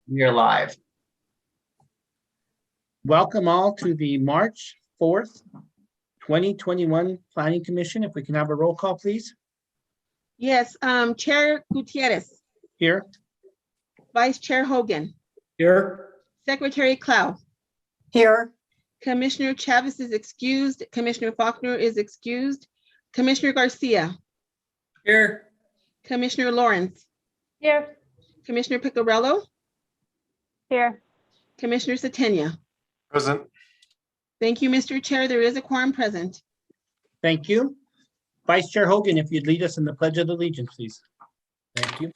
We are live. Welcome all to the March 4th, 2021 Planning Commission. If we can have a roll call, please. Yes, Chair Gutierrez, Here. Vice Chair Hogan, Here. Secretary Clow, Here. Commissioner Chavez is excused, Commissioner Faulkner is excused, Commissioner Garcia, Here. Commissioner Lawrence, Here. Commissioner Picarello, Here. Commissioner Satenia. Present. Thank you, Mr. Chair. There is a quorum present. Thank you. Vice Chair Hogan, if you'd lead us in the Pledge of Allegiance, please. Thank you.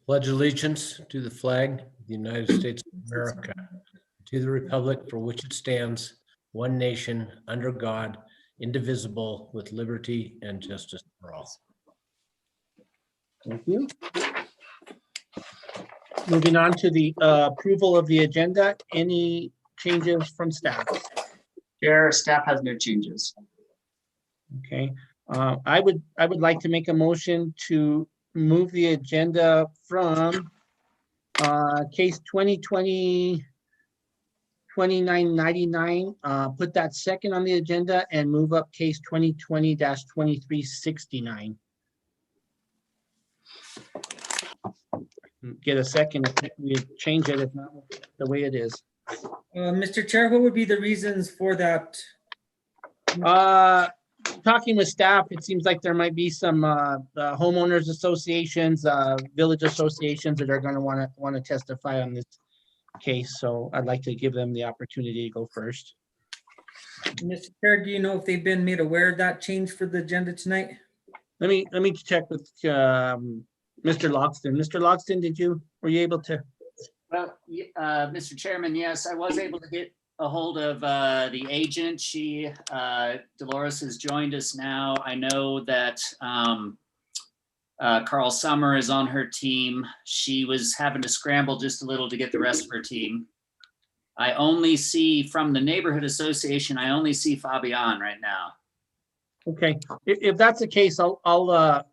Pledge allegiance to the flag of the United States of America, to the republic for which it stands, one nation, under God, indivisible, with liberty and justice for all. Thank you. Moving on to the approval of the agenda. Any changes from staff? Chair, staff has no changes. Okay, I would like to make a motion to move the agenda from case 2020 2999, put that second on the agenda and move up case 2020-2369. Get a second if we change it, if not the way it is. Mr. Chair, what would be the reasons for that? Talking with staff, it seems like there might be some homeowners associations, village associations that are going to want to testify on this case. So I'd like to give them the opportunity to go first. Mr. Chair, do you know if they've been made aware of that change for the agenda tonight? Let me check with Mr. Logston. Mr. Logston, were you able to? Well, Mr. Chairman, yes, I was able to get a hold of the agent. Dolores has joined us now. I know that Carl Summer is on her team. She was having to scramble just a little to get the rest of her team. I only see from the neighborhood association, I only see Fabian right now. Okay, if that's the case, I'll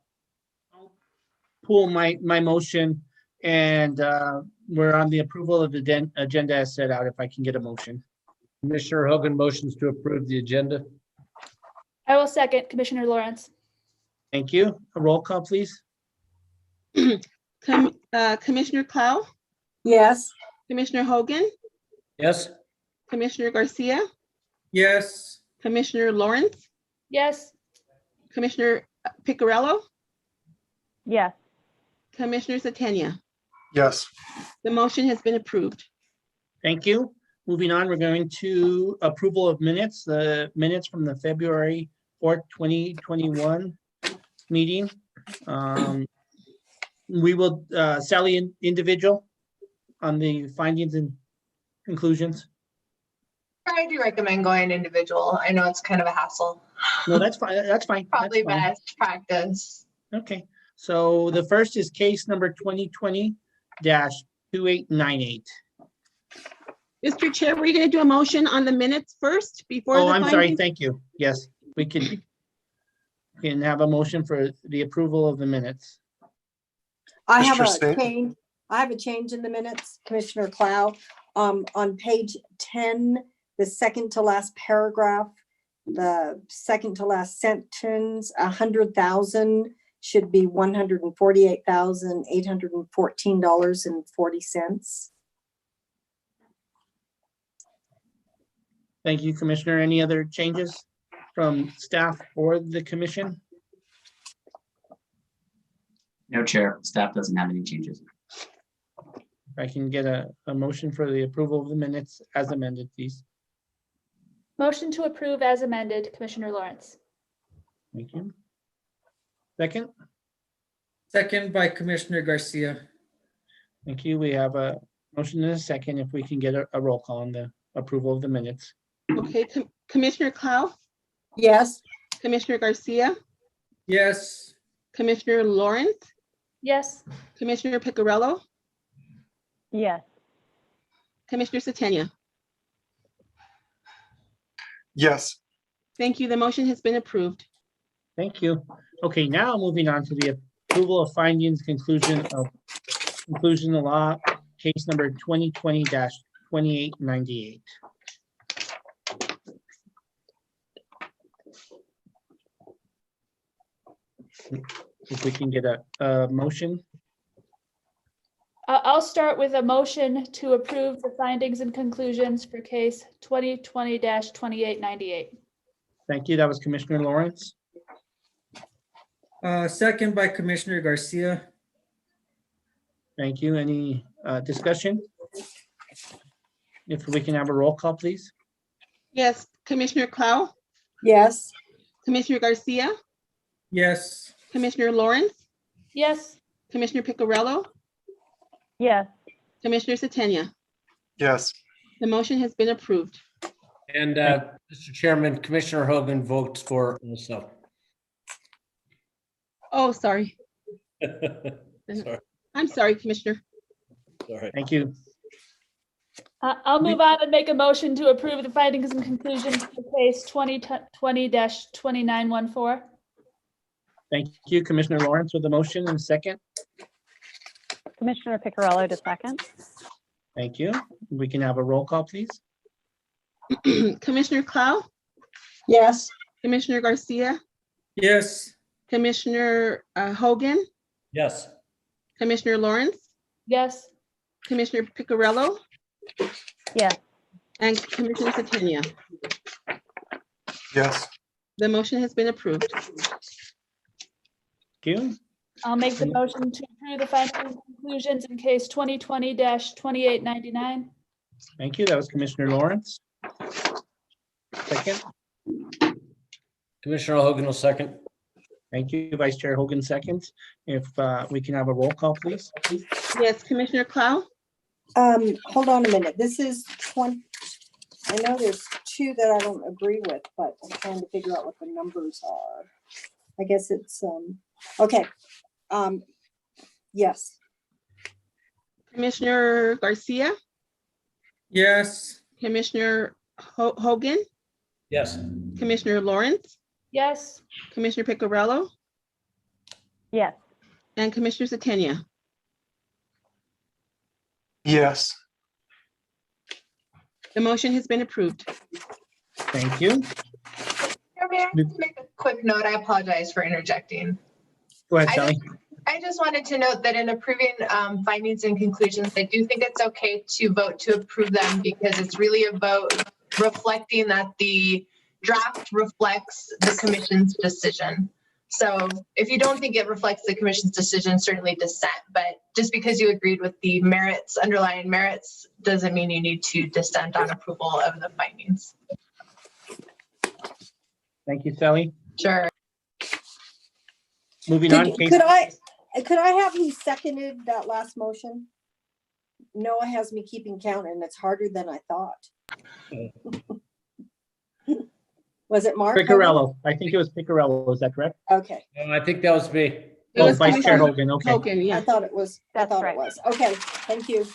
pull my motion, and we're on the approval of the agenda as set out. If I can get a motion. Commissioner Hogan motions to approve the agenda. I will second Commissioner Lawrence. Thank you. A roll call, please. Commissioner Clow, Yes. Commissioner Hogan, Yes. Commissioner Garcia, Yes. Commissioner Lawrence, Yes. Commissioner Picarello, Yes. Commissioner Satenia. Yes. The motion has been approved. Thank you. Moving on, we're going to approval of minutes, the minutes from the February 4th, 2021 meeting. We will, Sally, individual on the findings and conclusions. I do recommend going individual. I know it's kind of a hassle. No, that's fine. That's fine. That's Probably fine. best practice. Okay, so the first is case number 2020-2898. Mr. Chair, we're going to do a motion on the minutes first before. Oh, the I'm sorry. findings? Thank you. Yes, we can have a motion for the approval of the minutes. I have Mr. a Singh? change. I have a change in the minutes, Commissioner Clow. On page 10, the second to last paragraph, the second to last sentence, 100,000 should be $148,814.40. Thank you, Commissioner. Any other changes from staff or the commission? No, Chair, staff doesn't have any changes. If I can get a motion for the approval of the minutes as amended, please. Motion to approve as amended, Commissioner Lawrence. Thank you. Second, Second by Commissioner Garcia. thank you. We have a motion and a second. If we can get a roll call on the approval of the minutes. Okay, Commissioner Clow, Yes. Commissioner Garcia, Yes. Commissioner Lawrence, Yes. Commissioner Picarello, Yes. Commissioner Satenia. Yes. Thank you. The motion has been approved. Thank you. Okay, now moving on to the approval of findings, conclusion of conclusion of law, case number 2020-2898. If we can get a motion, I'll start with a motion to approve the findings and conclusions for case 2020-2898. thank you. That was Commissioner Lawrence. Second by Commissioner Garcia. Thank you. Any discussion? If we can have a roll call, please. Yes, Commissioner Clow, yes, Commissioner Garcia, Yes. Commissioner Lawrence, Yes, Commissioner Picarello, yes, Commissioner Satania. yes, The motion has been approved. And Mr. Chairman, Commissioner Hogan votes for also. Oh, sorry. Sorry, I'm sorry, Commissioner. sorry. Thank you. I'll move on and make a motion to approve the findings and conclusions for case 2020-2914. Thank you, Commissioner Lawrence with the motion and second. Commissioner Picarello to second. Thank you. We can have a roll call, please. Commissioner Clow, yes, Commissioner Garcia, Yes. Commissioner Hogan, Yes. Commissioner Lawrence, Yes, Commissioner Picarello, Yes, and Commissioner Satania. yes, The motion has been approved. Thank you. I'll make the motion to approve the findings and conclusions in case 2020-2899. Thank you. That was Commissioner Lawrence. Second. Commissioner Hogan will second. Thank you, Vice Chair Hogan seconds. If we can have a roll call, please. Yes, Commissioner Clow, hold on a minute, this is 20, I know there's two that I don't agree with, but I'm trying to figure out what the numbers are. I guess it's, okay, yes, Commissioner Garcia, Yes. Commissioner Hogan, Yes. Commissioner Lawrence, Yes, Commissioner Picarello, yes, and Commissioner Satania. yes, The motion has been approved. Thank you. May I just make a quick note? I apologize for interjecting. Go ahead, I Sally. I just wanted to note that in approving findings and conclusions, I do think it's okay to vote to approve them because it's really a vote reflecting that the draft reflects the commission's decision. So if you don't think it reflects the commission's decision, certainly dissent, but just because you agreed with the merits, underlying merits, doesn't mean you need to dissent on approval of the findings. Thank you, Sally. Sure. Moving on. could I have who seconded that last motion? Noah has me keeping count and it's harder than I thought. Was it Mark? Picarello. I think it was Picarello. Is that correct? Okay, I think that was me. It Oh, was Vice Chair Commissioner Hogan. Okay. Hogan, I yeah. thought it was, I That's thought it right. was, okay, thank you.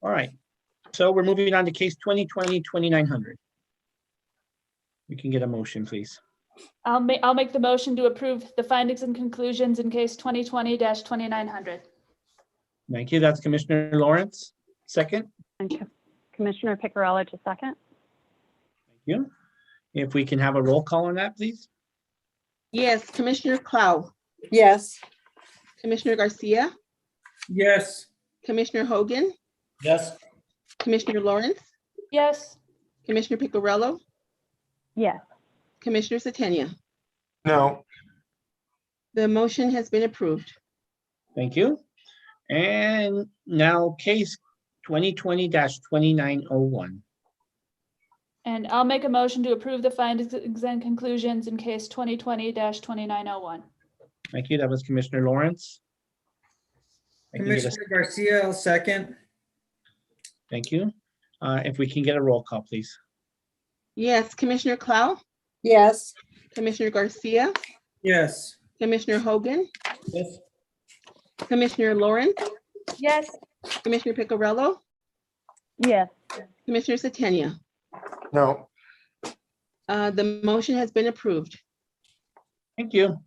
All right. So we're moving on to case 2020-2900. We can get a motion, please. I'll make the motion to approve the findings and conclusions in case 2020-2900. Thank you. That's Commissioner Lawrence. Second. and Commissioner Picarello to second. Thank you. If we can have a roll call on that, please. Yes, Commissioner Clow, Yes, Commissioner Garcia, Yes. Commissioner Hogan, Yes. Commissioner Lawrence, Yes, Commissioner Picarello, Yes, Commissioner Satania. no, The motion has been approved. Thank you. And now case 2020-2901. and I'll make a motion to approve the findings and conclusions in case 2020-2901. Thank you. That was Commissioner Lawrence. I can get a- Commissioner Garcia, I'll second. Thank you. If we can get a roll call, please. Yes, Commissioner Clow, yes, Commissioner Garcia, Yes. Commissioner Hogan, Yes. Commissioner Lawrence, Yes, Commissioner Picarello, yes, Commissioner Satania. no, The motion has been approved. Thank you.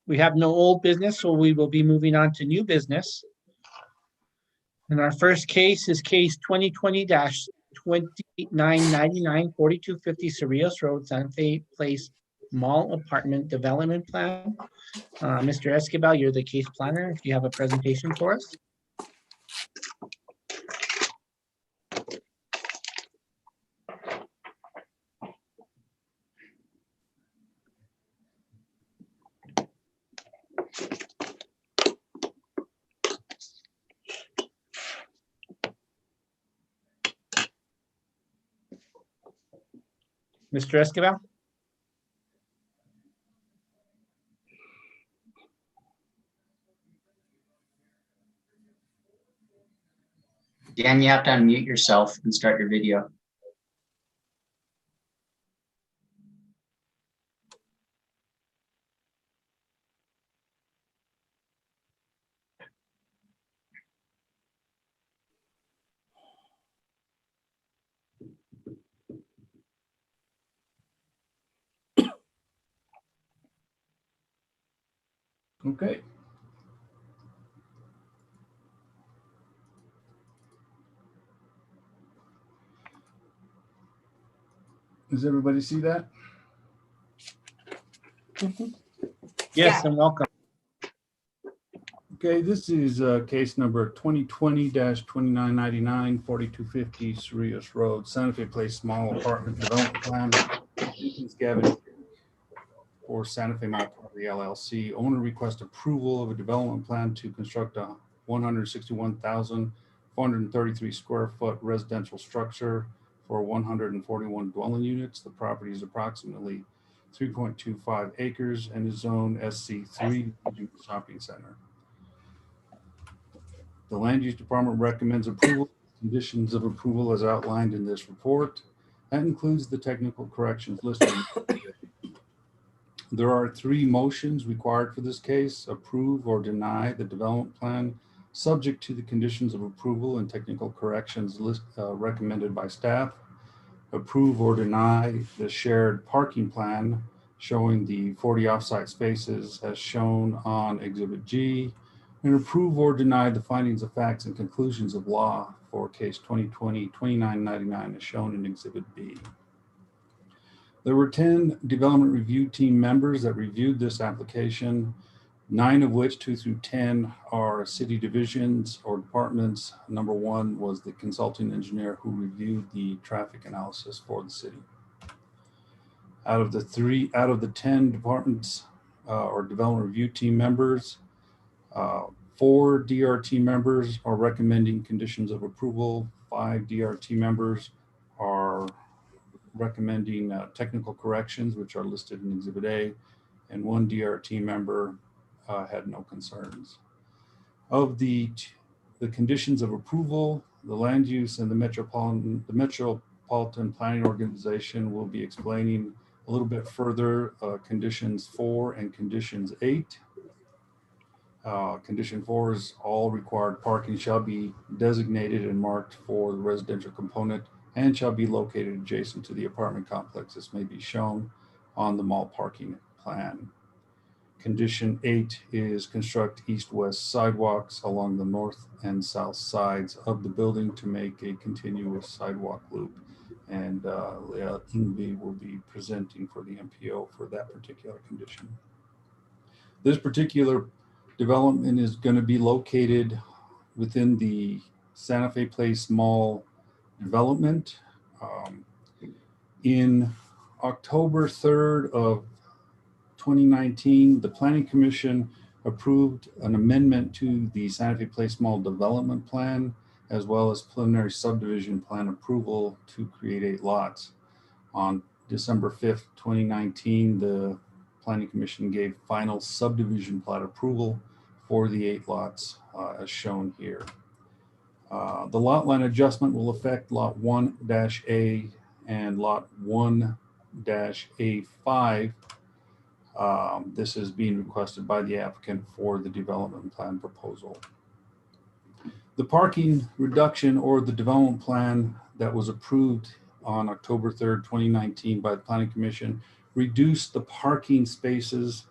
We have no old business, so we will be moving on to new business. And our first case is case 2020-2999, 4250 Cerrillos Road, Santa Fe Place Mall Apartment Development Plan. Mr. Escobar, you're the case planner. If you have a presentation for us. Mr. Escobar? Dan, you have to unmute yourself and start your video. Okay. Does everybody see that? Yes, and welcome. Okay, this is case number 2020-2999, 4250 Cerrillos Road, Santa Fe Place Small Apartment Development Plan. This is Gavin for Santa Fe Mall Property LLC. Owner requests approval of a development plan to construct a 161,433 square foot residential structure for 141 dwelling units. The property is approximately 3.25 acres and is zoned SC3 shopping center. The Land Use Department recommends approval. Conditions of approval as outlined in this report. That includes the technical corrections listed. There are 3 motions required for this case: approve or deny the development plan, subject to the conditions of approval and technical corrections recommended by staff; approve or deny the shared parking plan showing the 40 offsite spaces as shown on Exhibit G; and approve or deny the findings of facts and conclusions of law for case 2020-2999 as shown in Exhibit B. There were 10 development review team members that reviewed this application, 9 of which, 2 through 10, are city divisions or departments. Number 1 was the consulting engineer who reviewed the traffic analysis for the city. Out of the 10 departments or development review team members, 4 DRT members are recommending conditions of approval. 5 DRT members are recommending technical corrections, which are listed in Exhibit A, and 1 DRT member had no concerns. Of the conditions of approval, the land use and the Metropolitan Planning Organization will be explaining a little bit further conditions 4 and conditions 8. Condition 4 is all required parking shall be designated and marked for the residential component and shall be located adjacent to the apartment complex as may be shown on the mall parking plan. Condition 8 is construct east-west sidewalks along the north and south sides of the building to make a continuous sidewalk loop. And Leah Ingby will be presenting for the MPO for that particular condition. This particular development is going to be located within the Santa Fe Place Mall development. In October 3rd of 2019, the Planning Commission approved an amendment to the Santa Fe Place Mall development plan, as well as preliminary subdivision plan approval to create 8 lots. On December 5th, 2019, the Planning Commission gave final subdivision plat approval for the 8 lots as shown here. The lot line adjustment will affect lot 1-A and lot 1-A5. This is being requested by the applicant for the development plan proposal. The parking reduction or the development plan that was approved on October 3rd, 2019 by the Planning Commission reduced the parking spaces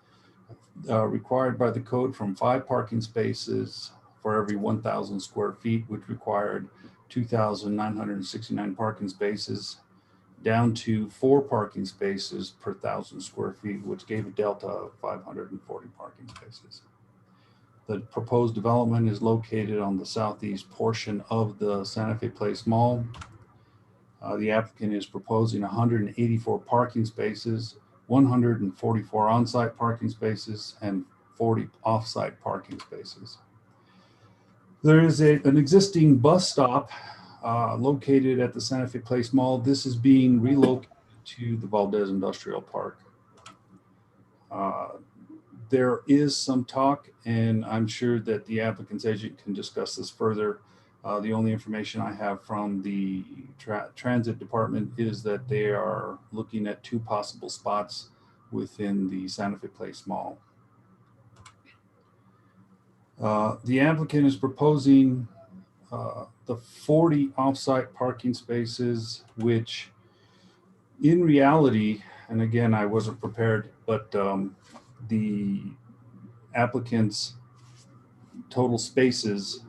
required by the code from 5 parking spaces for every 1,000 square feet, which required 2,969 parking spaces, down to 4 parking spaces per 1,000 square feet, which gave a delta of 540 parking spaces. The proposed development is located on the southeast portion of the Santa Fe Place Mall. The applicant is proposing 184 parking spaces, 144 on-site parking spaces, and 40 off-site parking spaces. There is an existing bus stop located at the Santa Fe Place Mall. This is being relocated to the Valdez Industrial Park. There is some talk, and I'm sure that the applicant's agent can discuss this further. The only information I have from the transit department is that they are looking at 2 possible spots within the Santa Fe Place Mall. The applicant is proposing the 40 off-site parking spaces, which in reality, and again, I wasn't prepared, but the applicant's total spaces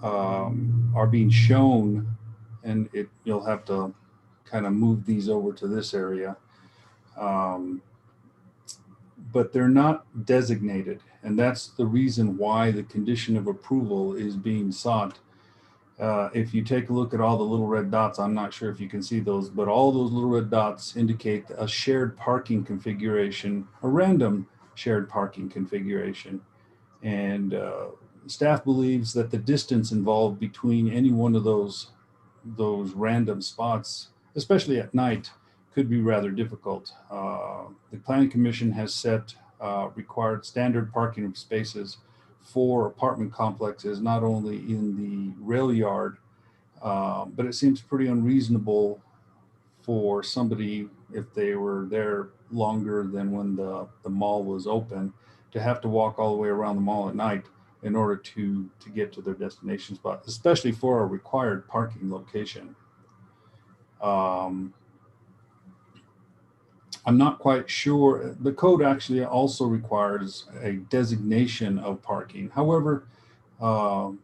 are being shown, and you'll have to kind of move these over to this area. But they're not designated, and that's the reason why the condition of approval is being sought. If you take a look at all the little red dots, I'm not sure if you can see those, but all those little red dots indicate a shared parking configuration, a random shared parking configuration. And staff believes that the distance involved between any one of those random spots, especially at night, could be rather difficult. The Planning Commission has set required standard parking spaces for apartment complexes, not only in the rail yard, but it seems pretty unreasonable for somebody, if they were there longer than when the mall was open, to have to walk all the way around the mall at night in order to get to their destination spot, especially for a required parking location. I'm not quite sure. The code actually also requires a designation of parking. However, in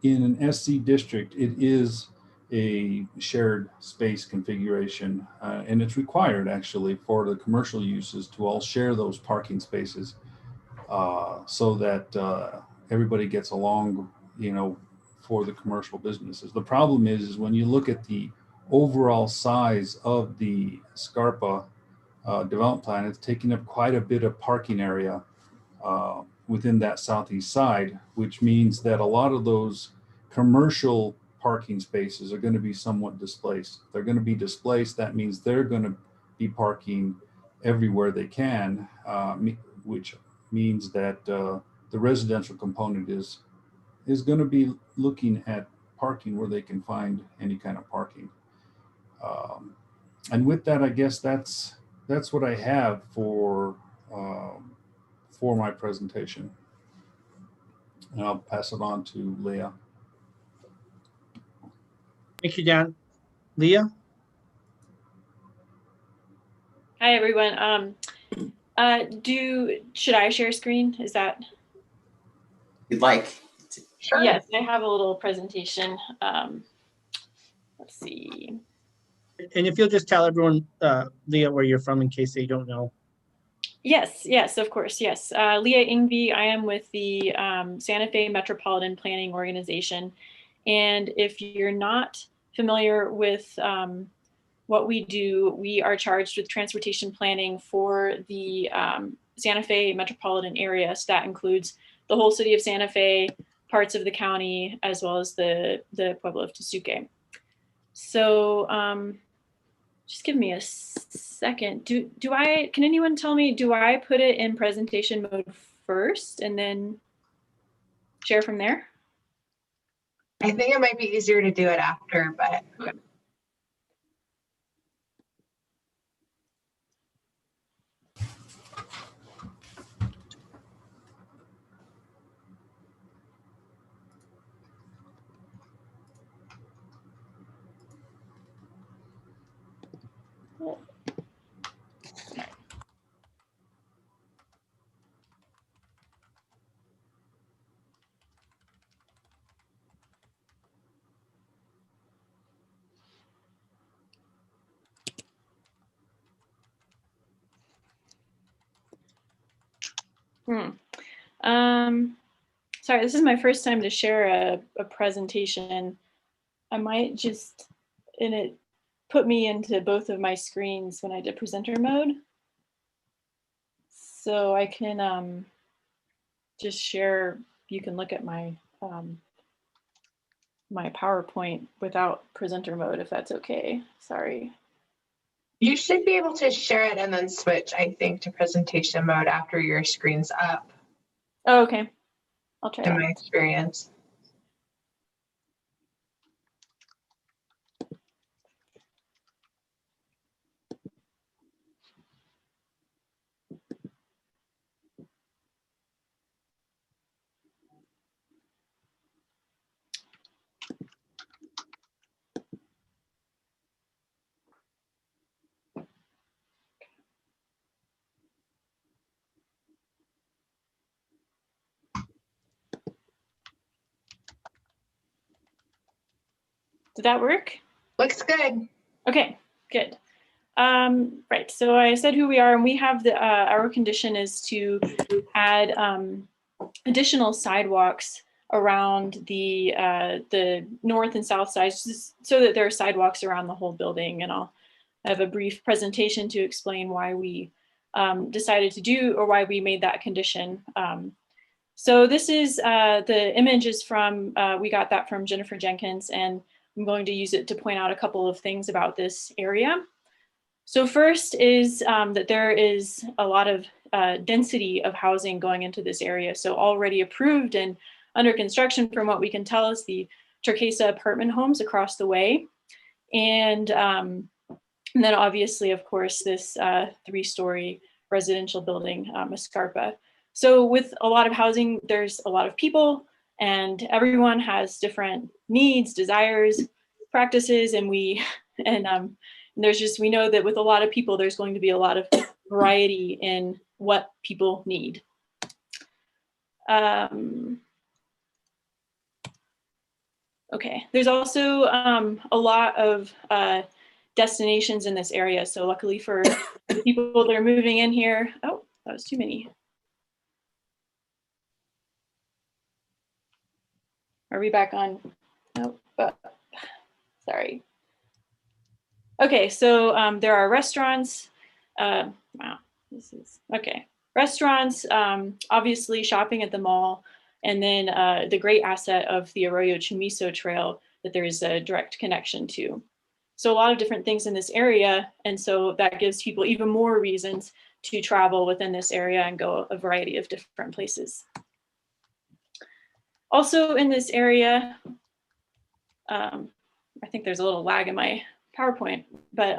an SC district, it is a shared space configuration, and it's required actually for the commercial uses to all share those parking spaces so that everybody gets along, for the commercial businesses. The problem is when you look at the overall size of the Scarpa development plan, it's taking up quite a bit of parking area within that southeast side, which means that a lot of those commercial parking spaces are going to be somewhat displaced. They're going to be displaced. That means they're going to be parking everywhere they can, which means that the residential component is going to be looking at parking where they can find any kind of parking. And with that, I guess that's what I have for my presentation. And I'll pass it on to Leah. Thank you, Dan. Leah? Hi, everyone. Should I share screen? Is that? You'd like? Sure. Yes, I have a little presentation. Let's see. And if you'll just tell everyone, Leah, where you're from in case they don't know. Yes, of course, yes. Leah Ingby, I am with the Santa Fe Metropolitan Planning Organization. And if you're not familiar with what we do, we are charged with transportation planning for the Santa Fe metropolitan area. So that includes the whole city of Santa Fe, parts of the county, as well as the Pueblo of Tesuque. So just give me a second. Can anyone tell me, do I put it in presentation mode first and then share from there? I think it might be easier to do it after, but. Okay. Sorry, this is my first time to share a presentation. I might just, and it put me into both of my screens when I did presenter mode. So I can just share, you can look at my my PowerPoint without presenter mode, if that's okay. Sorry. You should be able to share it and then switch, I think, to presentation mode after your screen's up, Oh, okay. I'll try in that. my experience. Did that work? Looks good. Okay, good. Right, so I said who we are, and we have the, our condition is to add additional sidewalks around the north and south sides, just so that there are sidewalks around the whole building. And I'll have a brief presentation to explain why we decided to do, or why we made that condition. So this is, the image is from, we got that from Jennifer Jenkins, and I'm going to use it to point out a couple of things about this area. So first is that there is a lot of density of housing going into this area. So already approved and under construction, from what we can tell, is the Turquesa apartment homes across the way. And then obviously, of course, this 3-story residential building, Escarpa. So with a lot of housing, there's a lot of people, and everyone has different needs, desires, practices, and there's just, we know that with a lot of people, there's going to be a lot of variety in what people need. Okay, there's also a lot of destinations in this area. So luckily for the people that are moving in here, oh, that was too many. Are we back on? Nope. Sorry. Okay, so there are restaurants. Wow, this is okay. Restaurants, obviously shopping at the mall, and then the great asset of the Arroyo Chamizo Trail that there is a direct connection to. So a lot of different things in this area, and so that gives people even more reasons to travel within this area and go a variety of different places. Also in this area, I think there's a little lag in my PowerPoint, but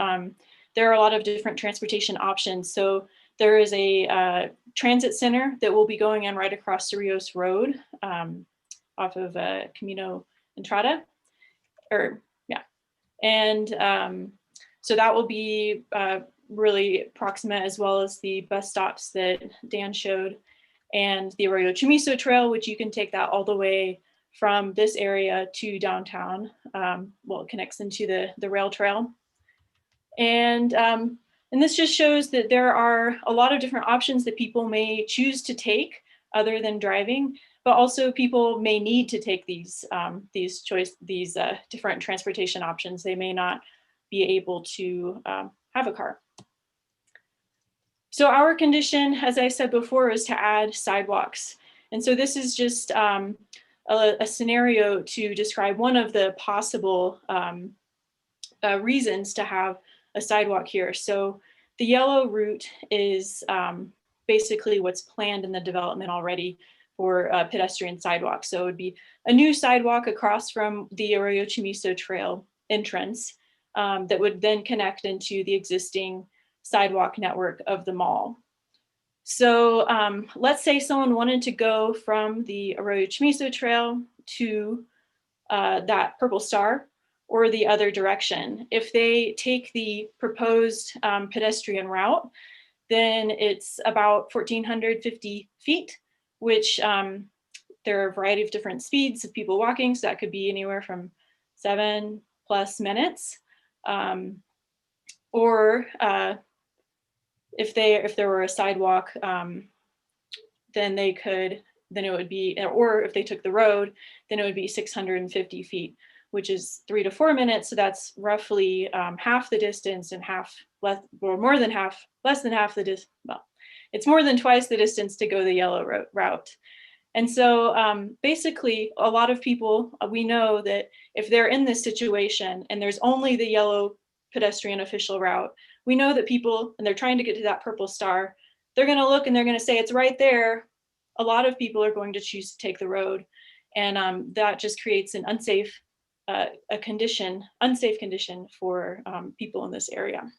there are a lot of different transportation options. So there is a transit center that will be going in right across Cerrillos Road off of Camino Entrada, or yeah. And so that will be really proximate, as well as the bus stops that Dan showed, and the Arroyo Chamizo Trail, which you can take that all the way from this area to downtown. Well, it connects into the rail trail. And this just shows that there are a lot of different options that people may choose to take other than driving, but also people may need to take these different transportation options. They may not be able to have a car. So our condition, as I said before, is to add sidewalks. And so this is just a scenario to describe one of the possible reasons to have a sidewalk here. So the yellow route is basically what's planned in the development already for pedestrian sidewalks. So it would be a new sidewalk across from the Arroyo Chamizo Trail entrance that would then connect into the existing sidewalk network of the mall. So let's say someone wanted to go from the Arroyo Chamizo Trail to that purple star, or the other direction. If they take the proposed pedestrian route, then it's about 1,450 feet, which there are a variety of different speeds of people walking. So that could be anywhere from 7+ minutes. Or if there were a sidewalk, then it would be, or if they took the road, then it would be 650 feet, which is 3 to 4 minutes. So that's roughly half the distance and less than half the distance. Well, it's more than twice the distance to go the yellow route. And so basically, a lot of people, we know that if they're in this situation and there's only the yellow pedestrian official route, we know that people, and they're trying to get to that purple star, they're going to look and they're going to say it's right there. A lot of people are going to choose to take the road. And that just creates an unsafe condition for people in this area.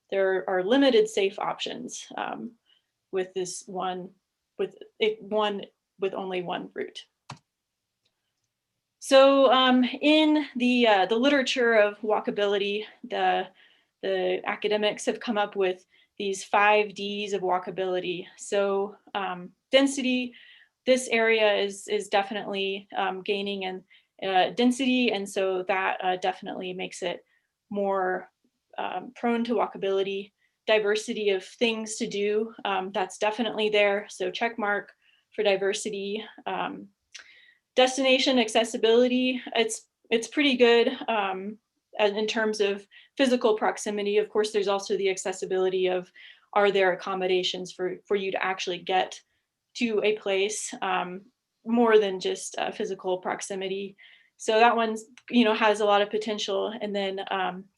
There are limited safe options with this one, with only one route. So in the literature of walkability, the academics have come up with these 5 Ds of walkability. So density, this area is definitely gaining in density, and so that definitely makes it more prone to walkability. Diversity of things to do, that's definitely there, so check mark for diversity. Destination accessibility, it's pretty good in terms of physical proximity. Of course, there's also the accessibility of, are there accommodations for you to actually get to a place, more than just physical proximity. So that one's, has a lot of potential. And then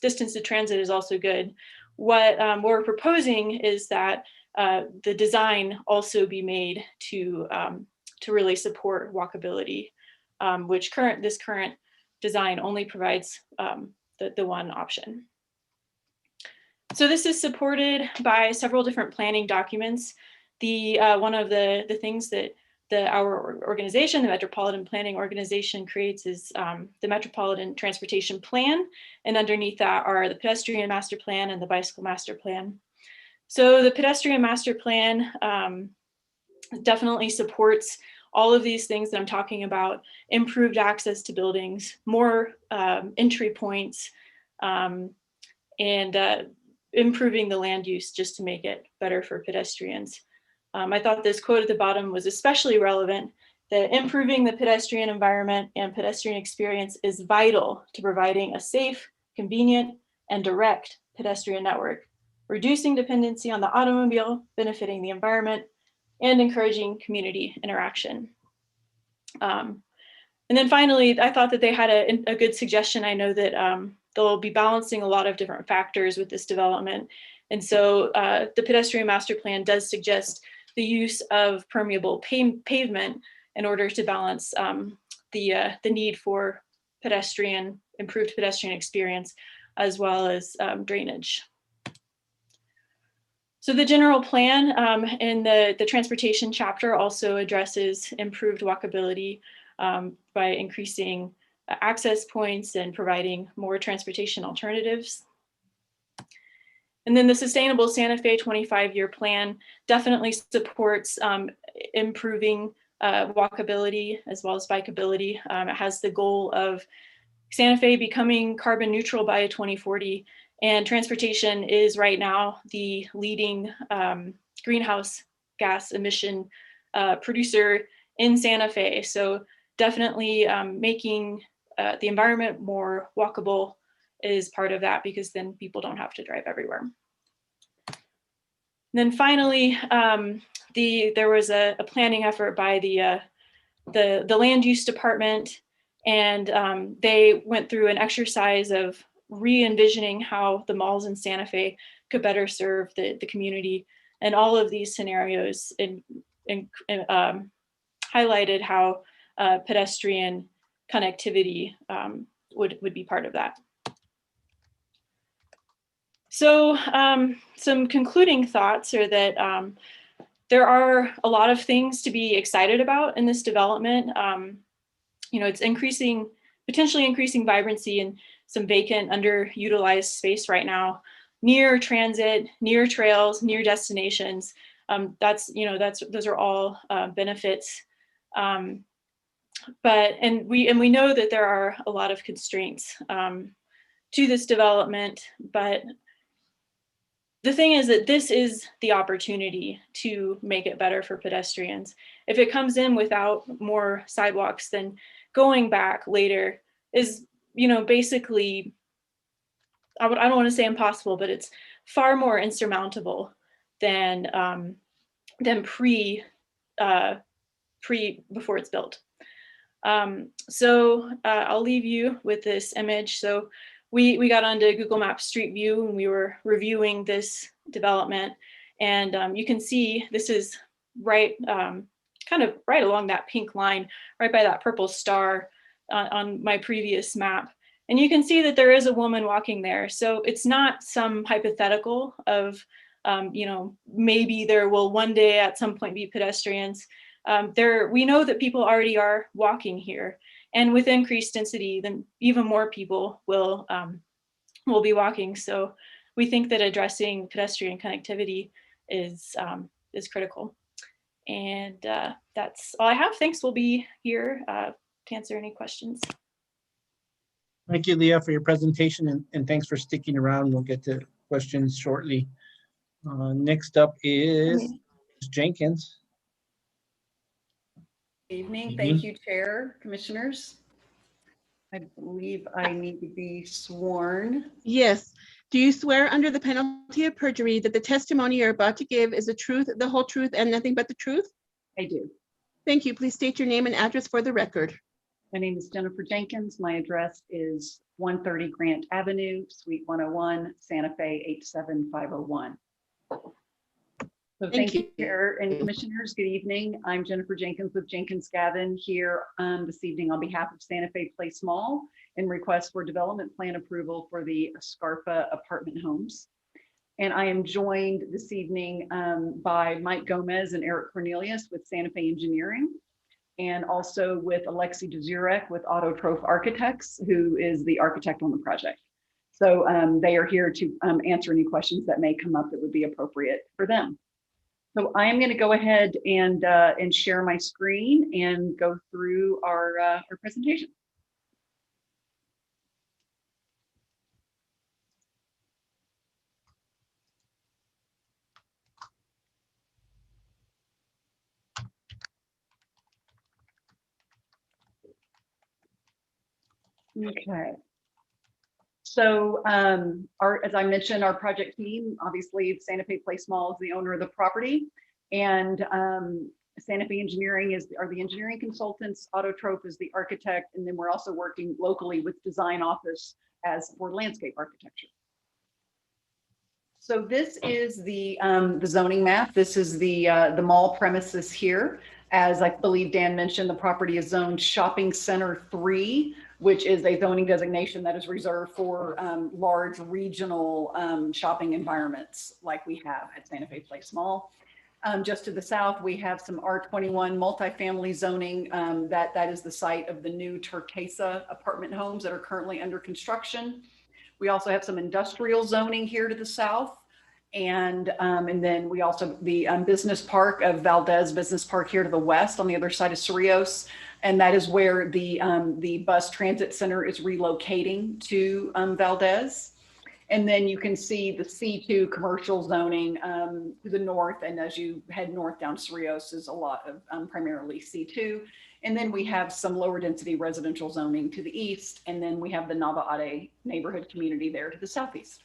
distance to transit is also good. What we're proposing is that the design also be made to really support walkability, which this current design only provides the one option. So this is supported by several different planning documents. One of the things that our organization, the Metropolitan Planning Organization, creates is the Metropolitan Transportation Plan. And underneath that are the Pedestrian Master Plan and the Bicycle Master Plan. So the Pedestrian Master Plan definitely supports all of these things that I'm talking about: improved access to buildings, more entry points, and improving the land use just to make it better for pedestrians. I thought this quote at the bottom was especially relevant, that improving the pedestrian environment and pedestrian experience is vital to providing a safe, convenient, and direct pedestrian network, reducing dependency on the automobile, benefiting the environment, and encouraging community interaction. And then finally, I thought that they had a good suggestion. I know that they'll be balancing a lot of different factors with this development. And so the Pedestrian Master Plan does suggest the use of permeable pavement in order to balance the need for improved pedestrian experience, as well as drainage. So the general plan in the transportation chapter also addresses improved walkability by increasing access points and providing more transportation alternatives. And then the Sustainable Santa Fe 25-year plan definitely supports improving walkability as well as bikeability. It has the goal of Santa Fe becoming carbon neutral by 2040. And transportation is right now the leading greenhouse gas emission producer in Santa Fe. So definitely making the environment more walkable is part of that, because then people don't have to drive everywhere. And then finally, there was a planning effort by the land use department, and they went through an exercise of re-envisioning how the malls in Santa Fe could better serve the community. And all of these scenarios highlighted how pedestrian connectivity would be part of that. So some concluding thoughts are that there are a lot of things to be excited about in this development. It's potentially increasing vibrancy in some vacant, underutilized space right now, near transit, near trails, near destinations. Those are all benefits. And we know that there are a lot of constraints to this development, but the thing is that this is the opportunity to make it better for pedestrians. If it comes in without more sidewalks, then going back later is, basically, I don't want to say impossible, but it's far more insurmountable than before it's built. So I'll leave you with this image. So we got onto Google Maps Street View and we were reviewing this development, and you can see this is right, kind of right along that pink line, right by that purple star on my previous map. And you can see that there is a woman walking there. So it's not some hypothetical of, maybe there will one day at some point be pedestrians. We know that people already are walking here, and with increased density, then even more people will be walking. So we think that addressing pedestrian connectivity is critical. And that's all I have. Thanks. We'll be here to answer any questions. Thank you, Leah, for your presentation, and thanks for sticking around. We'll get to questions shortly. Next up is Jenkins. Evening. Thank you, Chair, Commissioners. I believe I need to be sworn. Yes. Do you swear under the penalty of perjury that the testimony you're about to give is the truth, the whole truth, and nothing but the truth? I do. Thank you. Please state your name and address for the record. My name is Jennifer Jenkins. My address is 130 Grant Avenue, Suite 101, Santa Fe 87501. So thank you, Chair and Commissioners. Good evening. I'm Jennifer Jenkins with Jenkins Gavin here this evening on behalf of Santa Fe Place Mall in request for development plan approval for the Scarpa apartment homes. And I am joined this evening by Mike Gomez and Eric Cornelius with Santa Fe Engineering, and also with Alexi Dezurek with Autotroph Architects, who is the architect on the project. So they are here to answer any questions that may come up that would be appropriate for them. So I am going to go ahead and share my screen and go through our presentation. Okay. So as I mentioned, our project team, obviously Santa Fe Place Mall is the owner of the property, and Santa Fe Engineering are the engineering consultants, Autotroph is the architect, and then we're also working locally with Design Office for landscape architecture. So this is the zoning map. This is the mall premises here. As I believe Dan mentioned, the property is zoned Shopping Center 3, which is a zoning designation that is reserved for large regional shopping environments like we have at Santa Fe Place Mall. Just to the south, we have some R21 multifamily zoning. That is the site of the new Turquesa apartment homes that are currently under construction. We also have some industrial zoning here to the south. And then we also, the business park of Valdez Business Park here to the west on the other side of Cerrillos. And that is where the bus transit center is relocating to Valdez. And then you can see the C2 commercial zoning to the north. And as you head north down Cerrillos is a lot of primarily C2. And then we have some lower density residential zoning to the east. And then we have the Nava Ade neighborhood community there to the southeast.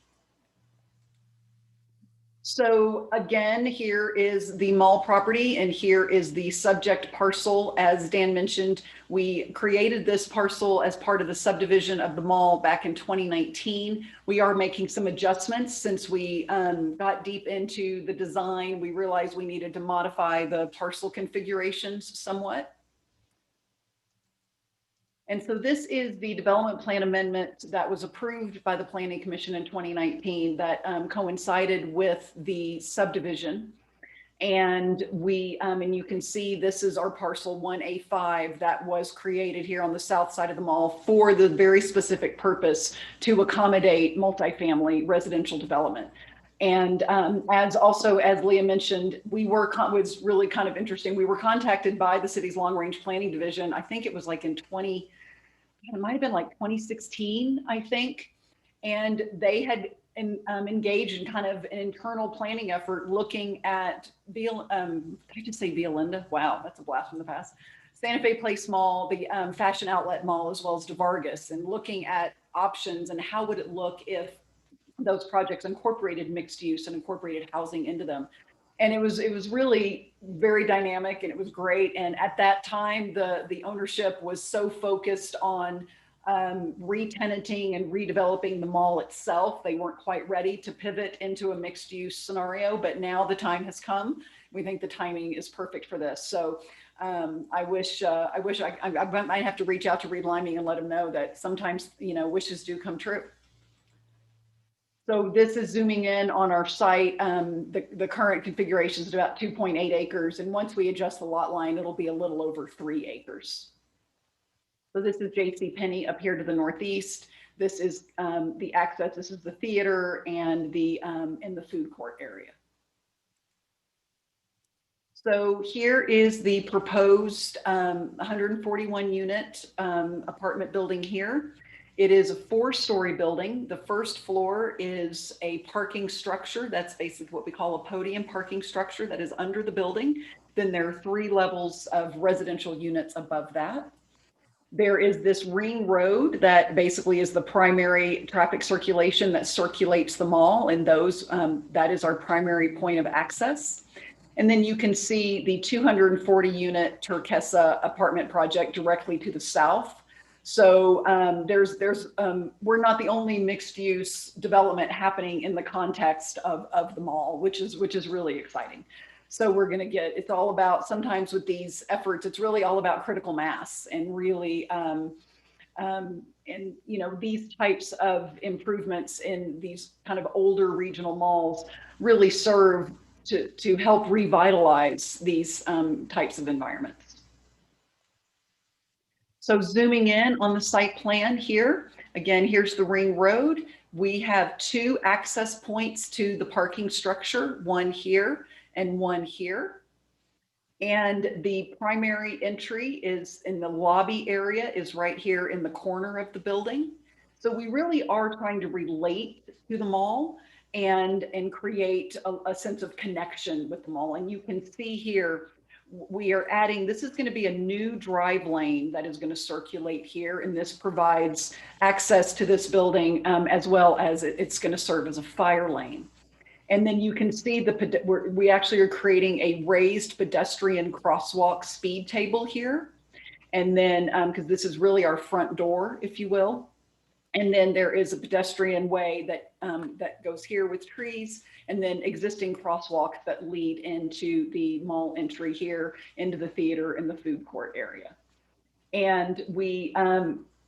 So again, here is the mall property and here is the subject parcel. As Dan mentioned, we created this parcel as part of the subdivision of the mall back in 2019. We are making some adjustments since we got deep into the design. We realized we needed to modify the parcel configurations somewhat. And so this is the development plan amendment that was approved by the Planning Commission in 2019 that coincided with the subdivision. And and you can see this is our parcel 1A5 that was created here on the south side of the mall for the very specific purpose to accommodate multifamily residential development. And as Leah mentioned, was really kind of interesting. We were contacted by the city's long range planning division. I think it was like it might have been like 2016, I think. And they had engaged in kind of an internal planning effort looking at did I just say Via Linda? Wow, that's a blast from the past. Santa Fe Place Mall, the Fashion Outlet Mall, as well as DeVargas, and looking at options and how would it look if those projects incorporated mixed use and incorporated housing into them. And it was really very dynamic and it was great. And at that time, the ownership was so focused on re-tenanting and redeveloping the mall itself. They weren't quite ready to pivot into a mixed use scenario, but now the time has come. We think the timing is perfect for this. So I might have to reach out to Reed Liming and let them know that sometimes, you know, wishes do come true. So this is zooming in on our site. The current configuration is about 2.8 acres. And once we adjust the lot line, it'll be a little over 3 acres. So this is J.C. Penney up here to the northeast. This is the access. This is the theater and the food court area. So here is the proposed 141 unit apartment building here. It is a 4-story building. The first floor is a parking structure. That's basically what we call a podium parking structure that is under the building. Then there are 3 levels of residential units above that. There is this ring road that basically is the primary traffic circulation that circulates the mall, and that is our primary point of access. And then you can see the 240 unit Turquesa apartment project directly to the south. So we're not the only mixed use development happening in the context of the mall, which is really exciting. So we're going to it's all about, sometimes with these efforts, it's really all about critical mass and really, and you know, these types of improvements in these kind of older regional malls really serve to help revitalize these types of environments. So zooming in on the site plan here, again, here's the ring road. We have 2 access points to the parking structure, one here and one here. And the primary entry is in the lobby area, is right here in the corner of the building. So we really are trying to relate to the mall and create a sense of connection with the mall. And you can see here, we are adding, this is going to be a new drive lane that is going to circulate here. And this provides access to this building as well as it's going to serve as a fire lane. And then you can see we actually are creating a raised pedestrian crosswalk speed table here. And then, because this is really our front door, if you will. And then there is a pedestrian way that goes here with trees, and then existing crosswalks that lead into the mall entry here, into the theater and the food court area. And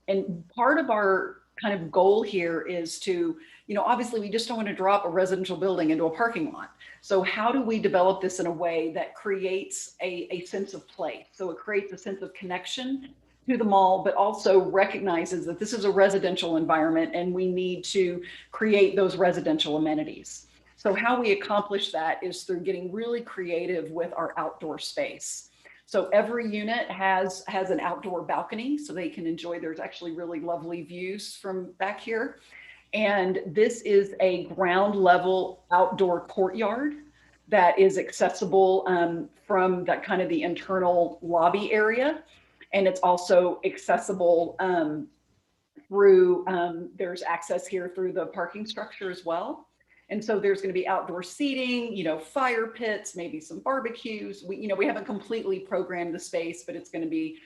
and part of our kind of goal here is to, you know, obviously we just don't want to drop a residential building into a parking lot. So how do we develop this in a way that creates a sense of place? So it creates a sense of connection to the mall, but also recognizes that this is a residential environment and we need to create those residential amenities. So how we accomplish that is through getting really creative with our outdoor space. So every unit has an outdoor balcony so they can enjoy, there's actually really lovely views from back here. And this is a ground level outdoor courtyard that is accessible from that kind of the internal lobby area. And it's also accessible through, there's access here through the parking structure as well. And so there's going to be outdoor seating, you know, fire pits, maybe some barbecues. We haven't completely programmed the space, but it's going to be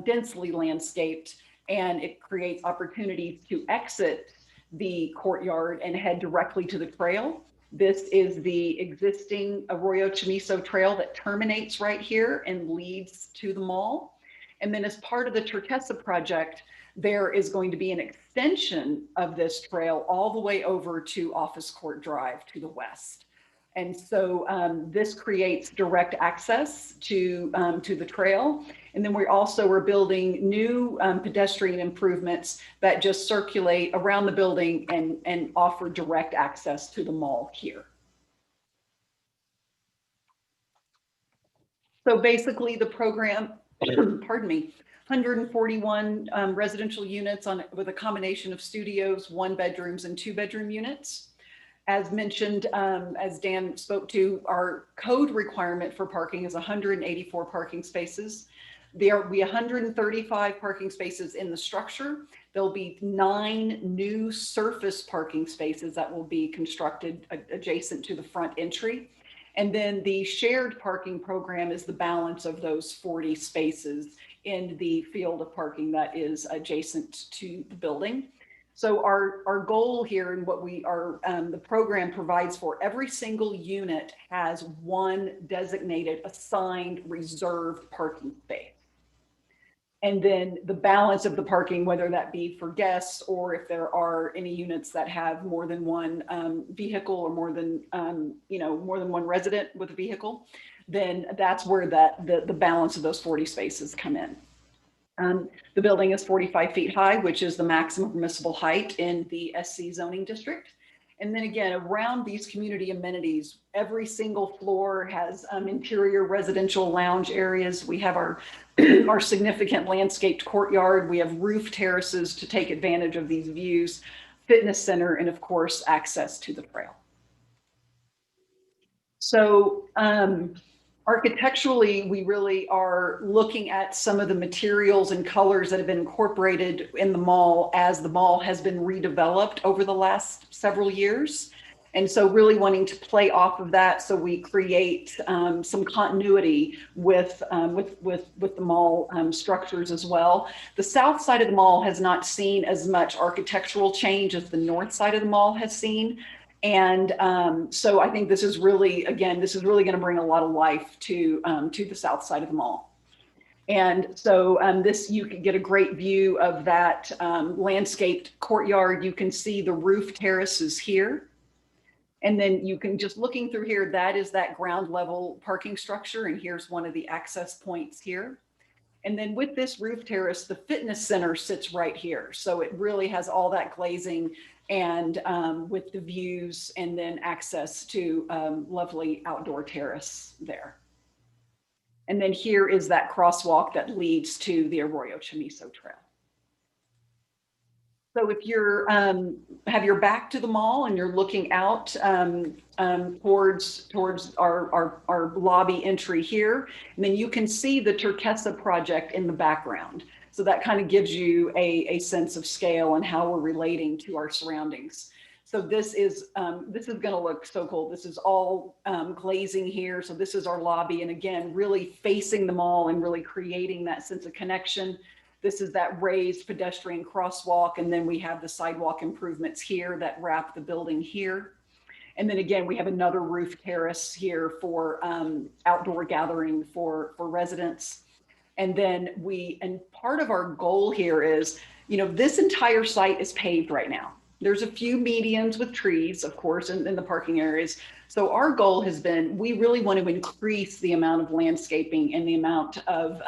densely landscaped, and it creates opportunities to exit the courtyard and head directly to the trail. This is the existing Arroyo Chamizo trail that terminates right here and leads to the mall. And then as part of the Turquesa project, there is going to be an extension of this trail all the way over to Office Court Drive to the west. And so this creates direct access to the trail. And then we also are building new pedestrian improvements that just circulate around the building and offer direct access to the mall here. So basically the program, pardon me, 141 residential units with a combination of studios, 1-bedrooms and 2-bedroom units. As mentioned, as Dan spoke to, our code requirement for parking is 184 parking spaces. There will be 135 parking spaces in the structure. There'll be 9 new surface parking spaces that will be constructed adjacent to the front entry. And then the shared parking program is the balance of those 40 spaces in the field of parking that is adjacent to the building. So our goal here and what we are, the program provides for, every single unit has one designated, assigned, reserved parking space. And then the balance of the parking, whether that be for guests or if there are any units that have more than one vehicle or more than, more than one resident with a vehicle, then that's where the balance of those 40 spaces come in. The building is 45 feet high, which is the maximum permissible height in the SC zoning district. And then again, around these community amenities, every single floor has interior residential lounge areas. We have our, our significant landscaped courtyard. We have roof terraces to take advantage of these views, fitness center, and of course, access to the trail. So, architecturally, we really are looking at some of the materials and colors that have been incorporated in the mall as the mall has been redeveloped over the last several years. And so really wanting to play off of that, so we create some continuity with the mall structures as well. The south side of the mall has not seen as much architectural change as the north side of the mall has seen. And so I think this is really, again, this is really going to bring a lot of life to the south side of the mall. And so this, you can get a great view of that landscaped courtyard. You can see the roof terraces here. And then you can just looking through here, that is that ground level parking structure. And here's one of the access points here. And then with this roof terrace, the fitness center sits right here. So it really has all that glazing and with the views and then access to lovely outdoor terrace there. And then here is that crosswalk that leads to the Arroyo Chamizo Trail. So if you're have your back to the mall and you're looking out towards our lobby entry here, and then you can see the Turquesa project in the background. So that kind of gives you a sense of scale and how we're relating to our surroundings. So this is going to look so cool. This is all glazing here. So this is our lobby. And again, really facing the mall and really creating that sense of connection. This is that raised pedestrian crosswalk. And then we have the sidewalk improvements here that wrap the building here. And then again, we have another roof terrace here for outdoor gathering for residents. And then and part of our goal here is, this entire site is paved right now. There's a few medians with trees, of course, in the parking areas. So our goal has been, we really want to increase the amount of landscaping and the amount of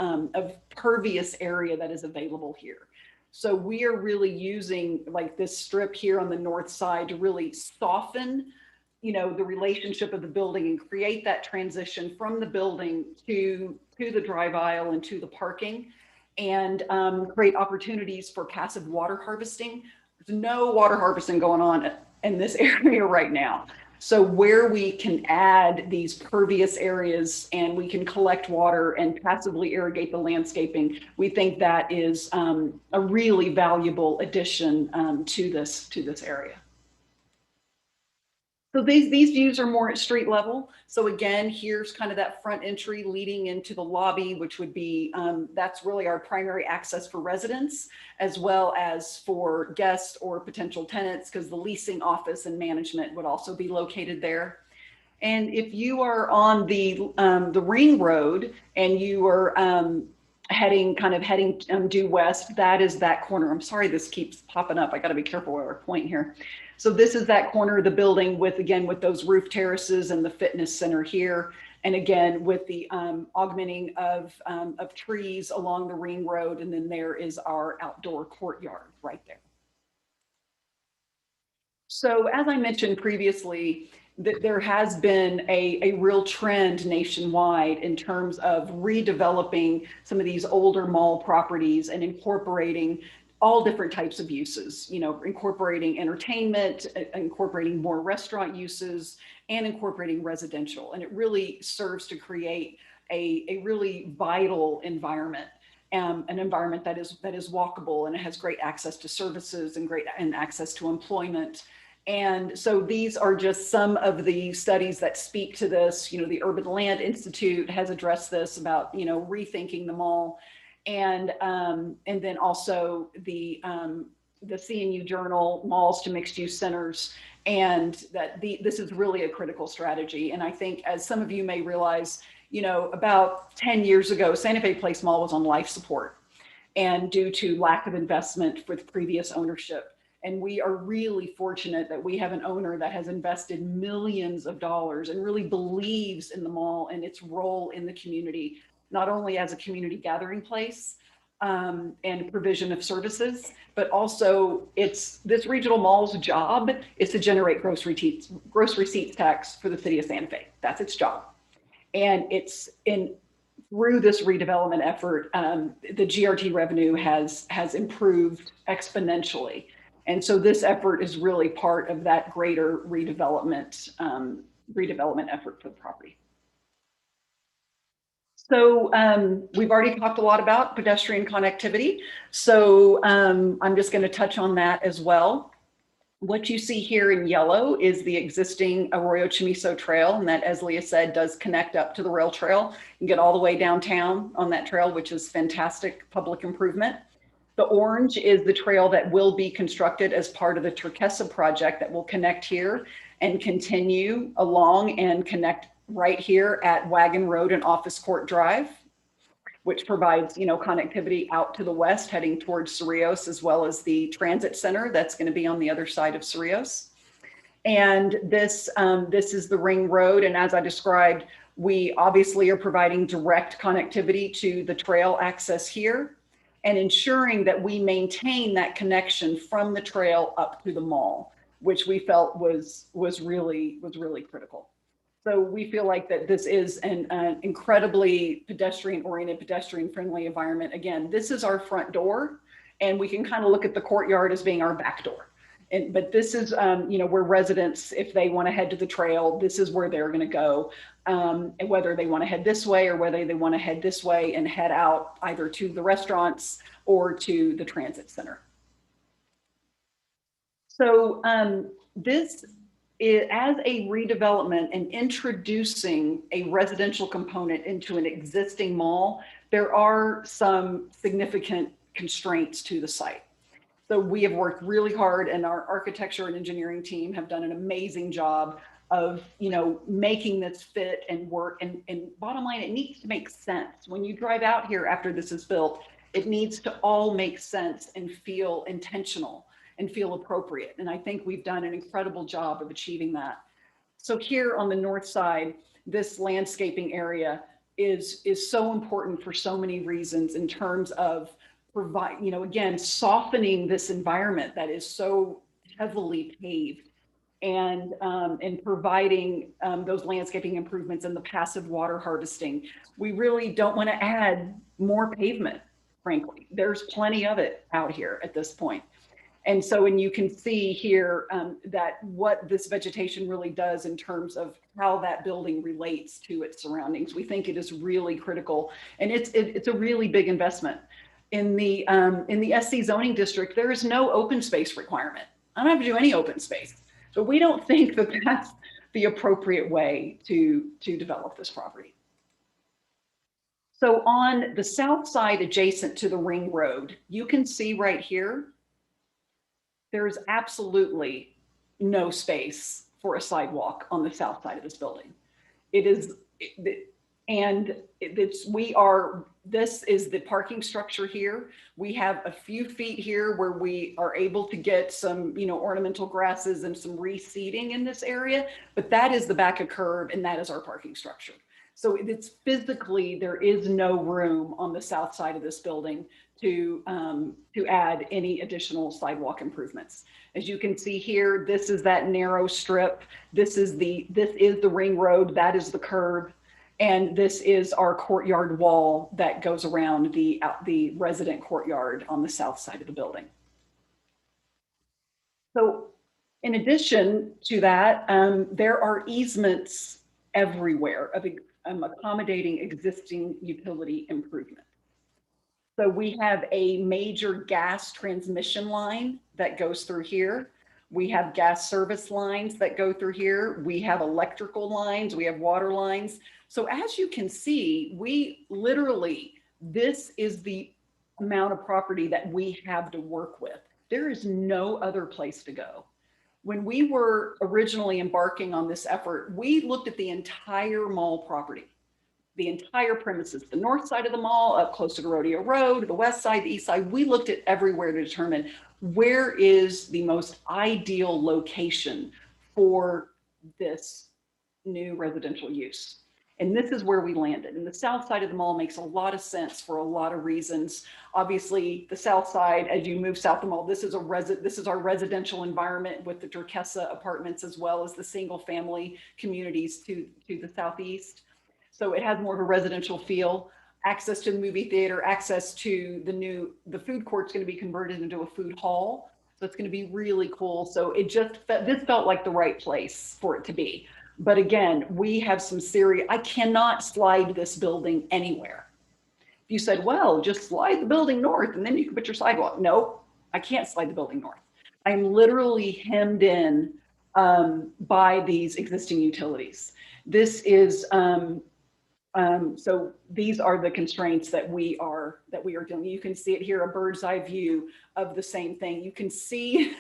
pervious area that is available here. So we are really using like this strip here on the north side to really soften, the relationship of the building and create that transition from the building to the drive aisle and to the parking, and create opportunities for passive water harvesting. There's no water harvesting going on in this area right now. So where we can add these pervious areas and we can collect water and passively irrigate the landscaping, we think that is a really valuable addition to this area. So these views are more at street level. So again, here's kind of that front entry leading into the lobby, which would be, that's really our primary access for residents, as well as for guests or potential tenants, because the leasing office and management would also be located there. And if you are on the Ring Road and you are heading due west, that is that corner. I'm sorry, this keeps popping up. I got to be careful where I point here. So this is that corner of the building with those roof terraces and the fitness center here. And again, with the augmenting of trees along the Ring Road. And then there is our outdoor courtyard right there. So as I mentioned previously, there has been a real trend nationwide in terms of redeveloping some of these older mall properties and incorporating all different types of uses, you know, incorporating entertainment, incorporating more restaurant uses, and incorporating residential. And it really serves to create a really vital environment, an environment that is walkable and it has great access to services and access to employment. And so these are just some of the studies that speak to this. You know, the Urban Land Institute has addressed this about, you know, rethinking the mall. And then also the CNU Journal, Malls to Mixed Use Centers, and that this is really a critical strategy. And I think, as some of you may realize, you know, about 10 years ago, Santa Fe Place Mall was on life support, and due to lack of investment with previous ownership. And we are really fortunate that we have an owner that has invested millions of dollars and really believes in the mall and its role in the community, not only as a community gathering place and provision of services, but also this regional mall's job is to generate gross receipts tax for the city of Santa Fe. That's its job. And through this redevelopment effort, the GRT revenue has improved exponentially. And so this effort is really part of that greater redevelopment effort for the property. So we've already talked a lot about pedestrian connectivity. So I'm just going to touch on that as well. What you see here in yellow is the existing Arroyo Chamizo Trail, and that, as Leah said, does connect up to the rail trail. You can get all the way downtown on that trail, which is fantastic public improvement. The orange is the trail that will be constructed as part of the Turquesa project that will connect here and continue along and connect right here at Wagon Road and Office Court Drive, which provides, you know, connectivity out to the west heading towards Cerrillos, as well as the transit center that's going to be on the other side of Cerrillos. And this is the Ring Road. And as I described, we obviously are providing direct connectivity to the trail access here and ensuring that we maintain that connection from the trail up to the mall, which we felt was really critical. So we feel like that this is an incredibly pedestrian-oriented, pedestrian-friendly environment. Again, this is our front door, and we can kind of look at the courtyard as being our back door. But this is, you know, where residents, if they want to head to the trail, this is where they're going to go. And whether they want to head this way or whether they want to head this way and head out either to the restaurants or to the transit center. So this is, as a redevelopment and introducing a residential component into an existing mall, there are some significant constraints to the site. So we have worked really hard, and our architecture and engineering team have done an amazing job of, you know, making this fit and work. And bottom line, it needs to make sense. When you drive out here after this is built, it needs to all make sense and feel intentional and feel appropriate. And I think we've done an incredible job of achieving that. So here on the north side, this landscaping area is so important for so many reasons in terms of provide, you know, again, softening this environment that is so heavily paved, and providing those landscaping improvements and the passive water harvesting. We really don't want to add more pavement, frankly. There's plenty of it out here at this point. And so, and you can see here that what this vegetation really does in terms of how that building relates to its surroundings. We think it is really critical, and it's a really big investment. In the SC zoning district, there is no open space requirement. I don't have to do any open space. So we don't think that that's the appropriate way to develop this property. So on the south side adjacent to the Ring Road, you can see right here, there's absolutely no space for a sidewalk on the south side of this building. This is the parking structure here. We have a few feet here where we are able to get some, you know, ornamental grasses and some reseeding in this area, but that is the back of curb, and that is our parking structure. So it's physically, there is no room on the south side of this building to add any additional sidewalk improvements. As you can see here, this is that narrow strip. This is the Ring Road. That is the curb. And this is our courtyard wall that goes around the resident courtyard on the south side of the building. So in addition to that, there are easements everywhere of accommodating existing utility improvement. So we have a major gas transmission line that goes through here. We have gas service lines that go through here. We have electrical lines, we have water lines. So as you can see, we literally, this is the amount of property that we have to work with. There is no other place to go. When we were originally embarking on this effort, we looked at the entire mall property, the entire premises, the north side of the mall, up close to Rodeo Road, the west side, the east side. We looked at everywhere to determine where is the most ideal location for this new residential use. And this is where we landed. And the south side of the mall makes a lot of sense for a lot of reasons. Obviously, the south side, as you move south of the mall, this is our residential environment with the Durkessa apartments, as well as the single family communities to the southeast. So it has more of a residential feel. Access to the movie theater, access to the food court's going to be converted into a food hall. So it's going to be really cool. So this felt like the right place for it to be. But again, we have some serious, I cannot slide this building anywhere. If you said, well, just slide the building north and then you can put your sidewalk. No, I can't slide the building north. I'm literally hemmed in by these existing utilities. This is, so these are the constraints that we are doing. You can see it here, a bird's eye view of the same thing. You can see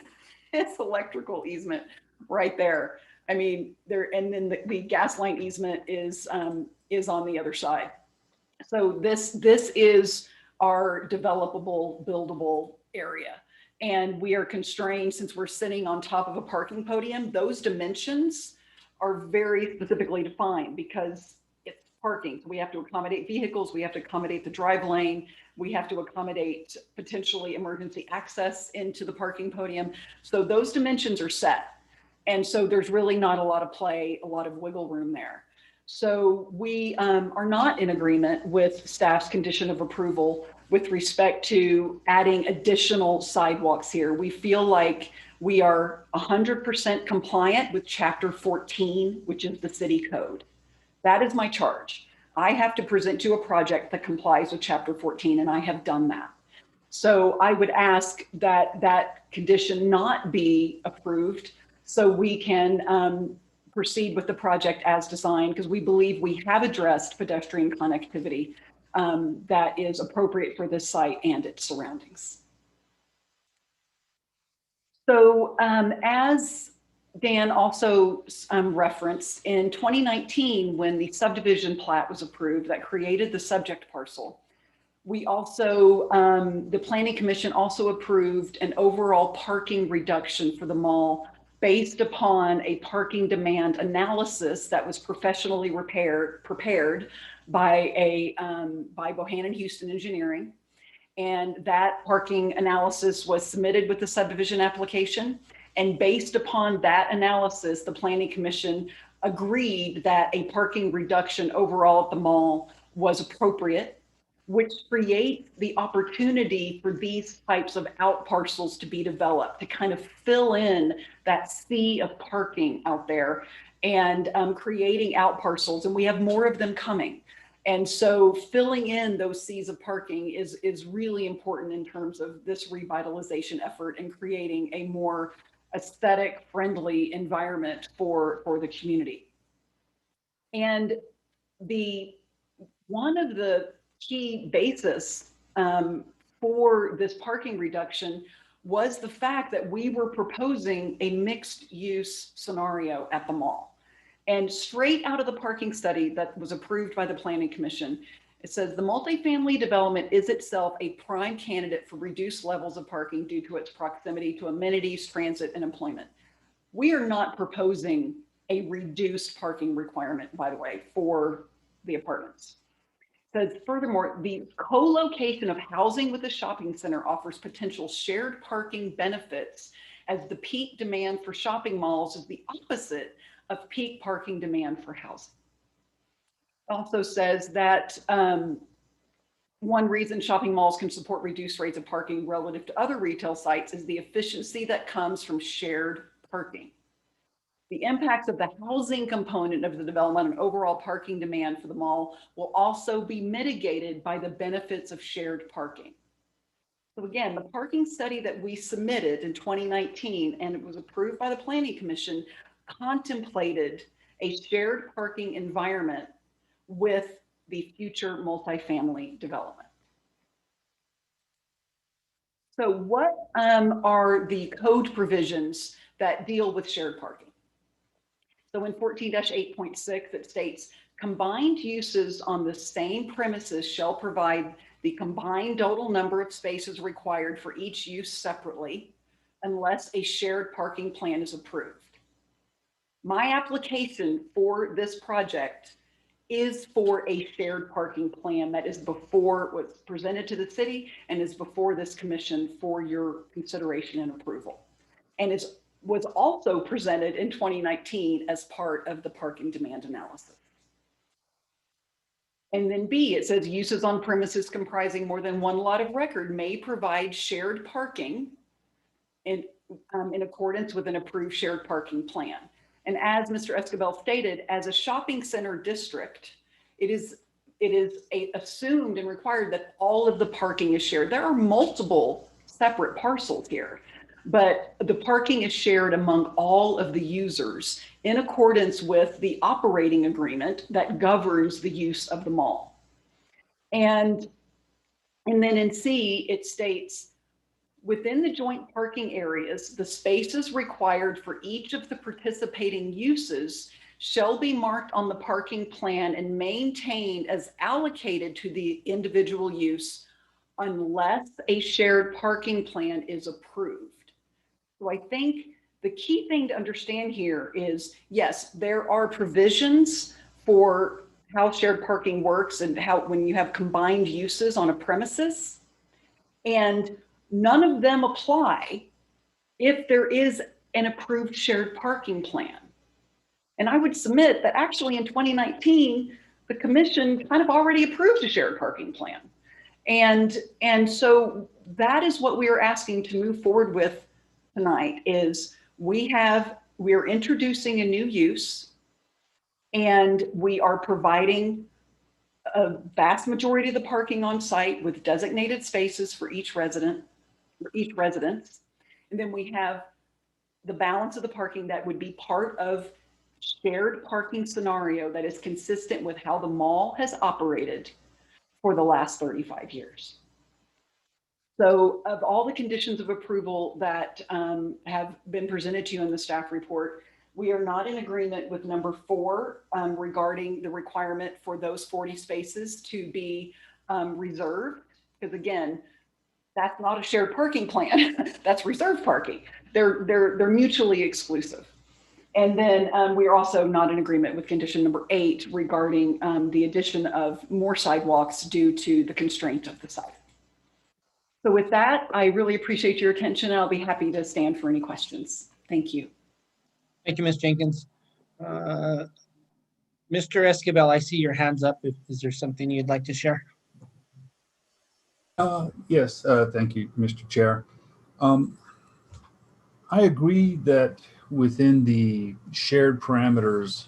this electrical easement right there. I mean, and then the gas line easement is on the other side. So this is our developable, buildable area. And we are constrained, since we're sitting on top of a parking podium, those dimensions are very specifically defined because it's parking. So we have to accommodate vehicles, we have to accommodate the drive lane, we have to accommodate potentially emergency access into the parking podium. So those dimensions are set. And so there's really not a lot of play, a lot of wiggle room there. So we are not in agreement with staff's condition of approval with respect to adding additional sidewalks here. We feel like we are 100% compliant with Chapter 14, which is the city code. That is my charge. I have to present to a project that complies with Chapter 14, and I have done that. So I would ask that that condition not be approved so we can proceed with the project as designed, because we believe we have addressed pedestrian connectivity that is appropriate for this site and its surroundings. So as Dan also referenced, in 2019, when the subdivision plat was approved that created the subject parcel, we also, the Planning Commission also approved an overall parking reduction for the mall based upon a parking demand analysis that was professionally prepared by Bohannon Houston Engineering. And that parking analysis was submitted with the subdivision application. And based upon that analysis, the Planning Commission agreed that a parking reduction overall at the mall was appropriate, which creates the opportunity for these types of out parcels to be developed, to kind of fill in that sea of parking out there and creating out parcels. And we have more of them coming. And so filling in those seas of parking is really important in terms of this revitalization effort and creating a more aesthetic friendly environment for the community. And one of the key basis for this parking reduction was the fact that we were proposing a mixed use scenario at the mall. And straight out of the parking study that was approved by the Planning Commission, it says the multifamily development is itself a prime candidate for reduced levels of parking due to its proximity to amenities, transit, and employment. We are not proposing a reduced parking requirement, by the way, for the apartments. It says, furthermore, the co-location of housing with a shopping center offers potential shared parking benefits, as the peak demand for shopping malls is the opposite of peak parking demand for housing. Also says that one reason shopping malls can support reduced rates of parking relative to other retail sites is the efficiency that comes from shared parking. The impacts of the housing component of the development and overall parking demand for the mall will also be mitigated by the benefits of shared parking. So again, the parking study that we submitted in 2019 and it was approved by the Planning Commission contemplated a shared parking environment with the future multifamily development. So what are the code provisions that deal with shared parking? So in 14-8.6, it states combined uses on the same premises shall provide the combined total number of spaces required for each use separately unless a shared parking plan is approved. My application for this project is for a shared parking plan that is before what's presented to the city and is before this commission for your consideration and approval. And was also presented in 2019 as part of the parking demand analysis. And then B, it says uses on premises comprising more than one lot of record may provide shared parking in accordance with an approved shared parking plan. And as Mr. Escobel stated, as a shopping center district, it is assumed and required that all of the parking is shared. There are multiple separate parcels here, but the parking is shared among all of the users in accordance with the operating agreement that governs the use of the mall. And then in C, it states, within the joint parking areas, the spaces required for each of the participating uses shall be marked on the parking plan and maintained as allocated to the individual use unless a shared parking plan is approved. So I think the key thing to understand here is, yes, there are provisions for how shared parking works and how when you have combined uses on a premises, and none of them apply if there is an approved shared parking plan. And I would submit that actually in 2019, the commission kind of already approved a shared parking plan. And so that is what we are asking to move forward with tonight is we are introducing a new use and we are providing a vast majority of the parking on site with designated spaces for each residence. And then we have the balance of the parking that would be part of shared parking scenario that is consistent with how the mall has operated for the last 35 years. So of all the conditions of approval that have been presented to you in the staff report, we are not in agreement with number 4 regarding the requirement for those 40 spaces to be reserved. Because again, that's not a shared parking plan. That's reserved parking. They're mutually exclusive. And then we are also not in agreement with condition number 8 regarding the addition of more sidewalks due to the constraint of the site. So with that, I really appreciate your attention. I'll be happy to stand for any questions. Thank you. Thank you, Ms. Jenkins. Mr. Escobel, I see your hands up. Is there something you'd like to share? Yes, thank you, Mr. Chair. I agree that within the shared parameters,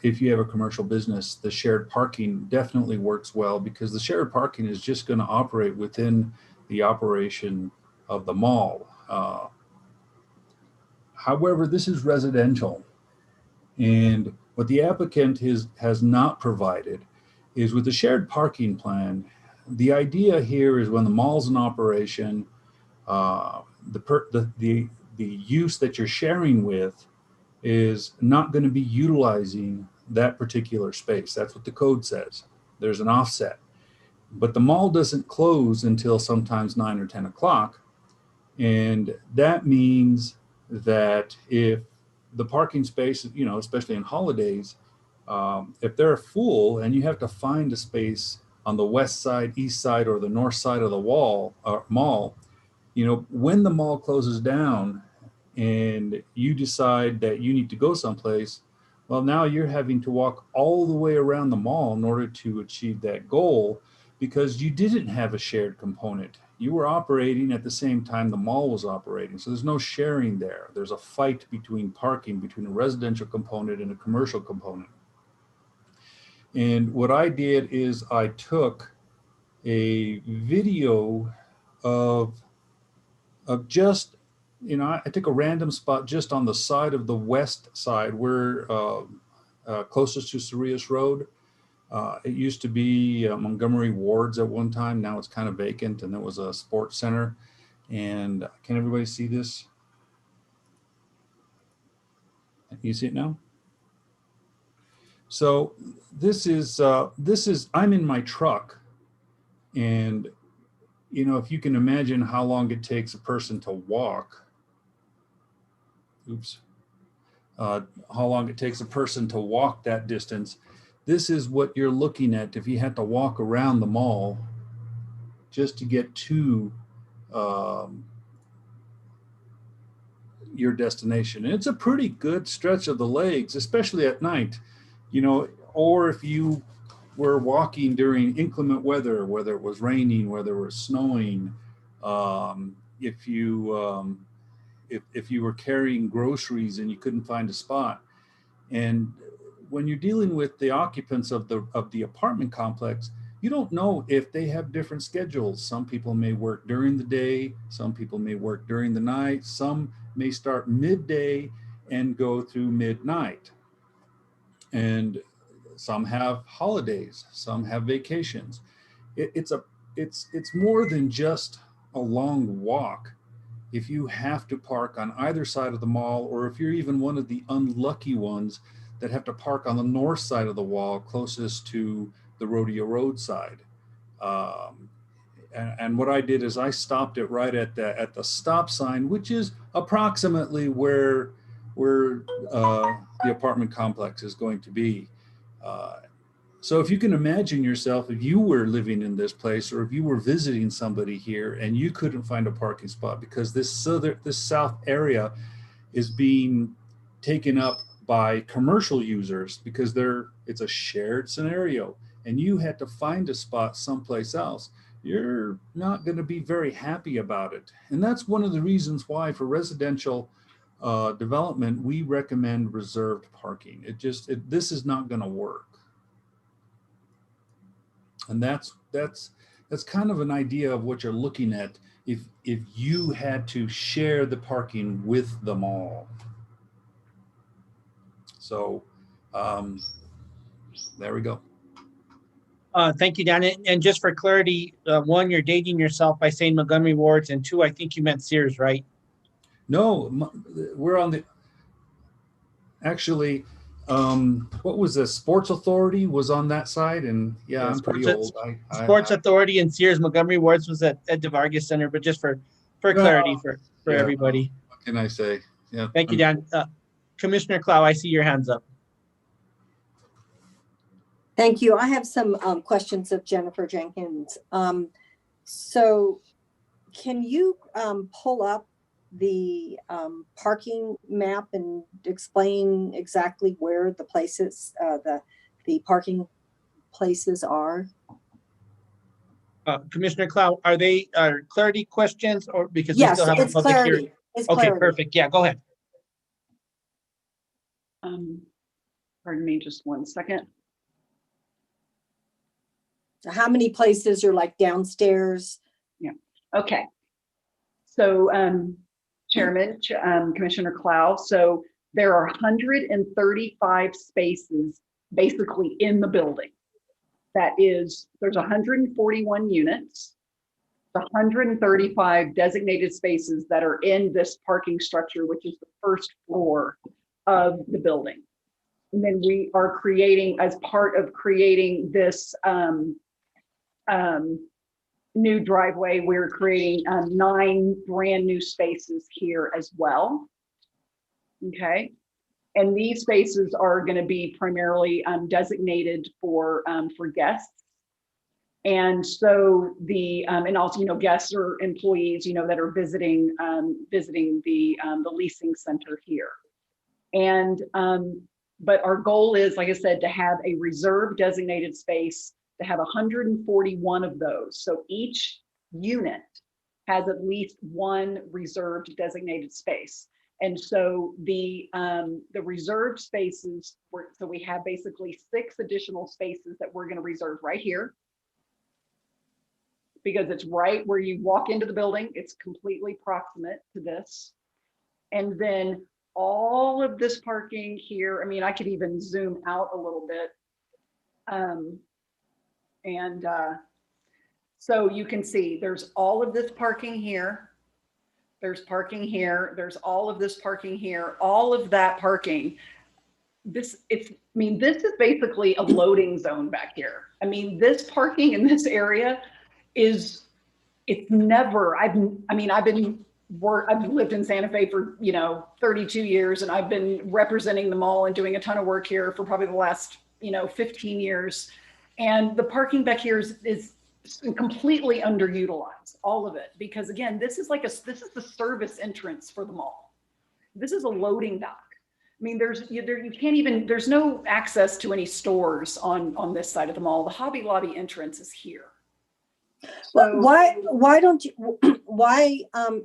if you have a commercial business, the shared parking definitely works well because the shared parking is just going to operate within the operation of the mall. However, this is residential, and what the applicant has not provided is with the shared parking plan, the idea here is when the mall's in operation, the use that you're sharing with is not going to be utilizing that particular space. That's what the code says. There's an offset. But the mall doesn't close until sometimes 9 or 10 o'clock. And that means that if the parking space, you know, especially in holidays, if they're full and you have to find a space on the west side, east side, or the north side of the mall, you know, when the mall closes down and you decide that you need to go someplace, Well, now you're having to walk all the way around the mall in order to achieve that goal because you didn't have a shared component. You were operating at the same time the mall was operating. So there's no sharing there. There's a fight between parking, between a residential component and a commercial component. And what I did is I took a video of just, I took a random spot just on the side of the west side where closest to Cerritos Road. It used to be Montgomery Wards at one time. Now it's kind of vacant, and it was a sports center. And can everybody see this? Can you see it now? So this is I'm in my truck, and if you can imagine how long it takes a person to walk. How long it takes a person to walk that distance. This is what you're looking at if you had to walk around the mall just to get to your destination. And it's a pretty good stretch of the legs, especially at night, or if you were walking during inclement weather, whether it was raining, whether it was snowing, if you were carrying groceries and you couldn't find a spot. And when you're dealing with the occupants of the apartment complex, you don't know if they have different schedules. Some people may work during the day, some people may work during the night, some may start midday and go through midnight. And some have holidays, some have vacations. It's more than just a long walk. If you have to park on either side of the mall, or if you're even one of the unlucky ones that have to park on the north side of the wall closest to the Rodeo Road side. And what I did is I stopped it right at the stop sign, which is approximately where the apartment complex is going to be. So if you can imagine yourself, if you were living in this place, or if you were visiting somebody here and you couldn't find a parking spot because this south area is being taken up by commercial users because it's a shared scenario, and you had to find a spot someplace else, you're not going to be very happy about it. And that's one of the reasons why for residential development, we recommend reserved parking. This is not going to work. And that's kind of an idea of what you're looking at if you had to share the parking with the mall. So there we go. Thank you, Dan. And just for clarity, one, you're dating yourself by saying Montgomery Wards, and two, I think you meant Sears, right? No, we're on the, actually, what was the Sports Authority was on that side, and yeah, I'm pretty old. Sports Authority and Sears, Montgomery Wards was at the Vargas Center, but just for clarity for everybody. What can I say? Yeah. Thank you, Dan. Commissioner Clow, I see your hands up. Thank you. I have some questions of Jennifer Jenkins. So can you pull up the parking map and explain exactly where the places, the parking places are? Commissioner Clow, are they clarity questions, or because yes, we still have it's a public clarity. hearing? It's okay, clarity. perfect. Yeah, go ahead. Pardon me, just one second. How many places are like downstairs? Yeah. Okay. So, Chairman, Commissioner Clow, so there are 135 spaces basically in the building. There's 141 units, 135 designated spaces that are in this parking structure, which is the first floor of the building. And then we are creating, as part of creating this new driveway, we're creating 9 brand new spaces here as well. Okay. And these spaces are going to be primarily designated for guests. And so and also, guests or employees, that are visiting the leasing center here. And But our goal is, like I said, to have a reserve designated space, to have 141 of those. So each unit has at least one reserved designated space. And so the reserved spaces, so we have basically 6 additional spaces that we're going to reserve right here, because it's right where you walk into the building. It's completely proximate to this. And then all of this parking here, I mean, I could even zoom out a little bit. So you can see there's all of this parking here. There's parking here. There's all of this parking here, all of that parking. This is basically a loading zone back here. I mean, this parking in this area I've lived in Santa Fe for, 32 years, and I've been representing the mall and doing a ton of work here for probably the last, 15 years. And the parking back here is completely underutilized, all of it, because again, this is the service entrance for the mall. This is a loading dock. I mean, there's no access to any stores on this side of the mall. The Hobby Lobby entrance is here. Well, why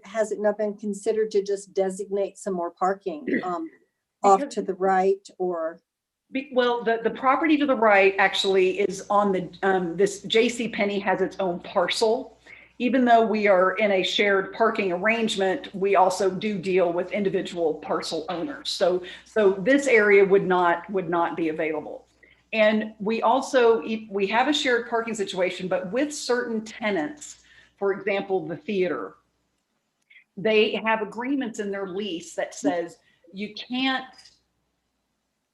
has it not been considered to just designate some more parking off to the right or? Well, the property to the right actually is on this JCPenney has its own parcel. Even though we are in a shared parking arrangement, we also do deal with individual parcel owners. So this area would not be available. And we have a shared parking situation, but with certain tenants, for example, the theater, they have agreements in their lease that says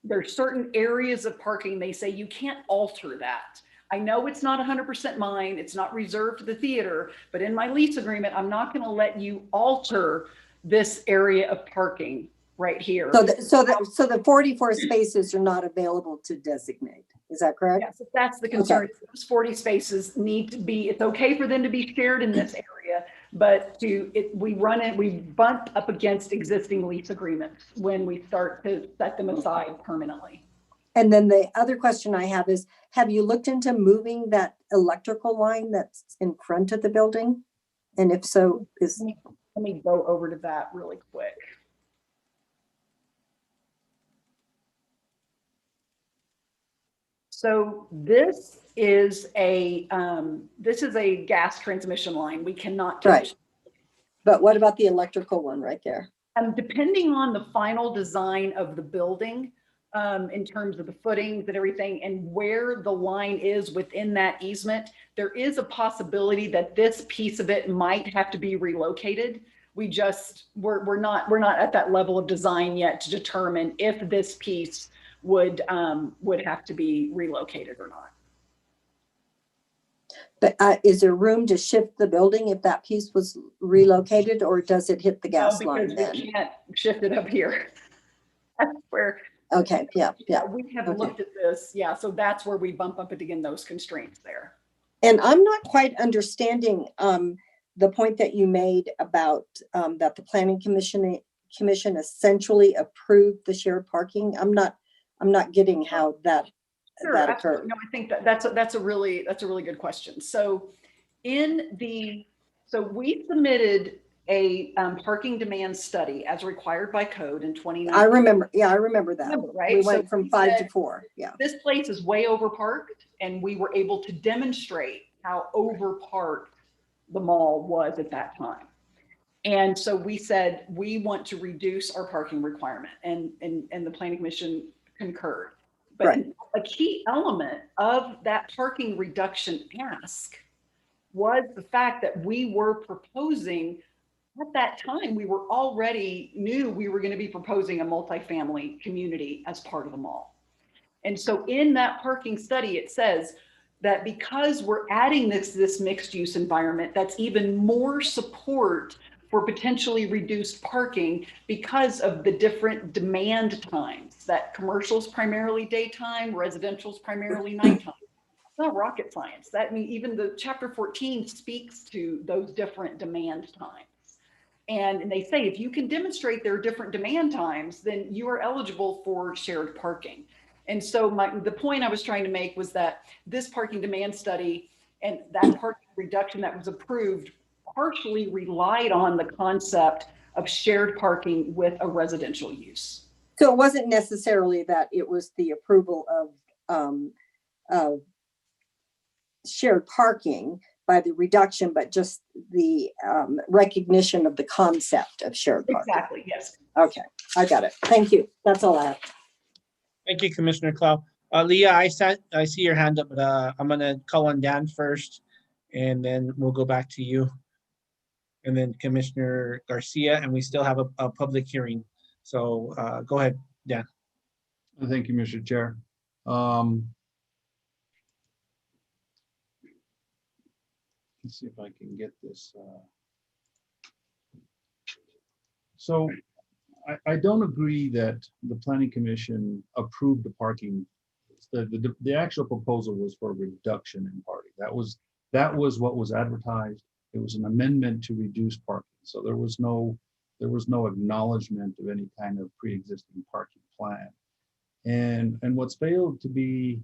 there's certain areas of parking, they say you can't alter that. I know it's not 100% mine, it's not reserved to the theater, but in my lease agreement, I'm not going to let you alter this area of parking right here. So the 44 spaces are not available to designate. Is that correct? Yes, that's the concern. Okay. Those 40 spaces need to be, it's okay for them to be shared in this area, but we bump up against existing lease agreements when we start to set them aside permanently. And then the other question I have is, have you looked into moving that electrical line that's in front of the building? And if so, let me go over to that really quick. So this is a gas transmission line. We cannot touch. Right. But what about the electrical one right there? Depending on the final design of the building, in terms of the footings and everything, and where the line is within that easement, there is a possibility that this piece of it might have to be relocated. We're not at that level of design yet to determine if this piece would have to be relocated or not. But is there room to shift the building if that piece was relocated, or does it hit the gas line then? We can't shift it up here. That's where. Okay, yeah. We have looked at this, so that's where we bump up again those constraints there. And I'm not quite understanding the point that you made about that the Planning Commission essentially approved the shared parking. I'm not getting how that occurred. No, I think that's a really good question. So we submitted a parking demand study as required by code in 2019. I remember that. Right? We went from 5 to 4. Yeah. This place is way overparked, and we were able to demonstrate how overparked the mall was at that time. And so we said, we want to reduce our parking requirement, and the Planning Commission concurred. But right. A key element of that parking reduction ask was the fact that we were proposing, at that time, we knew we were going to be proposing a multifamily community as part of the mall. And so in that parking study, it says that because we're adding this mixed use environment, that's even more support for potentially reduced parking because of the different demand times, that commercial's primarily daytime, residential's primarily nighttime. It's not rocket science. Even the chapter 14 speaks to those different demand times. And they say, if you can demonstrate there are different demand times, then you are eligible for shared parking. And so the point I was trying to make was that this parking demand study and that parking reduction that was approved partially relied on the concept of shared parking with a residential use. So it wasn't necessarily that it was the approval of shared parking by the reduction, but just the recognition of the concept of shared parking. Exactly, yes. Okay, I got it. Thank you. That's all I have. Thank you, Commissioner Clow. Leah, I see your hand up, but I'm gonna call on Dan first, and then we'll go back to you. And then Commissioner Garcia, and we still have a public hearing. So go ahead, Dan. Thank you, Mr. Chair. Let's see if I can get this. So I don't agree that the Planning Commission approved the parking. The actual proposal was for a reduction in parking. That was what was advertised. It was an amendment to reduce parking. So there was no acknowledgement of any kind of pre-existing parking plan. And what's failed to be,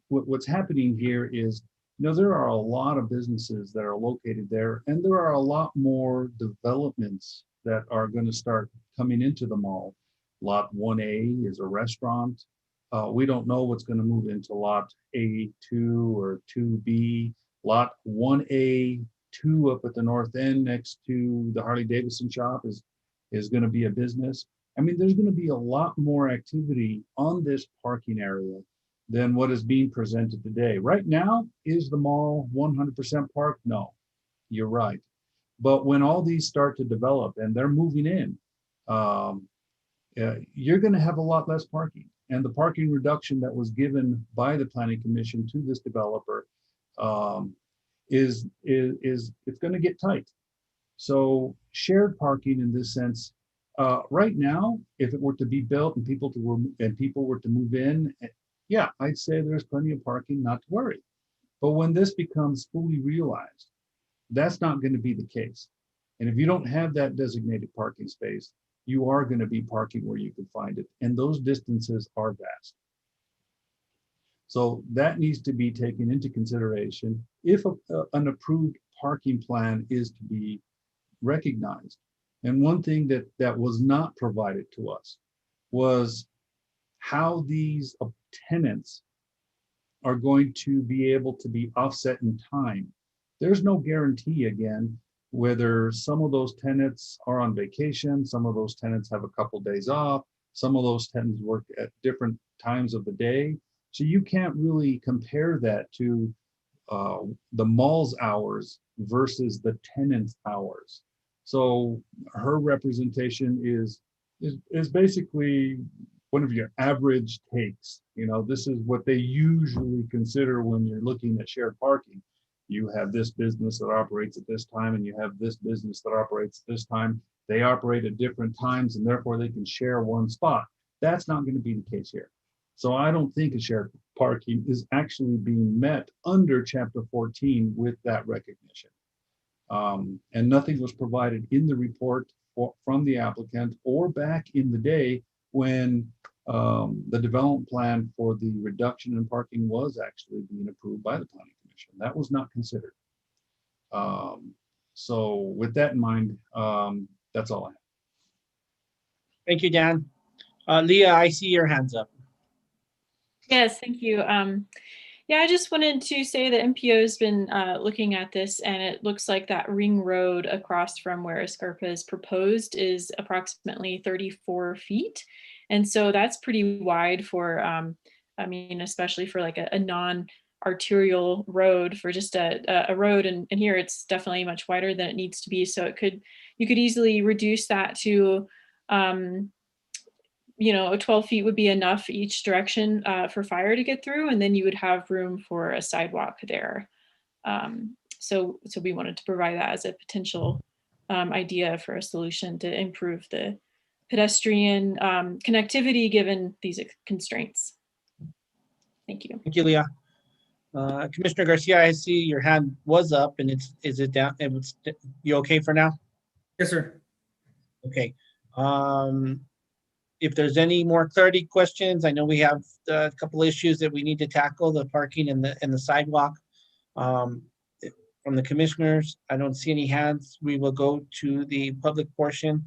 what's happening here is, there are a lot of businesses that are located there, and there are a lot more developments that are going to start coming into the mall. Lot 1A is a restaurant. We don't know what's going to move into lot A2 or 2B. Lot 1A2 up at the north end next to the Harley Davidson shop is going to be a business. I mean, there's going to be a lot more activity on this parking area than what is being presented today. Right now, is the mall 100% parked? No, you're right. But when all these start to develop and they're moving in, you're going to have a lot less parking. And the parking reduction that was given by the Planning Commission to this developer it's going to get tight. So shared parking in this sense, right now, if it were to be built and people were to move in, yeah, I'd say there's plenty of parking, not to worry. But when this becomes fully realized, that's not going to be the case. And if you don't have that designated parking space, you are going to be parking where you can find it. And those distances are vast. So that needs to be taken into consideration if an approved parking plan is to be recognized. And one thing that was not provided to us was how these tenants are going to be able to be offset in time. There's no guarantee, again, whether some of those tenants are on vacation, some of those tenants have a couple days off, some of those tenants work at different times of the day. So you can't really compare that to the mall's hours versus the tenant's hours. So her representation is basically one of your average takes. This is what they usually consider when you're looking at shared parking. You have this business that operates at this time, and you have this business that operates at this time. They operate at different times, and therefore they can share one spot. That's not going to be the case here. So I don't think a shared parking is actually being met under Chapter 14 with that recognition. And nothing was provided in the report from the applicant or back in the day when the development plan for the reduction in parking was actually being approved by the Planning Commission. That was not considered. So with that in mind, that's all I have. Thank you, Dan. Leah, I see your hands up. Yes, thank you. Yeah, I just wanted to say that MPO has been looking at this, and it looks like that ring road across from where Escarpa is proposed is approximately 34 feet. And so that's pretty wide for, I mean, especially for like a non-arterial road, for just a road. And here it's definitely much wider than it needs to be. So you could easily reduce that to, 12 feet would be enough each direction for fire to get through, and then you would have room for a sidewalk there. So we wanted to provide that as a potential idea for a solution to improve the pedestrian connectivity given these constraints. Thank you. Thank you, Leah. Commissioner Garcia, I see your hand was up, and is it down? You okay for now? Yes, sir. Okay. If there's any more clarity questions, I know we have a couple issues that we need to tackle, the parking and the sidewalk. From the commissioners, I don't see any hands. We will go to the public portion.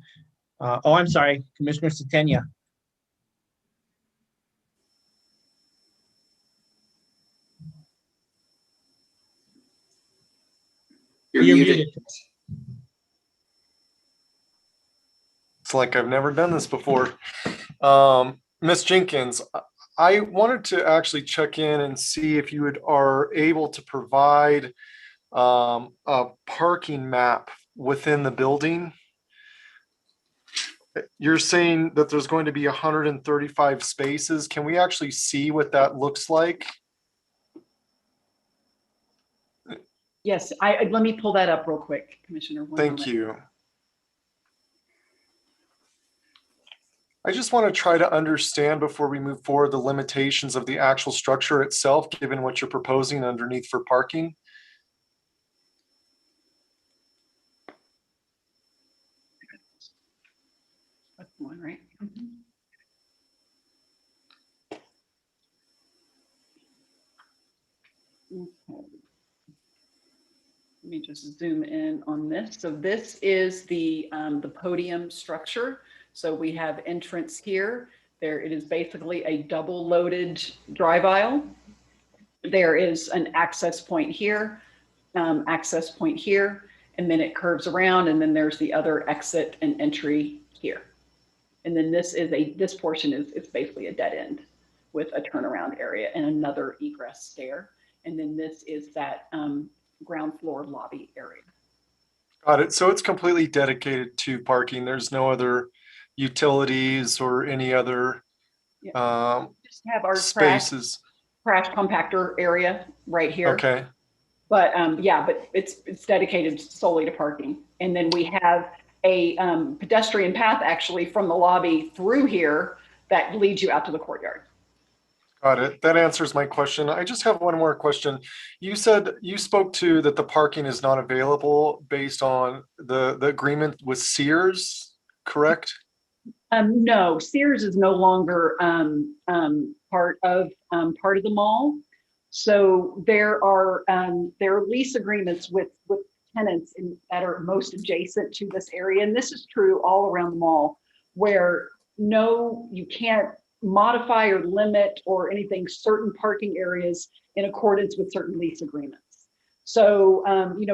Oh, I'm sorry, Commissioner Satenia. You're muted. It's like I've never done this before. Ms. Jenkins, I wanted to actually check in and see if you are able to provide a parking map within the building. You're saying that there's going to be 135 spaces. Can we actually see what that looks like? Yes, let me pull that up real quick, Commissioner. One Thank moment. you. I just want to try to understand before we move forward the limitations of the actual structure itself, given what you're proposing underneath for parking. That's the one, right? Mhm. Okay. Let me just zoom in on this. So this is the podium structure. So we have entrance here. There it is basically a double loaded drive aisle. There is an access point here, and then it curves around, and then there's the other exit and entry here. And then this portion is basically a dead end with a turnaround area and another egress stair. And then this is that ground floor lobby area. Got it. So it's completely dedicated to parking. There's no other utilities or any other Just have our spaces. Crash compactor area right here. Okay. But but it's dedicated solely to parking. And then we have a pedestrian path actually from the lobby through here that leads you out to the courtyard. Got it. That answers my question. I just have one more question. You said you spoke to that the parking is not available based on the agreement with Sears, correct? No, Sears is no longer part of the mall. So there are lease agreements with tenants that are most adjacent to this area, and this is true all around the mall, where you can't modify or limit or anything certain parking areas in accordance with certain lease agreements. So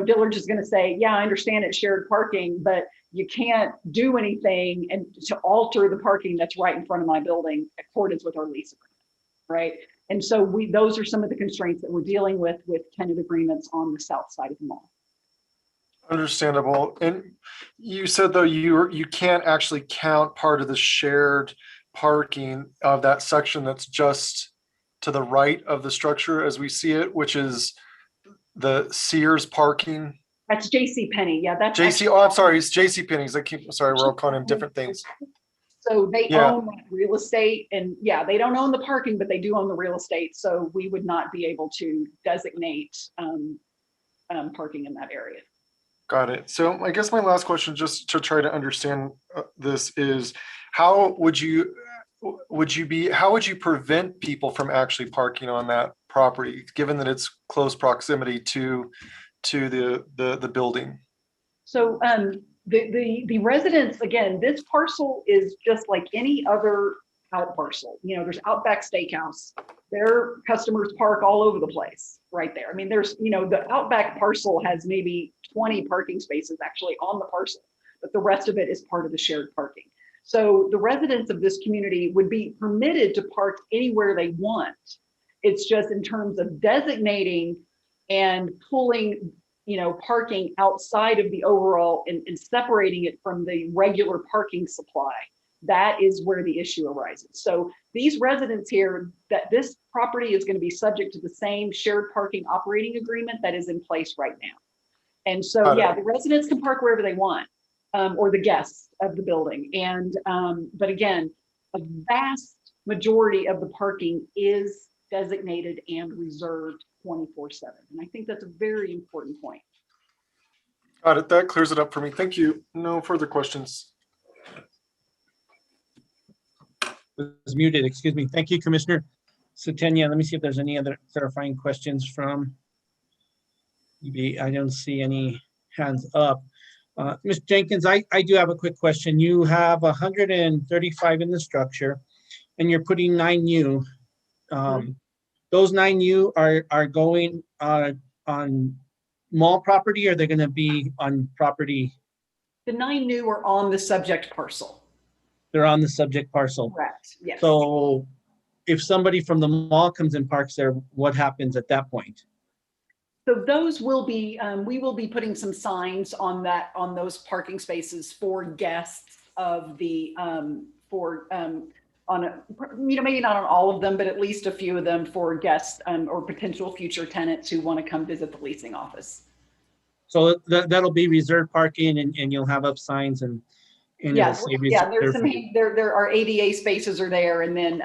Dillard's is going to say, yeah, I understand it's shared parking, but you can't do anything and to alter the parking that's right in front of my building in accordance with our lease agreement, right? And so those are some of the constraints that we're dealing with tenant agreements on the south side of the mall. Understandable. And you said though you can't actually count part of the shared parking of that section that's just to the right of the structure as we see it, which is the Sears parking. That's JCPenney. Yeah, that's I'm sorry, it's JCPenney's. Sorry, we're all calling them different things. So they own that real estate, and yeah, they don't own the parking, but they do own the real estate. So we would not be able to designate parking in that area. Got it. So I guess my last question, just to try to understand this, is how would you prevent people from actually parking on that property, given that it's close proximity to the building? So the residents, again, this parcel is just like any other out parcel. There's Outback Steakhouse. Their customers park all over the place right there. I mean, there's, the Outback parcel has maybe 20 parking spaces actually on the parcel, but the rest of it is part of the shared parking. So the residents of this community would be permitted to park anywhere they want. It's just in terms of designating and pulling, parking outside of the overall and separating it from the regular parking supply. That is where the issue arises. So these residents here, that this property is going to be subject to the same shared parking operating agreement that is in place right now. And so, the residents can park wherever they want, or the guests of the building. And, but again, a vast majority of the parking is designated and reserved 24/7. And I think that's a very important point. Got it. That clears it up for me. Thank you. No further questions. Was muted, excuse me. Thank you, Commissioner Satania. Let me see if there's any other clarifying questions from EB. I don't see any hands up. Ms. Jenkins, I do have a quick question. You have 135 in the structure and you're putting 9 new. Those 9 new are going on mall property, or they're going to be on property? The 9 new are on the subject parcel. They're on the subject parcel. Correct, yes. So if somebody from the mall comes and parks there, what happens at that point? So those will be, we will be putting some signs on those parking spaces for guests of the, maybe not on all of them, but at least a few of them for guests or potential future tenants who want to come visit the leasing office. So that'll be reserved parking, and you'll have up signs and Yeah, it'll say yeah, there's reserved. some, there are ADA spaces are there. And then,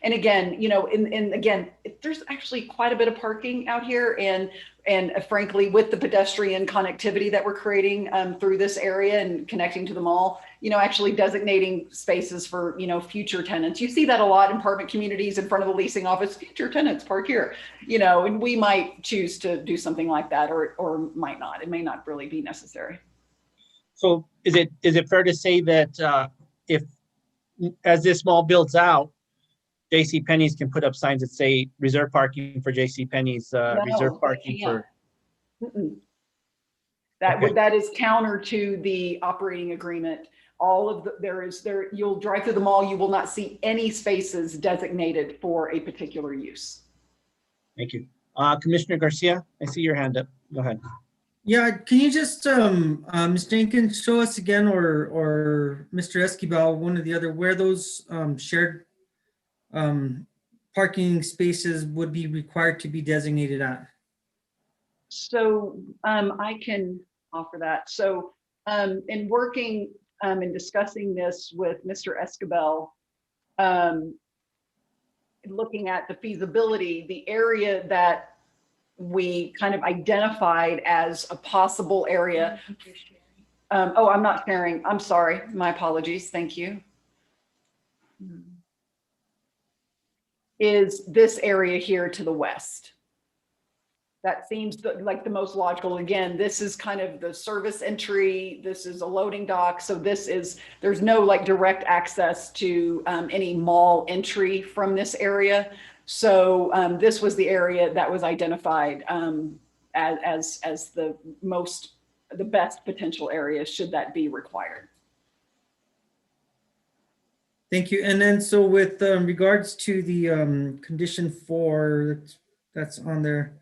and again, you know, and again, there's actually quite a bit of parking out here. And frankly, with the pedestrian connectivity that we're creating through this area and connecting to the mall, you know, actually designating spaces for, you know, future tenants. You see that a lot in apartment communities in front of the leasing office, future tenants park here, you know, and we might choose to do something like that or might not. It may not really be necessary. So is it fair to say that if, as this mall builds out, JCPenney's can put up signs that say reserve parking for JCPenney's, reserve parking for? Mm-mm. That is counter to the operating agreement. All of the, you'll drive through the mall, you will not see any spaces designated for a particular use. Thank you. Commissioner Garcia, I see your hand up. Go ahead. Yeah, can you just, Ms. Jenkins, show us again, or Mr. Esquivel, one or the other, where those shared parking spaces would be required to be designated at? So I can offer that. So in working and discussing this with Mr. Esquivel, looking at the feasibility, the area that we kind of identified as a possible area. Oh, I'm not sharing. I'm sorry. My apologies. Thank you. Is this area here to the west. That seems like the most logical. Again, this is kind of the service entry. This is a loading dock. So there's no like direct access to any mall entry from this area. So this was the area that was identified as the best potential area should that be required. Thank you. And then so with regards to the condition 4 that's on there,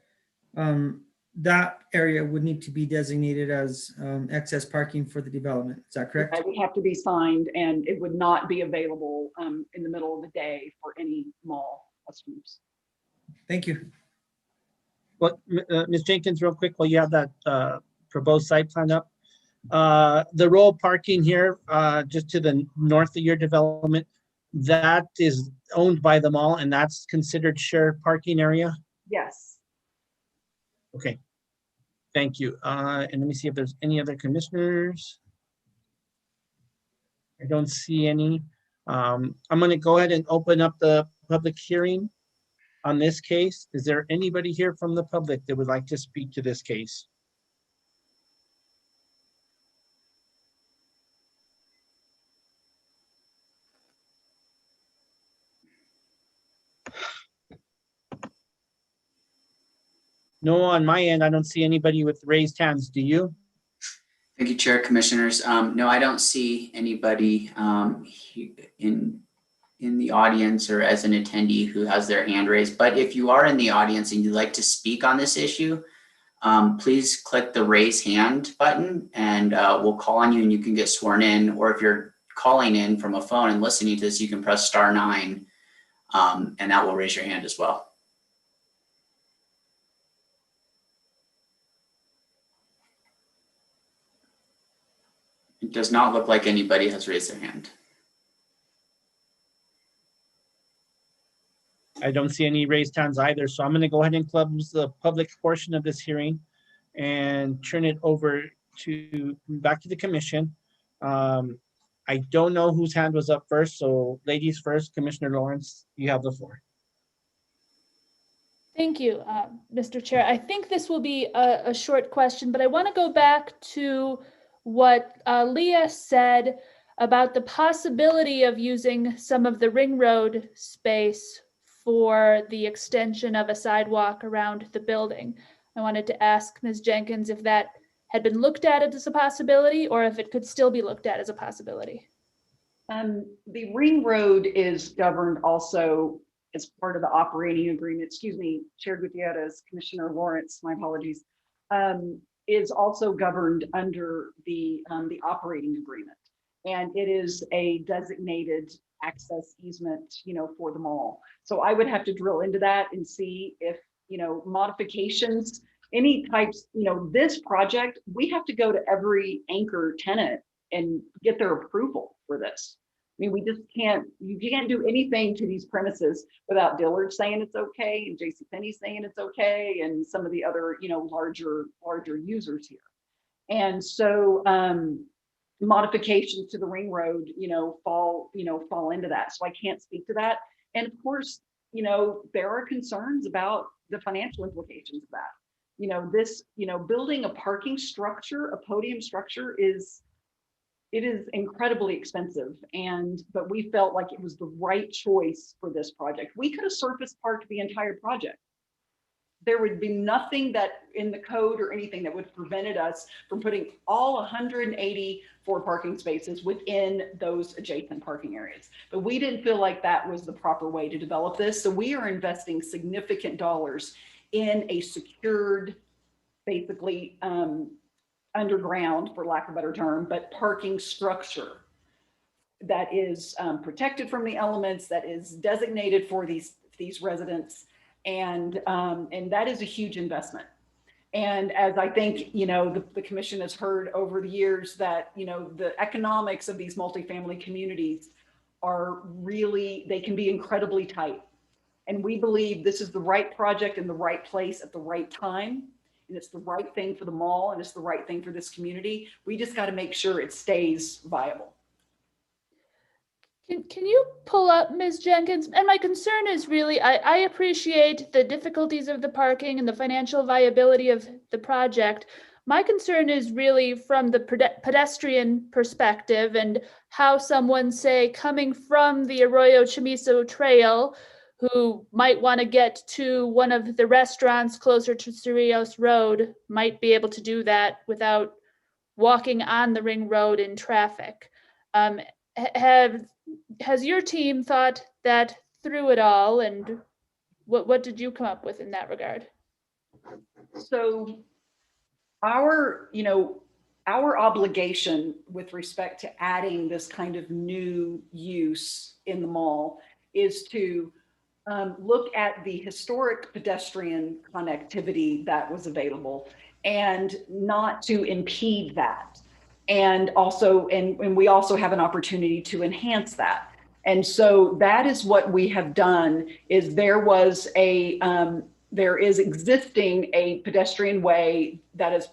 that area would need to be designated as excess parking for the development. Is that correct? It would have to be signed and it would not be available in the middle of the day for any mall customers. Thank you. Well, Ms. Jenkins, real quick, while you have that proposed site plan up, the row parking here, just to the north of your development, that is owned by the mall and that's considered shared parking area? Yes. Okay, thank you. And let me see if there's any other commissioners. I don't see any. I'm going to go ahead and open up the public hearing on this case. Is there anybody here from the public that would like to speak to this case? No, on my end, I don't see anybody with raised hands. Do you? Thank you, Chair, Commissioners. No, I don't see anybody in the audience or as an attendee who has their hand raised. But if you are in the audience and you'd like to speak on this issue, please click the raise hand button and we'll call on you and you can get sworn in. Or if you're calling in from a phone and listening to this, you can press *9 and that will raise your hand as well. It does not look like anybody has raised their hand. I don't see any raised hands either. So I'm going to go ahead and close the public portion of this hearing and turn it over back to the commission. I I don't know whose hand was up first, so ladies first, Commissioner Lawrence, you have the floor. Thank you, Mr. Chair. I think this will be a short question, but I want to go back to what Leah said about the possibility of using some of the ring road space for the extension of a sidewalk around the building. I wanted to ask Ms. Jenkins if that had been looked at as a possibility or if it could still be looked at as a possibility. The ring road is governed also as part of the operating agreement. Excuse me, Chair Gutierrez, Commissioner Lawrence, my apologies, is also governed under the operating agreement. And it is a designated access easement, for the mall. So I would have to drill into that and see if, modifications, any types, this project, we have to go to every anchor tenant and get their approval for this. I mean, we just can't, you can't do anything to these premises without Dillard saying it's okay and JCPenney saying it's okay and some of the other, larger users here. And so modifications to the ring road, fall into that. So I can't speak to that. And of course, there are concerns about the financial implications of that. This, building a parking structure, a podium structure it is incredibly expensive. But we felt like it was the right choice for this project. We could have surface parked the entire project. There would be nothing that in the code or anything that would have prevented us from putting all 184 parking spaces within those adjacent parking areas. But we didn't feel like that was the proper way to develop this. So we are investing significant dollars in a secured, basically underground, for lack of a better term, but parking structure that is protected from the elements, that is designated for these residents. And that is a huge investment. And as I think, the commission has heard over the years that, the economics of these multifamily communities are really, they can be incredibly tight. And we believe this is the right project in the right place at the right time. And it's the right thing for the mall and it's the right thing for this community. We just got to make sure it stays viable. Can you pull up, Ms. Jenkins? And my concern is really, I appreciate the difficulties of the parking and the financial viability of the project. My concern is really from the pedestrian perspective and how someone, say, coming from the Arroyo Chamizo Trail, who might want to get to one of the restaurants closer to Cerrillos Road, might be able to do that without walking on the ring road in traffic. Has your team thought that through at all, and what did you come up with in that regard? So our obligation with respect to adding this kind of new use in the mall is to look at the historic pedestrian connectivity that was available and not to impede that. And also, and we also have an opportunity to enhance that. And so that is what we have done. Is there is existing a pedestrian way that is,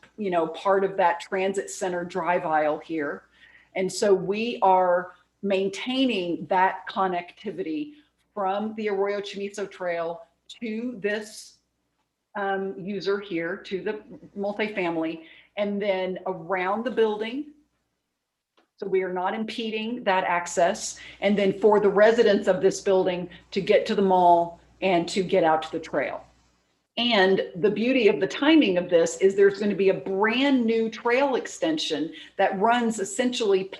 part of that transit center drive aisle here. And so we are maintaining that connectivity from the Arroyo Chamizo Trail to this user here, to the multifamily, and then around the building. So we are not impeding that access. And then for the residents of this building to get to the mall and to get out to the trail. And the beauty of the timing of this is there's going to be a brand new trail extension that runs essentially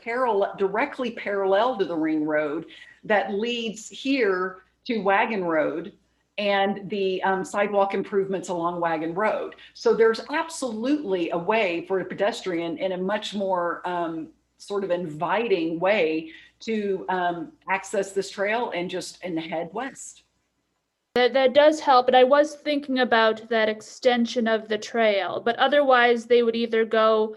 directly parallel to the ring road that leads here to Wagon Road and the sidewalk improvements along Wagon Road. So there's absolutely a way for a pedestrian in a much more sort of inviting way to access this trail and head west. That does help, but I was thinking about that extension of the trail, but otherwise they would either go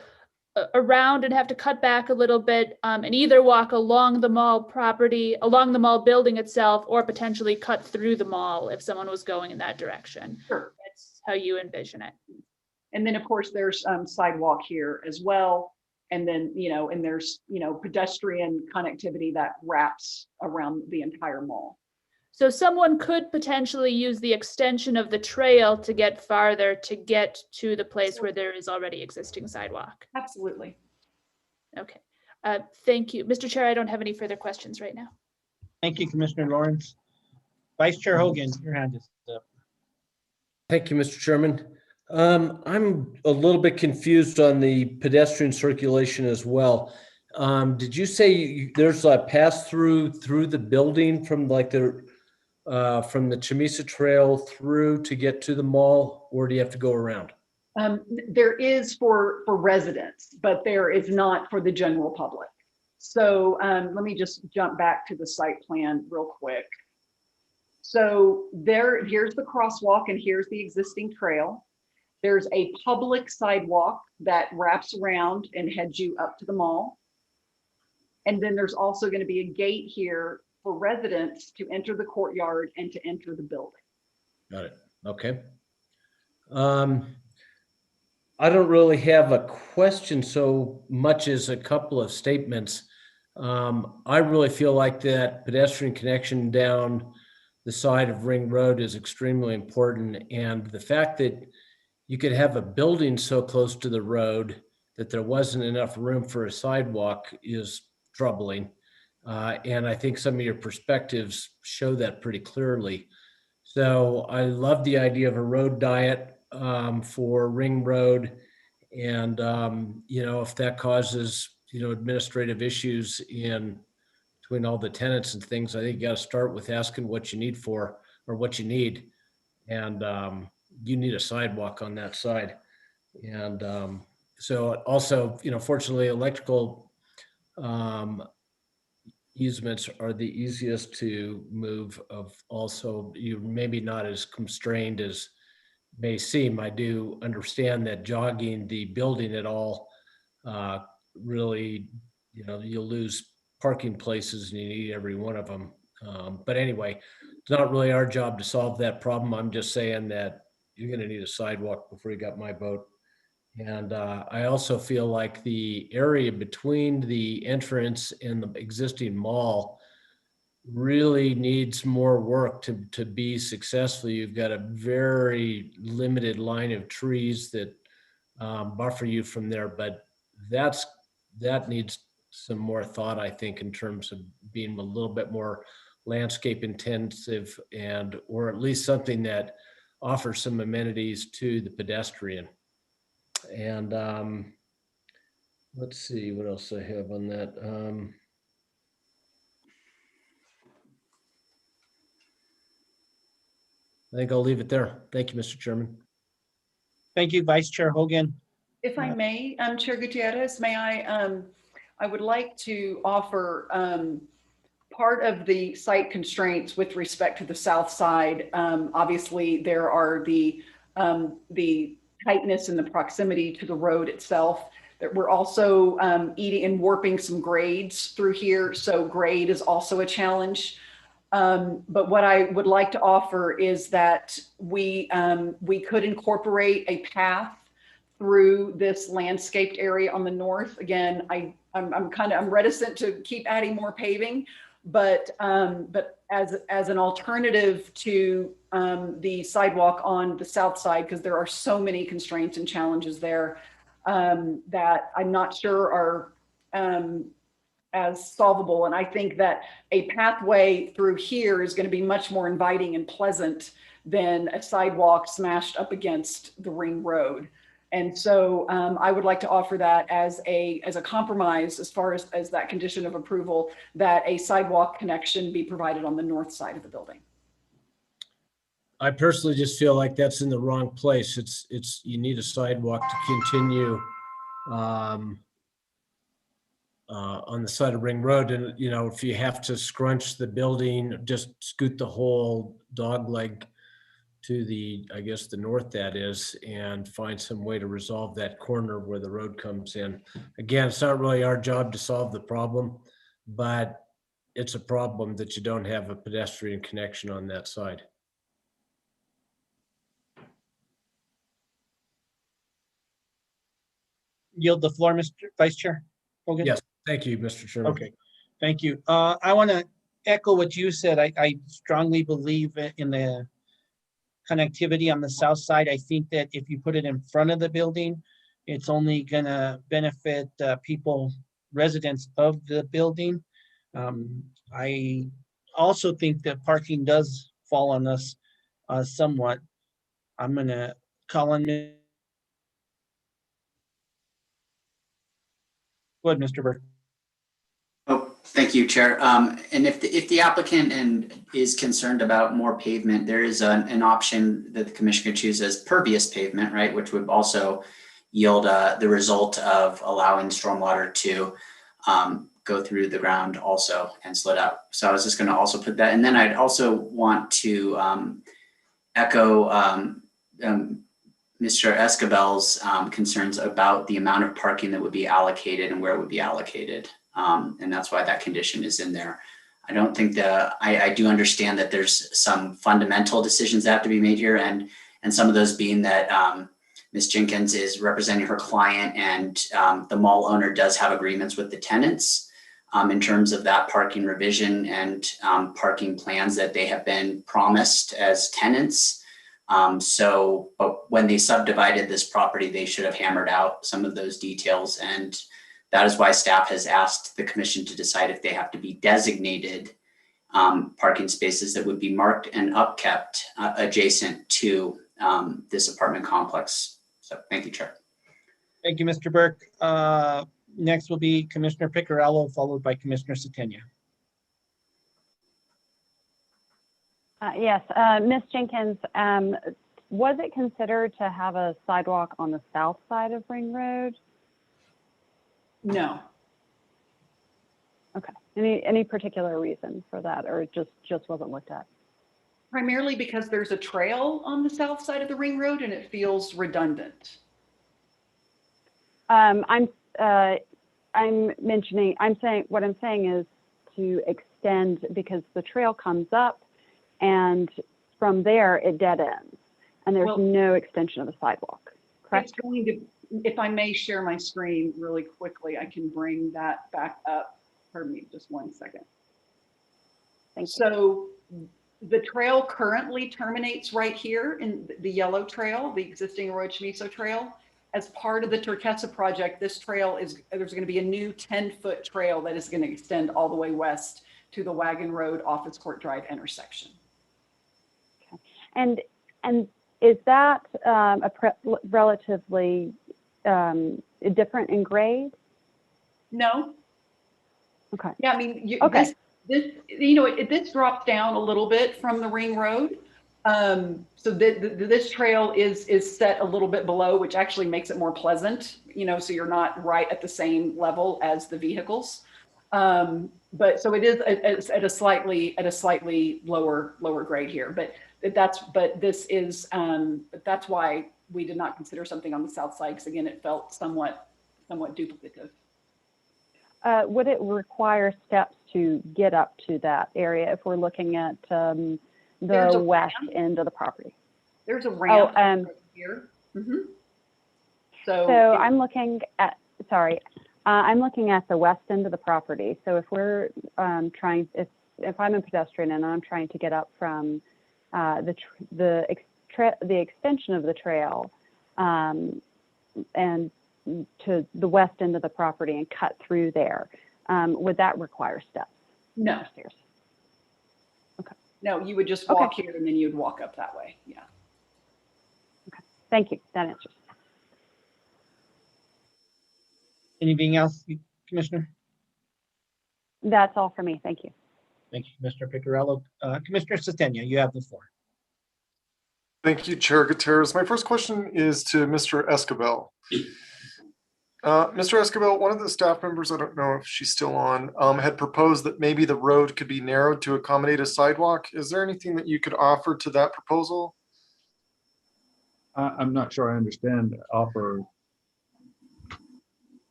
around and have to cut back a little bit and either walk along the mall property, along the mall building itself, or potentially cut through the mall if someone was going in that direction. Sure. That's how you envision it. And then of course there's sidewalk here as well. And then, and there's, pedestrian connectivity that wraps around the entire mall. So someone could potentially use the extension of the trail to get farther to get to the place where there is already existing sidewalk. Absolutely. Okay. Thank you. Mr. Chair, I don't have any further questions right now. Thank you, Commissioner Lawrence. Vice Chair Hogan, your hand is up. Thank you, Mr. Chairman. I'm a little bit confused on the pedestrian circulation as well. Did you say there's a pass through the building from like from the Chamisa Trail through to get to the mall, or do you have to go around? There is for residents, but there is not for the general public. So let me just jump back to the site plan real quick. So here's the crosswalk and here's the existing trail. There's a public sidewalk that wraps around and heads you up to the mall. And then there's also going to be a gate here for residents to enter the courtyard and to enter the building. Got it. Okay. I don't really have a question so much as a couple of statements. I really feel like that pedestrian connection down the side of Ring Road is extremely important. And the fact that you could have a building so close to the road that there wasn't enough room for a sidewalk is troubling. And I think some of your perspectives show that pretty clearly. So I love the idea of a road diet for Ring Road. And, if that causes, administrative issues between all the tenants and things, I think you got to start with asking what you need what you need. And you need a sidewalk on that side. And so also, fortunately, electrical easements are the easiest to move of also, you maybe not as constrained as may seem. I do understand that jogging the building at all really, you'll lose parking places and you need every one of them. But anyway, it's not really our job to solve that problem. I'm just saying that you're going to need a sidewalk before you got my vote. And I also feel like the area between the entrance and the existing mall really needs more work to be successful. You've got a very limited line of trees that buffer you from there, but that needs some more thought, I think, in terms of being a little bit more landscape intensive or at least something that offers some amenities to the pedestrian. And let's see what else I have on that. I think I'll leave it there. Thank you, Mr. Chairman. Thank you, Vice Chair Hogan. If I may, Chair Gutierrez, may I would like to offer part of the site constraints with respect to the south side. Obviously, there are the tightness and the proximity to the road itself. That we're also eating and warping some grades through here, so grade is also a challenge. But what I would like to offer is that we could incorporate a path through this landscaped area on the north. Again, I'm reticent to keep adding more paving, but as an alternative to the sidewalk on the south side, because there are so many constraints and challenges there that I'm not sure are as solvable. And I think that a pathway through here is going to be much more inviting and pleasant than a sidewalk smashed up against the Ring Road. And so I would like to offer that as a compromise as far as that condition of approval, that a sidewalk connection be provided on the north side of the building. I personally just feel like that's in the wrong place. You need a sidewalk to continue on the side of Ring Road. And, if you have to scrunch the building, just scoot the whole dog leg to the north, that is, and find some way to resolve that corner where the road comes in. Again, it's not really our job to solve the problem, but it's a problem that you don't have a pedestrian connection on that side. yield the floor, Mr. Vice Chair Hogan? Yes, thank you, Mr. Chairman. Okay, thank you. I want to echo what you said. I strongly believe in the connectivity on the south side. I think that if you put it in front of the building, it's only gonna benefit people, residents of the building. I also think that parking does fall on us somewhat. I'm gonna call on. Go ahead, Mr. Burke. Oh, thank you, Chair. And if the applicant is concerned about more pavement, there is an option that the commission could choose as pervious pavement, right? Which would also yield the result of allowing stormwater to go through the ground also and slid out. So I was just going to also put that. And then I'd also want to echo Mr. Escobel's concerns about the amount of parking that would be allocated and where it would be allocated. And that's why that condition is in there. I don't think I do understand that there's some fundamental decisions that have to be made here, and some of those being that Ms. Jenkins is representing her client, and the mall owner does have agreements with the tenants in terms of that parking revision and parking plans that they have been promised as tenants. But when they subdivided this property, they should have hammered out some of those details, and that is why staff has asked the commission to decide if they have to be designated parking spaces that would be marked and upkept adjacent to this apartment complex. So thank you, Chair. Thank you, Mr. Burke. Next will be Commissioner Picciarello, followed by Commissioner Setenia. Yes, Ms. Jenkins, was it considered to have a sidewalk on the south side of Ring Road? No. Okay. Any particular reason for that, or it just wasn't looked at? Primarily because there's a trail on the south side of the Ring Road and it feels redundant. I'm saying is to extend, because the trail comes up and from there it dead ends and there's no extension of the sidewalk, correct? It's going to, if I may share my screen really quickly, I can bring that back up. Pardon me, just one second. Thank you. So the trail currently terminates right here in the yellow trail, the existing Arroyo Chamizo trail. As part of the Turquesa project, this trail there's going to be a new 10-foot trail that is going to extend all the way west to the Wagon Road Office Court Drive intersection. Okay. And is that relatively different in grade? No. Okay. Yeah, I mean, okay. This drops down a little bit from the Ring Road. So this trail is set a little bit below, which actually makes it more pleasant, so you're not right at the same level as the vehicles. But so it is at a slightly lower grade here, but that's why we did not consider something on the south side, because again, it felt somewhat duplicative. Would it require steps to get up to that area if we're looking at the west end of the property? There's a ramp right here. Mm-hmm. So I'm looking at, I'm looking at the west end of the property. So if we're if I'm a pedestrian and I'm trying to get up from the extension of the trail and to the west end of the property and cut through there, would that require steps? No. Stairs? Okay. No, you would just walk here and then you'd walk up that way. Yeah. Okay. Thank you. That answers. Anything else, Commissioner? That's all for me. Thank you. Thank you, Commissioner Picciarello. Commissioner Setenia, you have the floor. Thank you, Chair Gutierrez. My first question is to Mr. Escobel. Mr. Escobel, one of the staff members, I don't know if she's still on, had proposed that maybe the road could be narrowed to accommodate a sidewalk. Is there anything that you could offer to that proposal? I'm not sure I understand offer.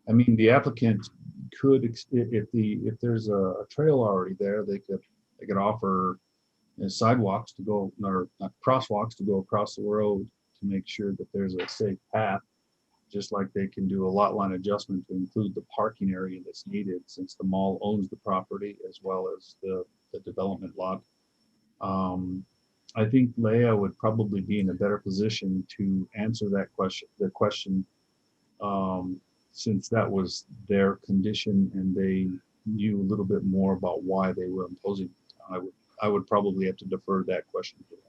I mean, the applicant could, if there's a trail already there, they could offer sidewalks to go, or crosswalks to go across the road to make sure that there's a safe path just like they can do a lot line adjustment to include the parking area that's needed, since the mall owns the property as well as the development lot. I think Leah would probably be in a better position to answer that question, since that was their condition and they knew a little bit more about why they were imposing it. I would probably have to defer that question to them.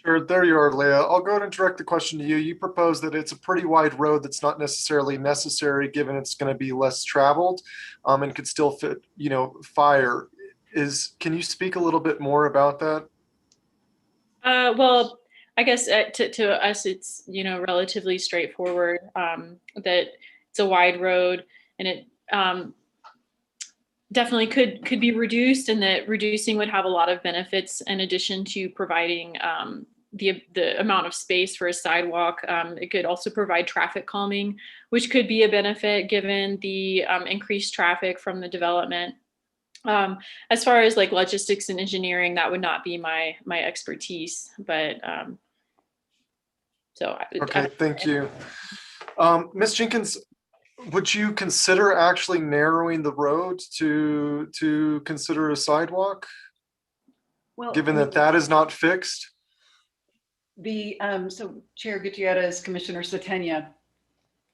Sure, there you are, Leah. I'll go ahead and direct the question to you. You propose that it's a pretty wide road that's not necessarily necessary, given it's going to be less traveled, and could still fit, fire. Can you speak a little bit more about that? Well, I guess to us, it's, relatively straightforward, that it's a wide road, and it definitely could be reduced, and that reducing would have a lot of benefits in addition to providing the amount of space for a sidewalk. It could also provide traffic calming, which could be a benefit given the increased traffic from the development. As far as like logistics and engineering, that would not be my expertise, but Okay, thank you. Ms. Jenkins, would you consider actually narrowing the road to consider a sidewalk, Well, given that is not fixed? So Chair Gutierrez, Commissioner Satenia,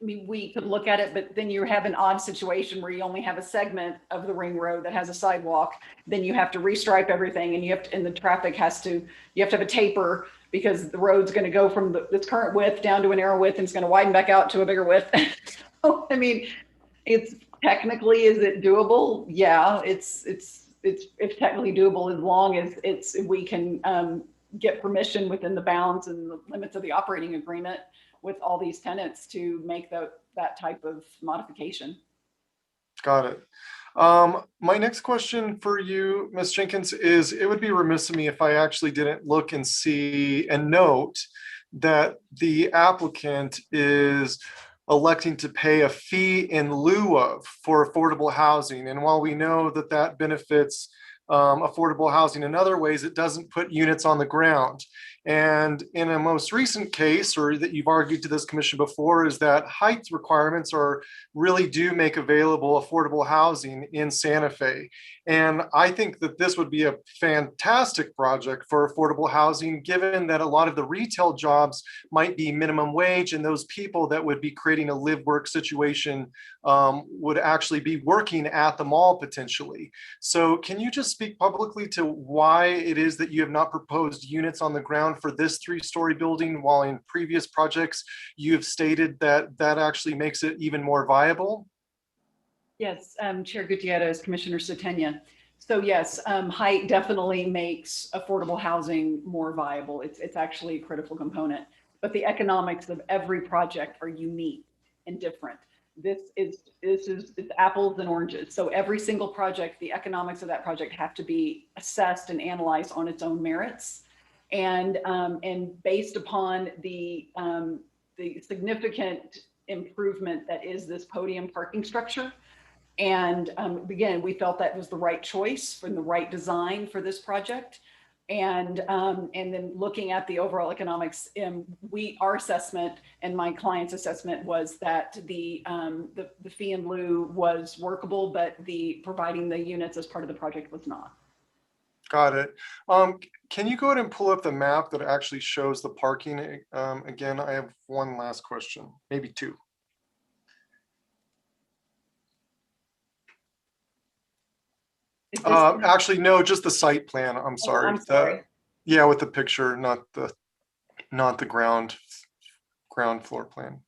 I mean, we could look at it, but then you have an odd situation where you only have a segment of the ring road that has a sidewalk. Then you have to restripe everything, and and the traffic you have to have a taper, because the road's going to go from its current width down to a narrow width, and it's going to widen back out to a bigger width. So, I mean, it's technically, is it doable? Yeah, it's technically doable, as long as we can get permission within the bounds and the limits of the operating agreement with all these tenants to make that type of modification. Got it. My next question for you, Ms. Jenkins, is it would be remiss of me if I actually didn't look and see and note that the applicant is electing to pay a fee in lieu of for affordable housing. And while we know that that benefits affordable housing in other ways, it doesn't put units on the ground. And in a most recent case, or that you've argued to this commission before, is that height requirements really do make available affordable housing in Santa Fe. And I think that this would be a fantastic project for affordable housing, given that a lot of the retail jobs might be minimum wage, and those people that would be creating a live-work situation would actually be working at the mall potentially. So can you just speak publicly to why it is that you have not proposed units on the ground for this 3-story building, while in previous projects you have stated that that actually makes it even more viable? Yes, Chair Gutierrez, Commissioner Satenia. So yes, height definitely makes affordable housing more viable. It's actually a critical component, but the economics of every project are unique and different. It's apples and oranges. So every single project, the economics of that project have to be assessed and analyzed on its own merits, and based upon the significant improvement that is this podium parking structure. And again, we felt that was the right choice and the right design for this project. And then looking at the overall economics, our assessment and my client's assessment was that the fee in lieu was workable, but providing the units as part of the project was not. Got it. Can you go ahead and pull up the map that actually shows the parking? Again, I have one last question, maybe two. Actually, no, just the site plan. I'm sorry. I'm sorry. Yeah, with the picture, not the ground floor plan.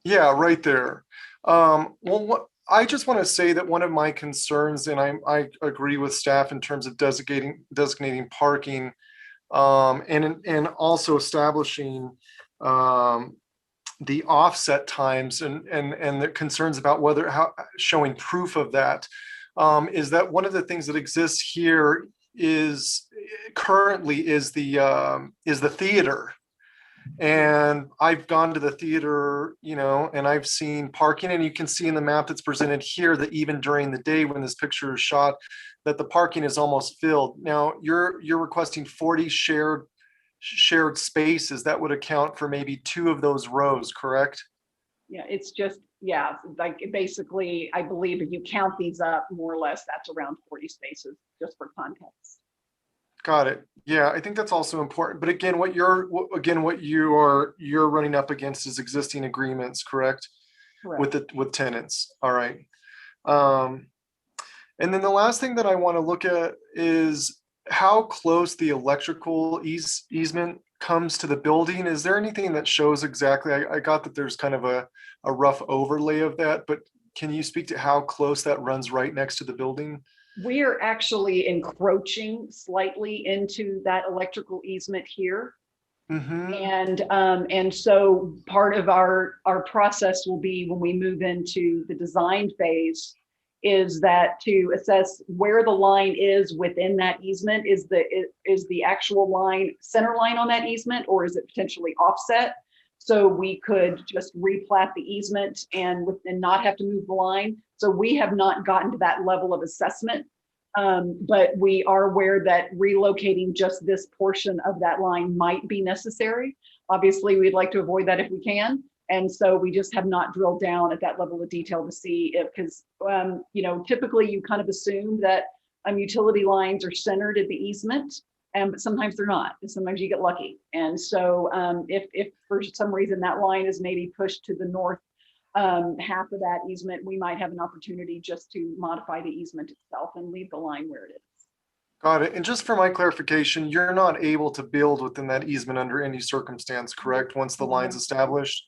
Yeah, right there. Well, I just want to say that one of my concerns, and I agree with staff in terms of designating parking, and also establishing the offset times and the concerns about showing proof of that, is that one of the things that exists here currently is the theater. And I've gone to the theater, and I've seen parking, and you can see in the map that's presented here that even during the day when this picture is shot, that the parking is almost filled. Now you're requesting 40 shared shared spaces, that would account for maybe 2 of those rows, correct? Yeah, it's just, yeah, like basically, I believe if you count these up, more or less, that's around 40 spaces, just for context. Got it. Yeah, I think that's also important. But again, what you're running up against is existing agreements, correct? Correct. With tenants. All right. And then the last thing that I want to look at is how close the electrical easement comes to the building. Is there anything that shows exactly? I got that there's kind of a rough overlay of that, but can you speak to how close that runs right next to the building? We are actually encroaching slightly into that electrical easement here. And so part of our process will be when we move into the design phase is that to assess where the line is within that easement. Is the actual line center line on that easement, or is it potentially offset? So we could just replat the easement and not have to move the line. So we have not gotten to that level of assessment, but we are aware that relocating just this portion of that line might be necessary. Obviously, we'd like to avoid that if we can. And so we just have not drilled down at that level of detail to see if, because, typically you kind of assume that utility lines are centered at the easement, but sometimes they're not. And sometimes you get lucky. And so if for some reason that line is maybe pushed to the north half of that easement, we might have an opportunity just to modify the easement itself and leave the line where it is. Got it. And just for my clarification, you're not able to build within that easement under any circumstance, correct? Once the line's established?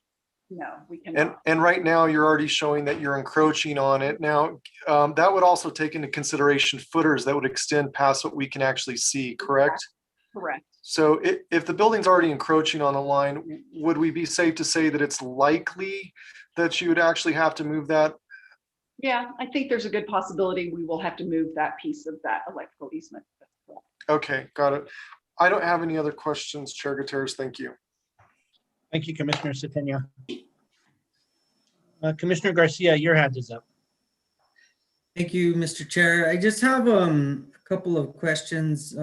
No, we cannot. And right now you're already showing that you're encroaching on it. Now, that would also take into consideration footers that would extend past what we can actually see, correct? Correct. So if the building's already encroaching on the line, would we be safe to say that it's likely that you would actually have to move that? Yeah, I think there's a good possibility we will have to move that piece of that electrical easement. Okay, got it. I don't have any other questions, Chair Gutierrez. Thank you. Thank you, Commissioner Setenia. Commissioner Garcia, your hand is up. Thank you, Mr. Chair. I just have a couple of questions.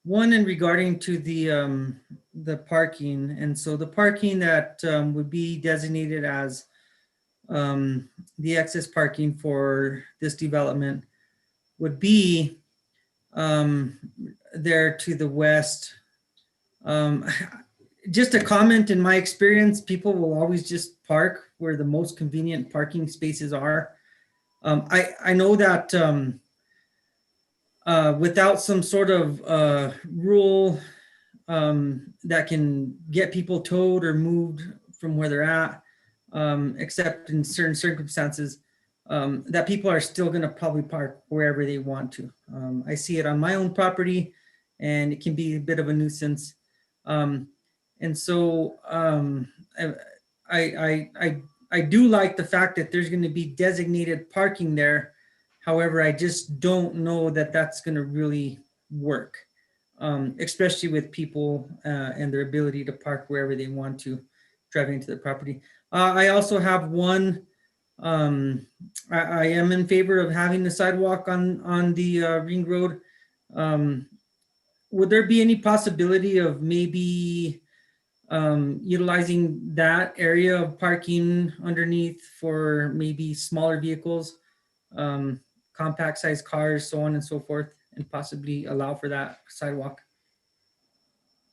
One in regarding to the parking. And so the parking that would be designated as the excess parking for this development would be there to the west. Just a comment, in my experience, people will always just park where the most convenient parking spaces are. I know that without some sort of rule that can get people towed or moved from where they're at, except in certain circumstances, that people are still going to probably park wherever they want to. I see it on my own property, and it can be a bit of a nuisance. And so I do like the fact that there's going to be designated parking there. However, I just don't know that that's going to really work, especially with people and their ability to park wherever they want to driving into the property. I also have one, I am in favor of having the sidewalk on the ring road. Would there be any possibility of maybe utilizing that area of parking underneath for maybe smaller vehicles, compact sized cars, so on and so forth, and possibly allow for that sidewalk?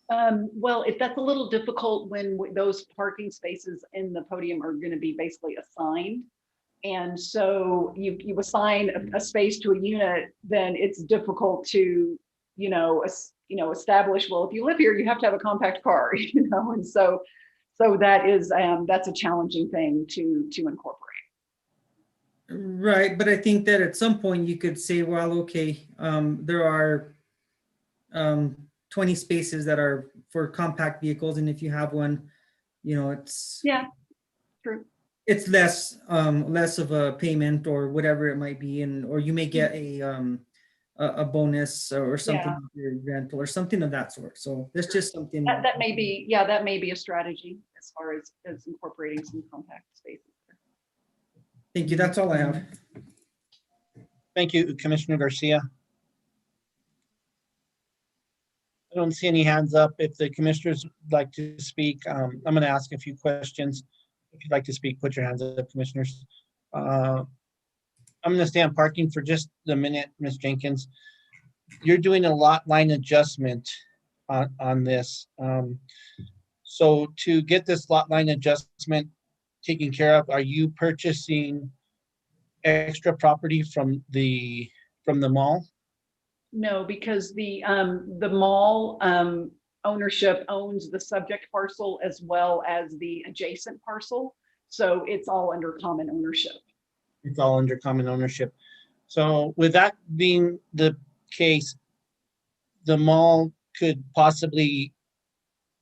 Well, if that's a little difficult when those parking spaces in the podium are going to be basically assigned. And so you assign a space to a unit, then it's difficult to, establish, well, if you live here, you have to have a compact car, and so that is, that's a challenging thing to incorporate. Right, but I think that at some point you could say, well, okay, there are 20 spaces that are for compact vehicles, and if you have one, it's true. It's less of a payment or whatever it might be, or you may get a bonus or something with your rental or something of that sort. So there's just something that may be a strategy as far as incorporating some compact spaces. Thank you. That's all I have. Thank you, Commissioner Garcia. I don't see any hands up. If the commissioners would like to speak, I'm going to ask a few questions. If you'd like to speak, put your hands up, commissioners. I'm going to stay on parking for just a minute, Ms. Jenkins. You're doing a lot line adjustment on this. So to get this lot line adjustment taken care of, are you purchasing extra property from the mall? No, because the mall ownership owns the subject parcel as well as the adjacent parcel. So it's all under common ownership. It's all under common ownership. So with that being the case, the mall could possibly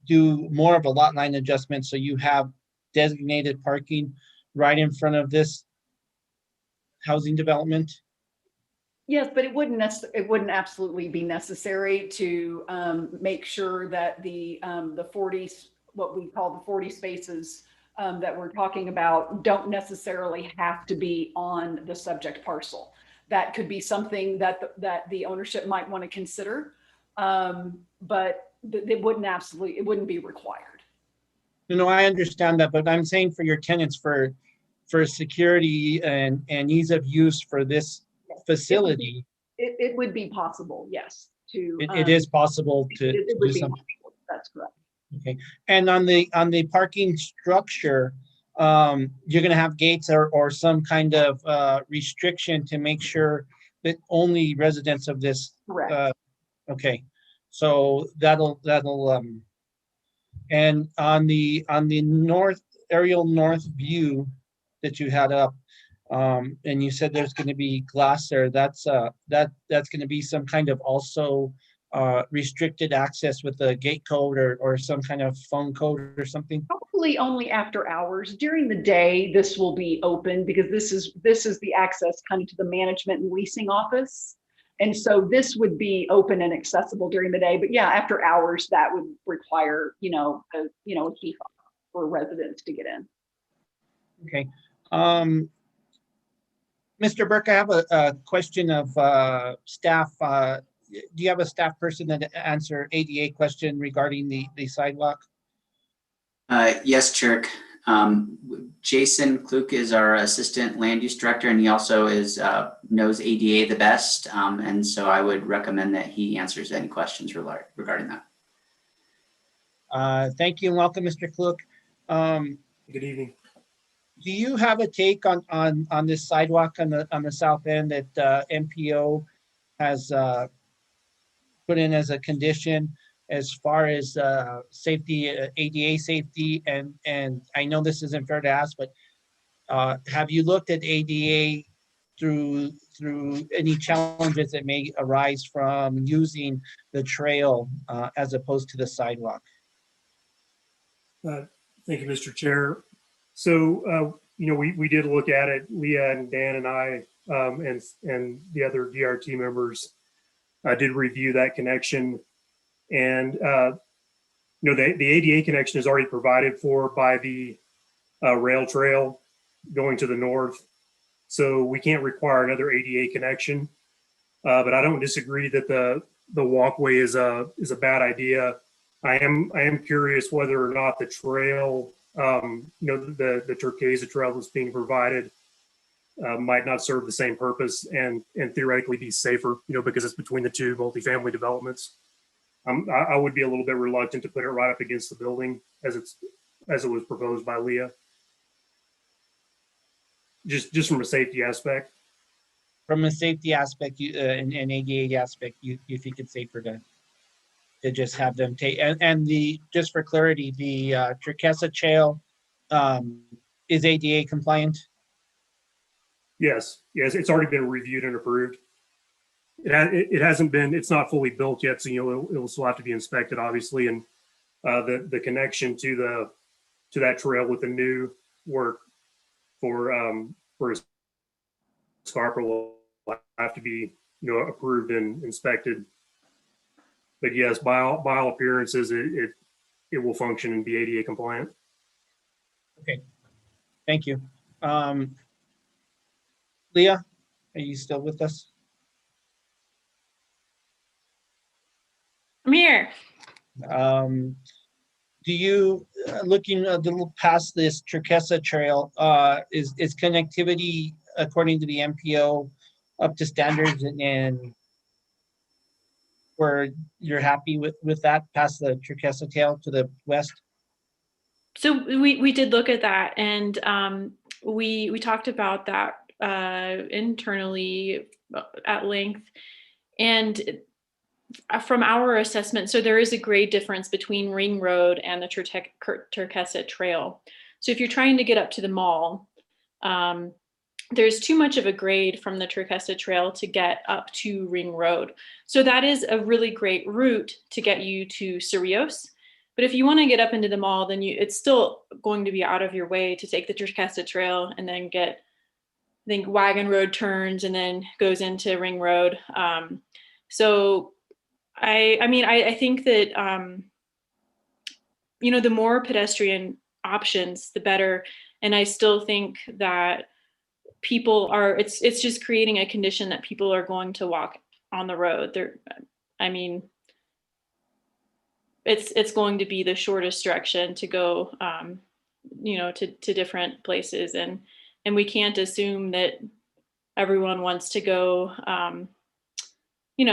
do more of a lot line adjustment, so you have designated parking right in front of this housing development? Yes, but it wouldn't absolutely be necessary to make sure that the 40, what we call the 40 spaces that we're talking about don't necessarily have to be on the subject parcel. That could be something that the ownership might want to consider, but it wouldn't be required. I understand that, but I'm saying for your tenants, for security and ease of use for this facility. It would be possible, yes. It is possible to it would do be something. possible. That's correct. Okay, and on the parking structure, you're gonna have gates or some kind of restriction to make sure that only residents of this. Correct. Okay, so that'll and on the north north view that you had up, and you said there's going to be glass there. That's going to be some kind of also restricted access with the gate code or some kind of phone code or something. Probably only after hours. During the day, this will be open because this is the access kind of to the management and leasing office. And so this would be open and accessible during the day, but yeah, after hours, that would require, a key fob for residents to get in. Okay. Mr. Burke, I have a question of staff. Do you have a staff person that answer ADA question regarding the sidewalk? Yes, Chair. Jason Kluk is our assistant land use director, and he also knows ADA the best. And so I would recommend that he answers any questions regarding that. Thank you and welcome, Mr. Kluk. Good evening. Do you have a take on this sidewalk on the south end that MPO has put in as a condition as far as safety, ADA safety, and I know this isn't fair to ask, but have you looked at ADA through any challenges that may arise from using the trail as opposed to the sidewalk? Thank you, Mr. Chair. So, we did look at it. Leah and Dan and I and the other DRT members did review that connection. And, the ADA connection is already provided for by the rail trail going to the north. So we can't require another ADA connection. But I don't disagree that the walkway is a bad idea. I am curious whether or not the trail, the Turquesa trail that's being provided might not serve the same purpose and theoretically be safer, because it's between the two multifamily developments. I would be a little bit reluctant to put it right up against the building as it was proposed by Leah. Just from a safety aspect. From a safety aspect, and ADA aspect, you think it's safer to just have them take, and just for clarity, the Turquesa trail is ADA compliant? Yes, it's already been reviewed and approved. It hasn't been, it's not fully built yet, so it will still have to be inspected, obviously, and the connection to that trail with the new work for Scarpa will have to be approved and inspected. But yes, by all appearances, it will function and be ADA compliant. Okay, thank you. Leah, are you still with us? I'm here. here. Do you, looking a little past this Turquesa Trail, is connectivity according to the MPO up to standards and where you're happy with that past the Turquesa Trail to the west? So we did look at that, and we talked about that internally at length. And from our assessment, so there is a grade difference between Ring Road and the Turquesa Trail. So if you're trying to get up to the mall, there's too much of a grade from the Turquesa Trail to get up to Ring Road. So that is a really great route to get you to Cerrillos. But if you want to get up into the mall, then it's still going to be out of your way to take the Turquesa Trail and then get, I think, Wagon Road turns and then goes into Ring Road. So I think that, the more pedestrian options, the better. And I still think that people are, it's just creating a condition that people are going to walk on the road. It's going to be the shortest direction to go, to different places. And we can't assume that everyone wants to go,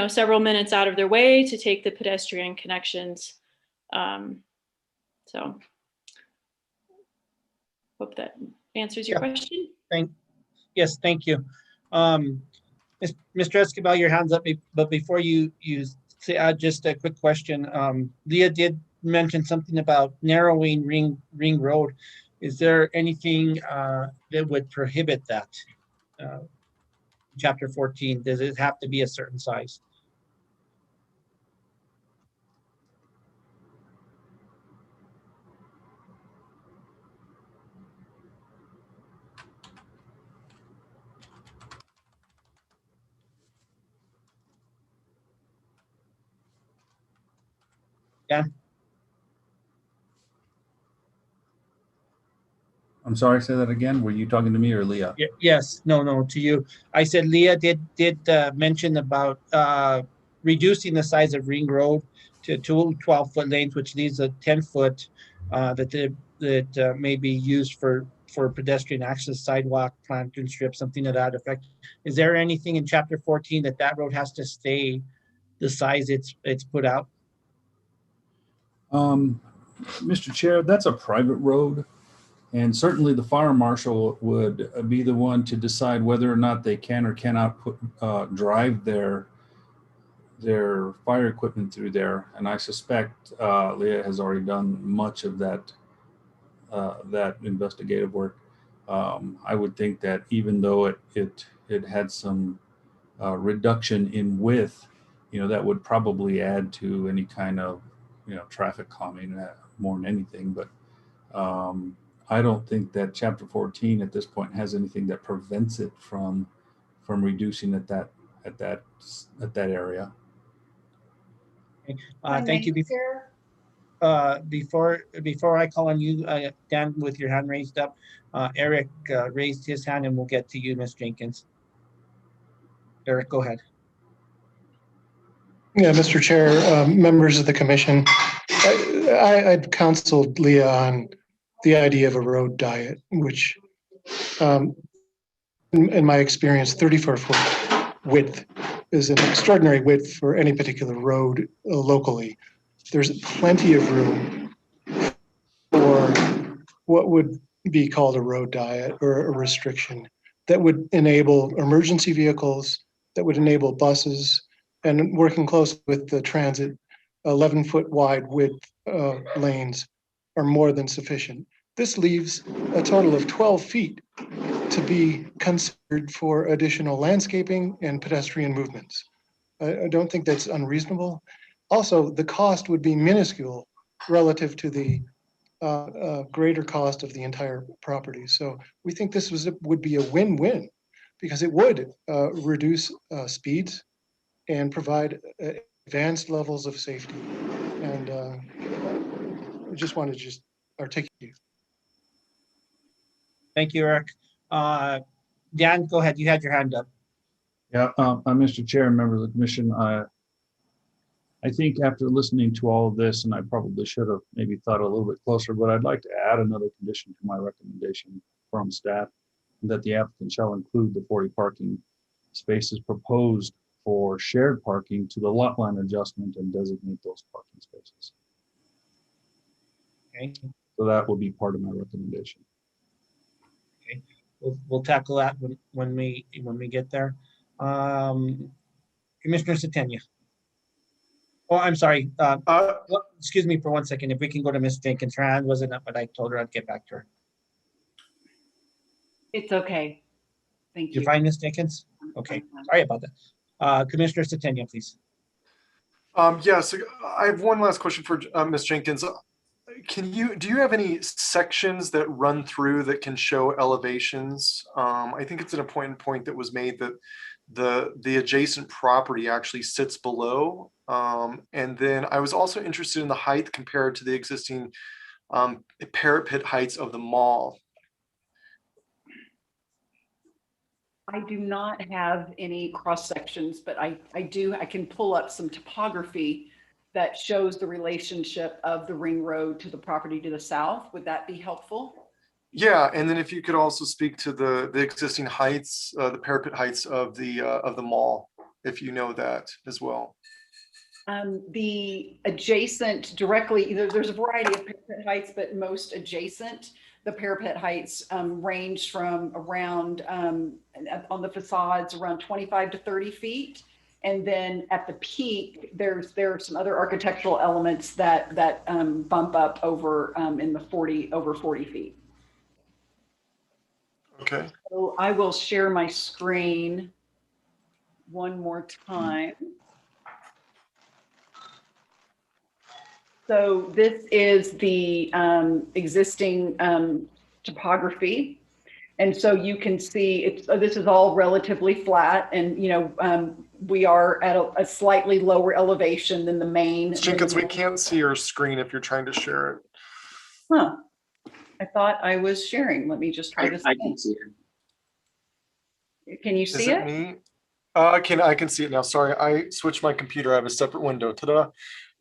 several minutes out of their way to take the pedestrian connections. So hope that answers your question. Yes, thank you. Mr. Escobar, your hand's up, but before you say, just a quick question. Leah did mention something about narrowing Ring Road. Is there anything that would prohibit that? Chapter 14, does it have to be a certain size? Yeah. I'm sorry, say that again. Were you talking to me or Leah? Yes, no, to you. I said Leah did mention about reducing the size of Ring Road to 12-foot lanes, which leaves a 10-foot that may be used for pedestrian access, sidewalk, planting strip, something to that effect. Is there anything in chapter 14 that road has to stay the size it's put out? Mr. Chair, that's a private road. And certainly the fire marshal would be the one to decide whether or not they can or cannot drive their fire equipment through there. And I suspect Leah has already done much of that investigative work. I would think that even though it had some reduction in width, that would probably add to any kind of traffic calming more than anything. But I don't think that chapter 14 at this point has anything that prevents it from reducing at that area. Thank you. Before I call on you, Dan, with your hand raised up, Eric raised his hand, and we'll get to you, Ms. Jenkins. Eric, go ahead. Yeah, Mr. Chair, members of the commission, I'd counseled Leah on the idea of a road diet, which in my experience, 34-foot width is an extraordinary width for any particular road locally. There's plenty of room for what would be called a road diet or a restriction that would enable emergency vehicles, that would enable buses, and working close with the transit, 11-foot wide width lanes are more than sufficient. This leaves a total of 12 feet to be considered for additional landscaping and pedestrian movements. I don't think that's unreasonable. Also, the cost would be minuscule relative to the greater cost of the entire property. So we think this would be a win-win because it would reduce speeds and provide advanced levels of safety. And I just wanted to articulate. Thank you, Eric. Dan, go ahead. You had your hand up. Yeah, Mr. Chair and members of the commission, I think after listening to all of this, and I probably should have maybe thought a little bit closer, but I'd like to add another condition to my recommendation from staff, that the applicant shall include the 40 parking spaces proposed for shared parking to the lot line adjustment and designate those parking spaces. Okay, So that will be part of my recommendation. okay. We'll tackle that when we get there. Commissioner Satania. Oh, I'm sorry. Excuse me for 1 second. If we can go to Ms. Jenkins, her hand wasn't up, but I told her I'd get back to her. It's okay. Thank you. You find Ms. Jenkins? Okay, sorry about that. Commissioner Satania, please. Yes, I have one last question for Ms. Jenkins. Do you have any sections that run through that can show elevations? I think it's an important point that was made that the adjacent property actually sits below. And then I was also interested in the height compared to the existing parapet heights of the mall. I do not have any cross sections, but I can pull up some topography that shows the relationship of the ring road to the property to the south. Would that be helpful? Yeah, and then if you could also speak to the existing heights, the parapet heights of the mall, if you know that as well. The adjacent directly, there's a variety of parapet heights, but most adjacent, the parapet heights range from around, on the facades, around 25 to 30 feet. And then at the peak, there are some other architectural elements that bump up over in the over 40 feet. Okay. So I will share my screen one more time. So this is the existing topography. And so you can see this is all relatively flat, and we are at a slightly lower elevation than the main. Jenkins, we can't see your screen if you're trying to share it. Huh. I thought I was sharing. Let me just try this. I can see it. Can you see Is it me? I can see it now. Sorry, I switched my computer. I have a separate window. Ta-da.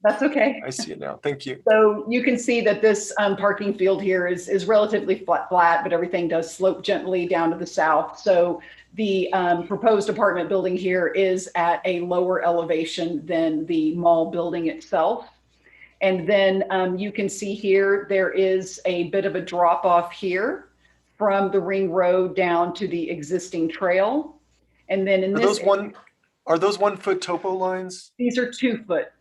That's okay. I see it now. Thank you. So you can see that this parking field here is relatively flat, but everything does slope gently down to the south. So the proposed apartment building here is at a lower elevation than the mall building itself. And then you can see here, there is a bit of a drop off here from the ring road down to the existing trail. And then in are those 1 foot topo lines? These are 2 foot.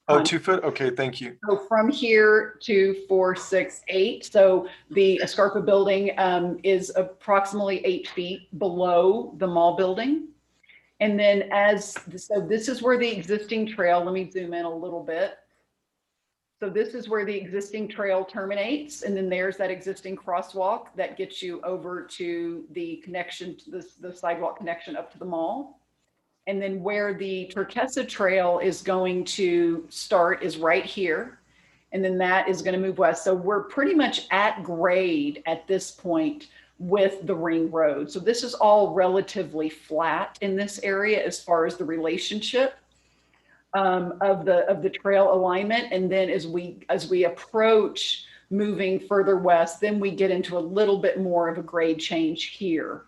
Oh, 2 foot? Okay, thank you. So from here to 4, 6, 8. So the Escarpa building is approximately 8 feet below the mall building. And then so this is where the existing trail, let me zoom in a little bit. So this is where the existing trail terminates. And then there's that existing crosswalk that gets you over to the connection to the sidewalk connection up to the mall. And then where the Turquesa Trail is going to start is right here. And then that is going to move west. So we're pretty much at grade at this point with the ring road. So this is all relatively flat in this area as far as the relationship of the trail alignment. And then as we approach moving further west, then we get into a little bit more of a grade change here.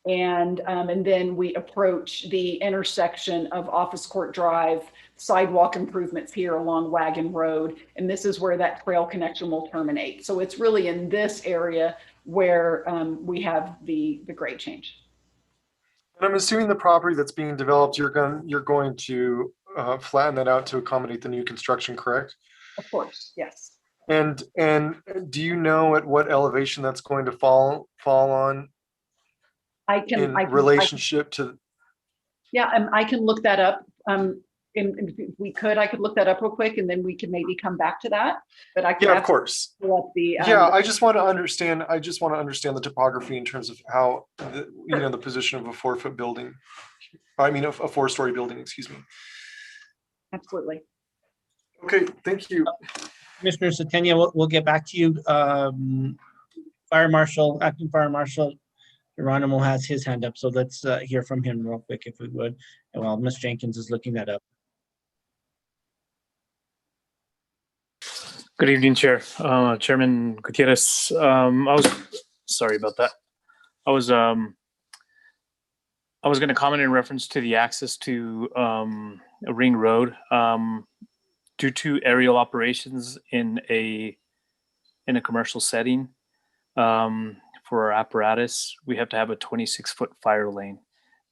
And then we approach the intersection of Office Court Drive, sidewalk improvements here along Wagon Road. And this is where that trail connection will terminate. So it's really in this area where we have the grade change. And I'm assuming the property that's being developed, you're going to flatten that out to accommodate the new construction, correct? Of course, yes. And do you know at what elevation that's going to fall on? I can relationship to. Yeah, I can look that up. I could look that up real quick, and then we can maybe come back to that. But I can. Yeah, of course. Pull up the, I just want to understand. I just want to understand the topography in terms of how the position of a 4 foot building. I mean, a 4-story building. Excuse me. Absolutely. Okay, thank you. Commissioner Satania, we'll get back to you. Acting Fire Marshal Geronimo has his hand up, so let's hear from him real quick if we would. And while Ms. Jenkins is looking that up. Good evening, Chair. Chairman Gutierrez. Sorry about that. I was going to comment in reference to the access to a ring road. Due to aerial operations in a commercial setting, for our apparatus, we have to have a 26-foot fire lane,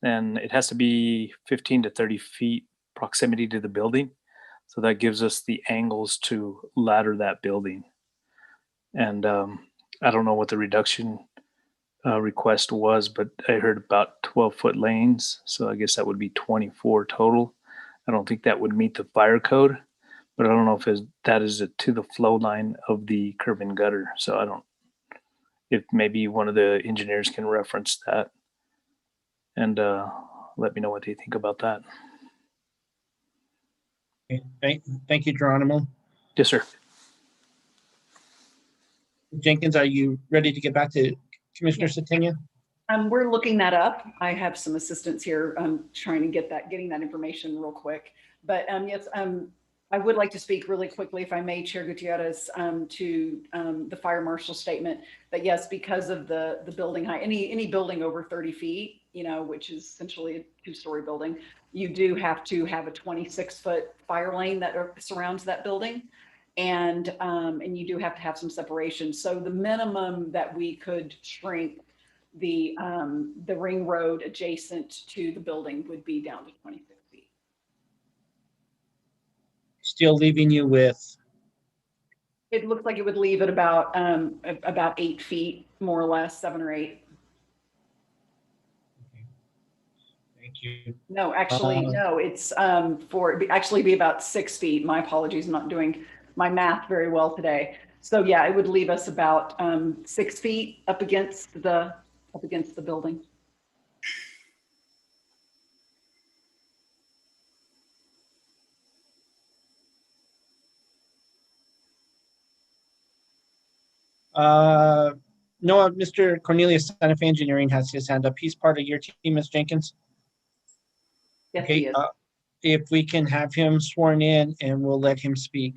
and it has to be 15 to 30 feet proximity to the building. So that gives us the angles to ladder that building. And I don't know what the reduction request was, but I heard about 12-foot lanes. So I guess that would be 24 total. I don't think that would meet the fire code, but I don't know if that is to the flow line of the curb and gutter. So I don't, if maybe one of the engineers can reference that and let me know what they think about that. Okay, thank you, Geronimo. Yes, sir. Jenkins, are you ready to get back to Commissioner Satania? We're looking that up. I have some assistants here trying to getting that information real quick. But yes, I would like to speak really quickly, if I may, Chair Gutierrez, to the fire marshal's statement that yes, because of the building height, any building over 30 feet, you know, which is essentially a 2-story building, you do have to have a 26-foot fire lane that surrounds that building. And you do have to have some separation. So the minimum that we could shrink the ring road adjacent to the building would be down to 26 feet. Still leaving you with? It looks like it would leave at about 8 feet, more or less, 7 or 8. Thank you. No, actually, no, it's actually be about 6 feet. My apologies, I'm not doing my math very well today. So yeah, it would leave us about 6 feet up against the building. No, Mr. Cornelius, Santa Fe Engineering has his hand up. He's part of your team, Ms. Jenkins. Yes, okay, he is. If we can have him sworn in and we'll let him speak.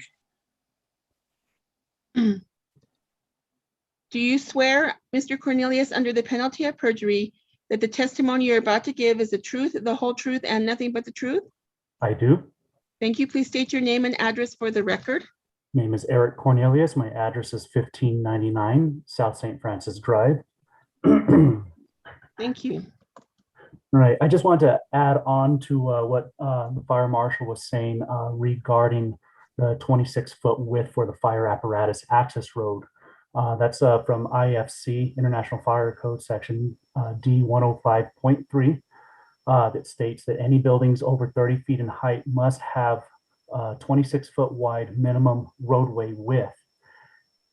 Do you swear, Mr. Cornelius, under the penalty of perjury, that the testimony you're about to give is the truth, the whole truth, and nothing but the truth? I do. Thank you. Please state your name and address for the record. Name is Eric Cornelius. My address is 1599 South St. Francis Drive. Thank you. Right. I just wanted to add on to what the fire marshal was saying regarding the 26-foot width for the fire apparatus access road. That's from IFC, International Fire Code section D105.3, that states that any buildings over 30 feet in height must have 26-foot wide minimum roadway width.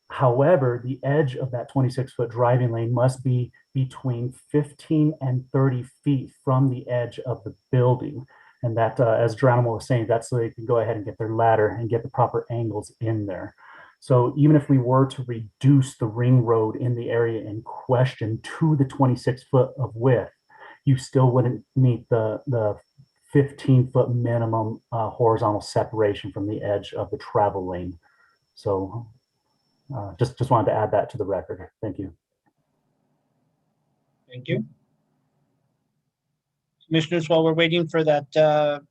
However, the edge of that 26-foot driving lane must be between 15 and 30 feet from the edge of the building. And that, as Geronimo was saying, that's so they can go ahead and get their ladder and get the proper angles in there. So even if we were to reduce the ring road in the area in question to the 26-foot of width, you still wouldn't meet the 15-foot minimum horizontal separation from the edge of the travel lane. So just wanted to add that to the record. Thank you. Thank you. Commissioners, while we're waiting for that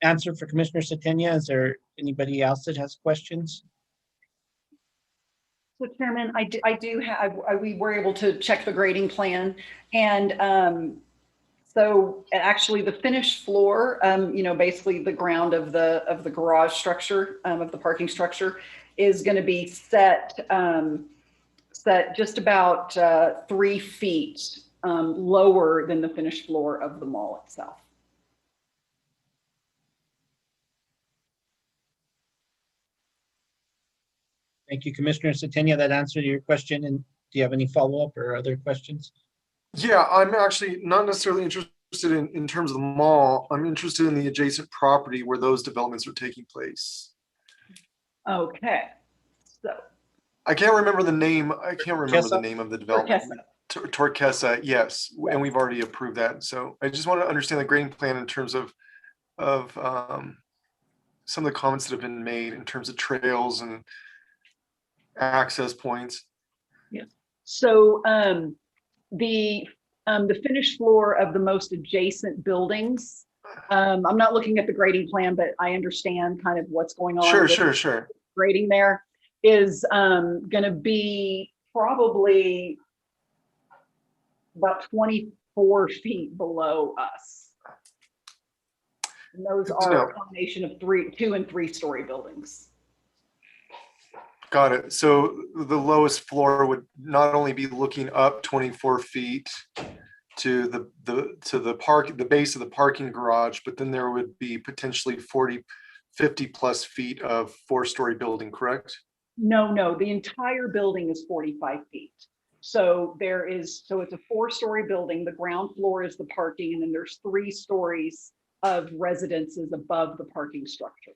answer for Commissioner Satania, is there anybody else that has questions? So Chairman, we were able to check the grading plan, and so actually the finished floor, you know, basically the ground of the garage structure, of the parking structure, is going to be set just about 3 feet lower than the finished floor of the mall itself. Thank you, Commissioner Satania. That answered your question. And do you have any follow-up or other questions? Yeah, I'm actually not necessarily interested in terms of the mall. I'm interested in the adjacent property where those developments are taking place. Okay, so. I can't remember the name. I can't remember the name of the development. Torquesa, yes, and we've already approved that. So I just want to understand the grading plan in terms of some of the comments that have been made in terms of trails and access points? So the finished floor of the most adjacent buildings, I'm not looking at the grading plan, but I understand kind of what's going on. Sure, with sure, sure. Grading there is going to be probably about 24 feet below us. And those Good to are know. a combination of 2 and 3 story buildings. Got it. So the lowest floor would not only be looking up 24 feet to the base of the parking garage, but then there would be potentially 50 plus feet of 4-story building, correct? No, the entire building is 45 feet. So it's a 4-story building. The ground floor is the parking, and then there's 3 stories of residences above the parking structure.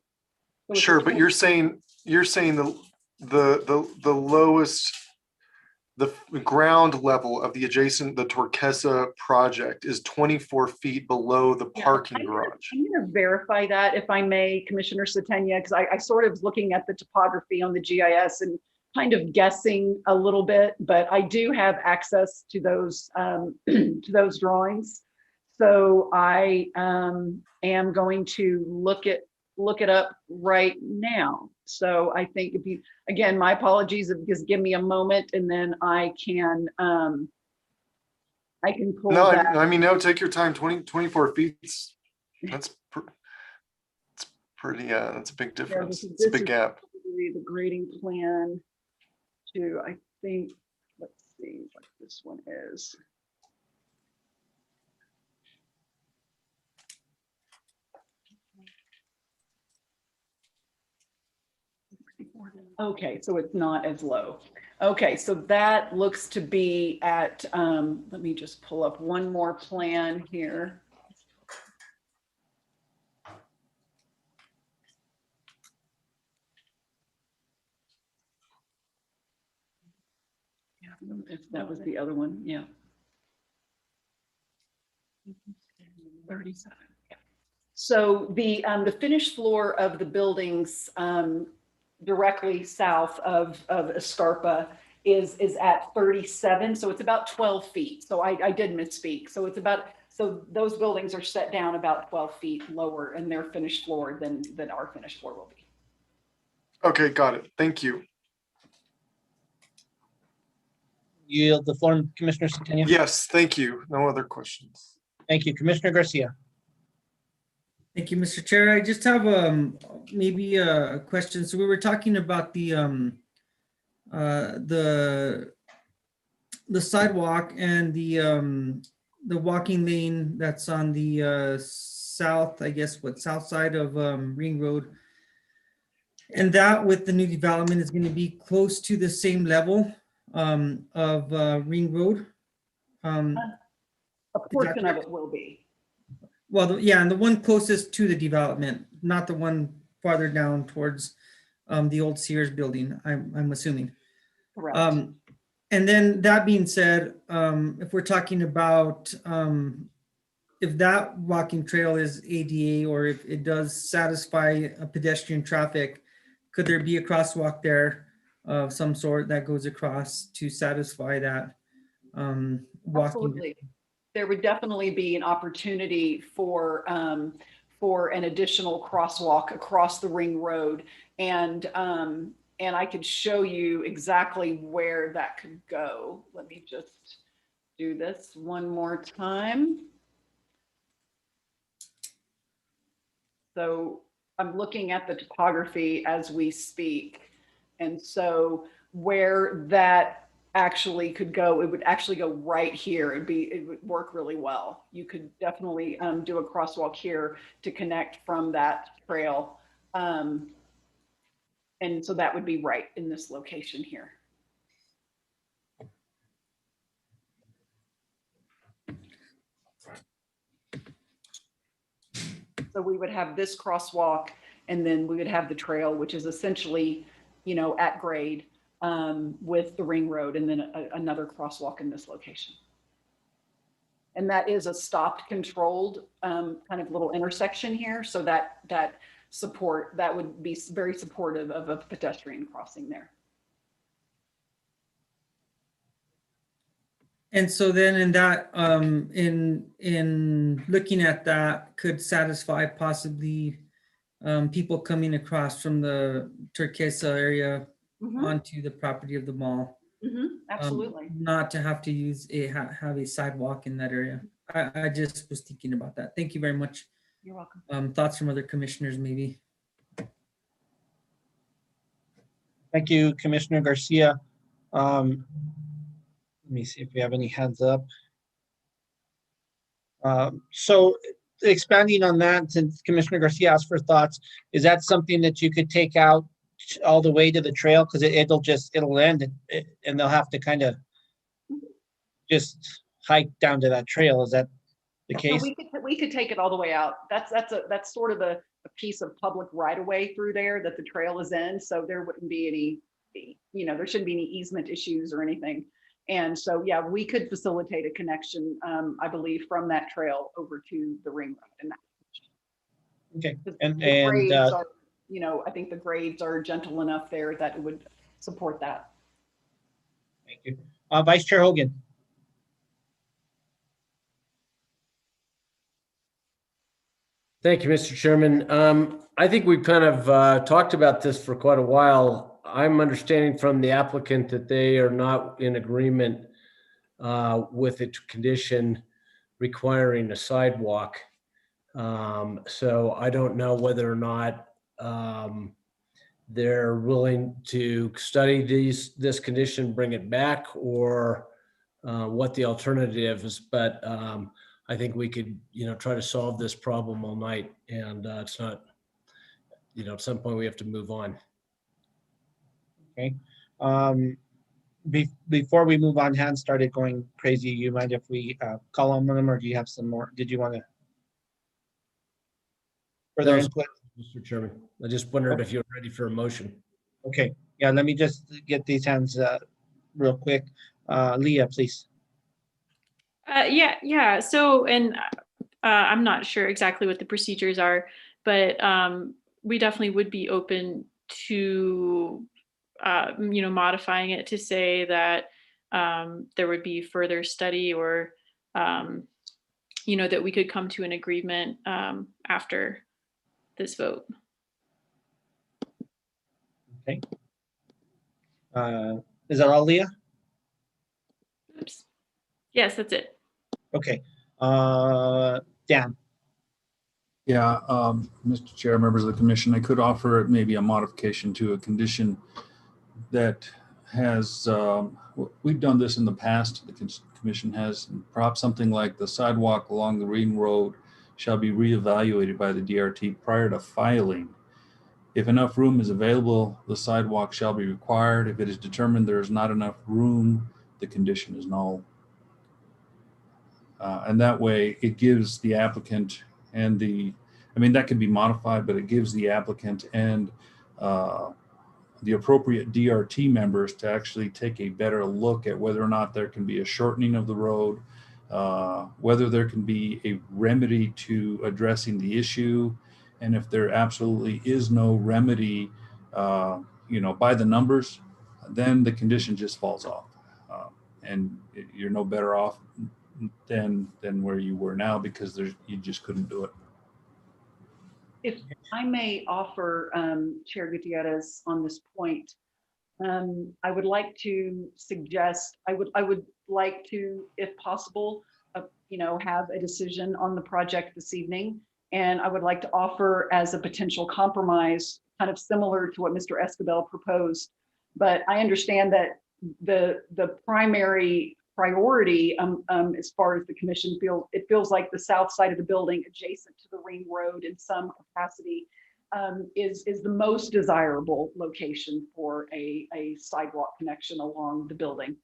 So it's a Sure, but you're saying the lowest, the ground level of the Turquesa project is 24 feet below the parking garage. I'm going to verify that, if I may, Commissioner Satenia, because I sort of was looking at the topography on the GIS and kind of guessing a little bit, but I do have access to those to those drawings. So I am going to look it up right now. So I think if you, again, my apologies, just give me a moment and then I can pull No, that. I mean, no, take your time. 24 feet. That's pretty, that's a big difference. It's a big gap. The grading plan to, I think, let's see what this one is. Okay, so it's not as low. Okay, so that looks to be at, let me just pull up one more plan here. If that was the other one, yeah. 37. Yeah. So the finished floor of the buildings directly south of Escarpa is at 37. So it's about 12 feet. So I did misspeak. So it's about, so those buildings are set down about 12 feet lower in their finished floor than our finished floor will be. Okay, got it. Thank you. Yield the floor, Commissioner Satania. Yes, thank you. No other questions. Thank you, Commissioner Garcia. Thank you, Mr. Chair. I just have maybe a question. So we were talking about the sidewalk and the walking lane that's on the south, I guess, south side of Ring Road. And that with the new development is going to be close to the same level of Ring Road. A portion of it will be. Well, yeah, and the one closest to the development, not the one farther down towards the old Sears building, I'm assuming. Correct. And then that being said, if we're talking about if that walking trail is ADA or if it does satisfy a pedestrian traffic, could there be a crosswalk there of some sort that goes across to satisfy that walking? Absolutely. There would definitely be an opportunity for an additional crosswalk across the Ring Road, and I could show you exactly where that could go. Let me just do this one more time. So I'm looking at the topography as we speak, and so where that actually could go, it would actually go right here. It would work really well. You could definitely do a crosswalk here to connect from that trail. And so that would be right in this location here. So we would have this crosswalk, and then we would have the trail, which is essentially, at grade. With the Ring Road, and then another crosswalk in this location. And that is a stopped controlled kind of little intersection here. So that would be very supportive of a pedestrian crossing there. And so then in that, in looking at that, could satisfy possibly people coming across from the Turquesa area onto the property of the mall. Absolutely. Not to have to use have a sidewalk in that area. I just was thinking about that. Thank you very much. You're welcome. Thoughts from other commissioners, maybe? Thank you, Commissioner Garcia. Let me see if we have any hands up. So expanding on that, since Commissioner Garcia asked for thoughts, is that something that you could take out all the way to the trail? Because it'll end and they'll have to kind of just hike down to that trail. Is that the So case? we could take it all the way out. That's sort of a piece of public right of way through there that the trail is in. So there wouldn't be any, there shouldn't be any easement issues or anything. And so, yeah, we could facilitate a connection, I believe, from that trail over to the ring road. And Okay. the grades are, I think the grades are gentle enough there that it would support that. Thank you. Vice Chair Hogan. Thank you, Mr. Chairman. I think we've kind of talked about this for quite a while. I'm understanding from the applicant that they are not in agreement with a condition requiring a sidewalk. So I don't know whether or not they're willing to study this condition, bring it back, or what the alternative is. But I think we could, try to solve this problem all night, and it's not, at some point we have to move on. Okay. Before we move on, hands started going crazy. You mind if we call on them, or do you have some more? Did you want to further input? Mr. Chairman, I just wondered if you're ready for a motion. Okay. Yeah, let me just get these hands real quick. Leah, please. Yeah. So, and I'm not sure exactly what the procedures are, but we definitely would be open to, modifying it to say that there would be further study, or, that we could come to an agreement after this vote. Okay. Is that all, Leah? Oops. Yes, that's it. Okay. Dan. Yeah, Mr. Chair, members of the commission, I could offer maybe a modification to a condition that has, we've done this in the past, the commission has, perhaps something like the sidewalk along the Ring Road shall be reevaluated by the DRT prior to filing. If enough room is available, the sidewalk shall be required. If it is determined there is not enough room, the condition is null. And that way it gives the applicant and that can be modified, but it gives the applicant and the appropriate DRT members to actually take a better look at whether or not there can be a shortening of the road, whether there can be a remedy to addressing the issue. And if there absolutely is no remedy, by the numbers, then the condition just falls off. And you're no better off than where you were now, because you just couldn't do it. If I may offer, Chair Gutierrez, on this point, I would like to suggest, I would like to, if possible, have a decision on the project this evening. And I would like to offer as a potential compromise, kind of similar to what Mr. Escobar proposed. But I understand that the primary priority, as far as the commission feels like the south side of the building adjacent to the Ring Road in some capacity is the most desirable location for a sidewalk connection along the building.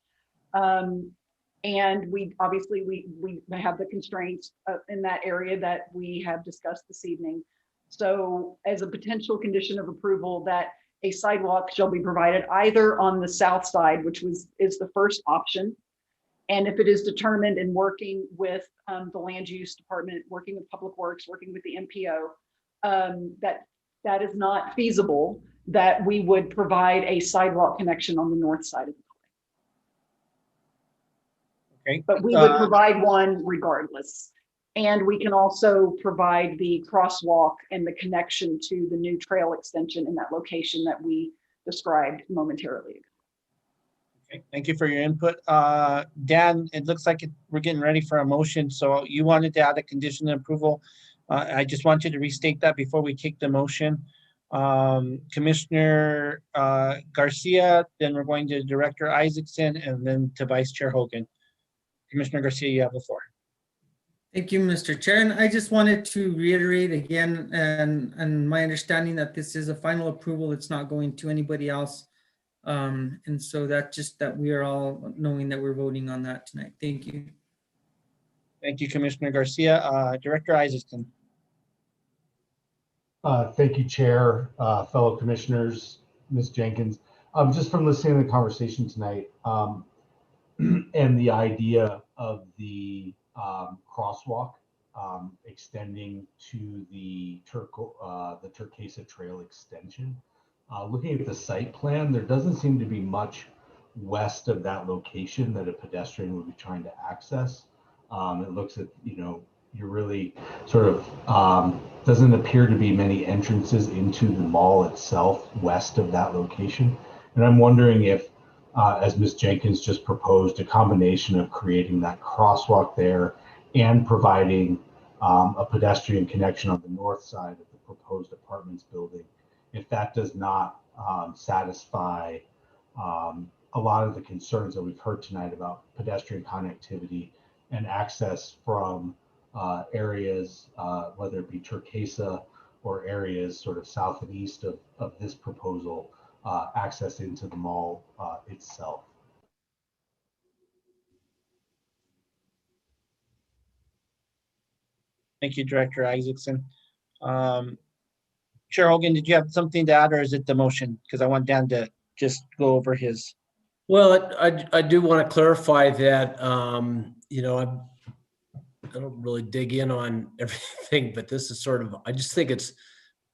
And we obviously we have the constraints in that area that we have discussed this evening. So as a potential condition of approval, that a sidewalk shall be provided either on the south side, which is the first option. And if it is determined in working with the land use department, working with Public Works, working with the MPO, that is not feasible, that we would provide a sidewalk connection on the north side of the Okay. But we would provide one regardless. And we can also provide the crosswalk and the connection to the new trail extension in that location that we described momentarily ago. Okay, thank you for your input. Dan, it looks like we're getting ready for a motion. So you wanted to add a condition of approval. I just want you to restate that before we kick the motion. Commissioner Garcia, then we're going to Director Isaacson, and then to Vice Chair Hogan. Commissioner Garcia, you have the floor. Thank you, Mr. Chair. And I just wanted to reiterate again, and my understanding that this is a final approval. It's not going to anybody else. And so that we are all knowing that we're voting on that tonight. Thank you. Thank you, Commissioner Garcia. Director Isaacson. Thank you, Chair, fellow commissioners, Ms. Jenkins. Just from listening to the conversation tonight and the idea of the crosswalk extending to the Turquesa Trail extension. Looking at the site plan, there doesn't seem to be much west of that location that a pedestrian would be trying to access. It looks at, you're really sort of, doesn't appear to be many entrances into the mall itself west of that location. And I'm wondering if, as Ms. Jenkins just proposed, a combination of creating that crosswalk there and providing a pedestrian connection on the north side of the proposed apartments building, if that does not satisfy a lot of the concerns that we've heard tonight about pedestrian connectivity and access from areas, whether it be Turquesa or areas sort of south and east of this proposal, access into the mall itself. Thank you, Director Isaacson. Chair Hogan, did you have something to add, or is it the motion? Because I want Dan to just go over his. Well, I do want to clarify that, I don't really dig in on everything, but this is sort of, I just think it's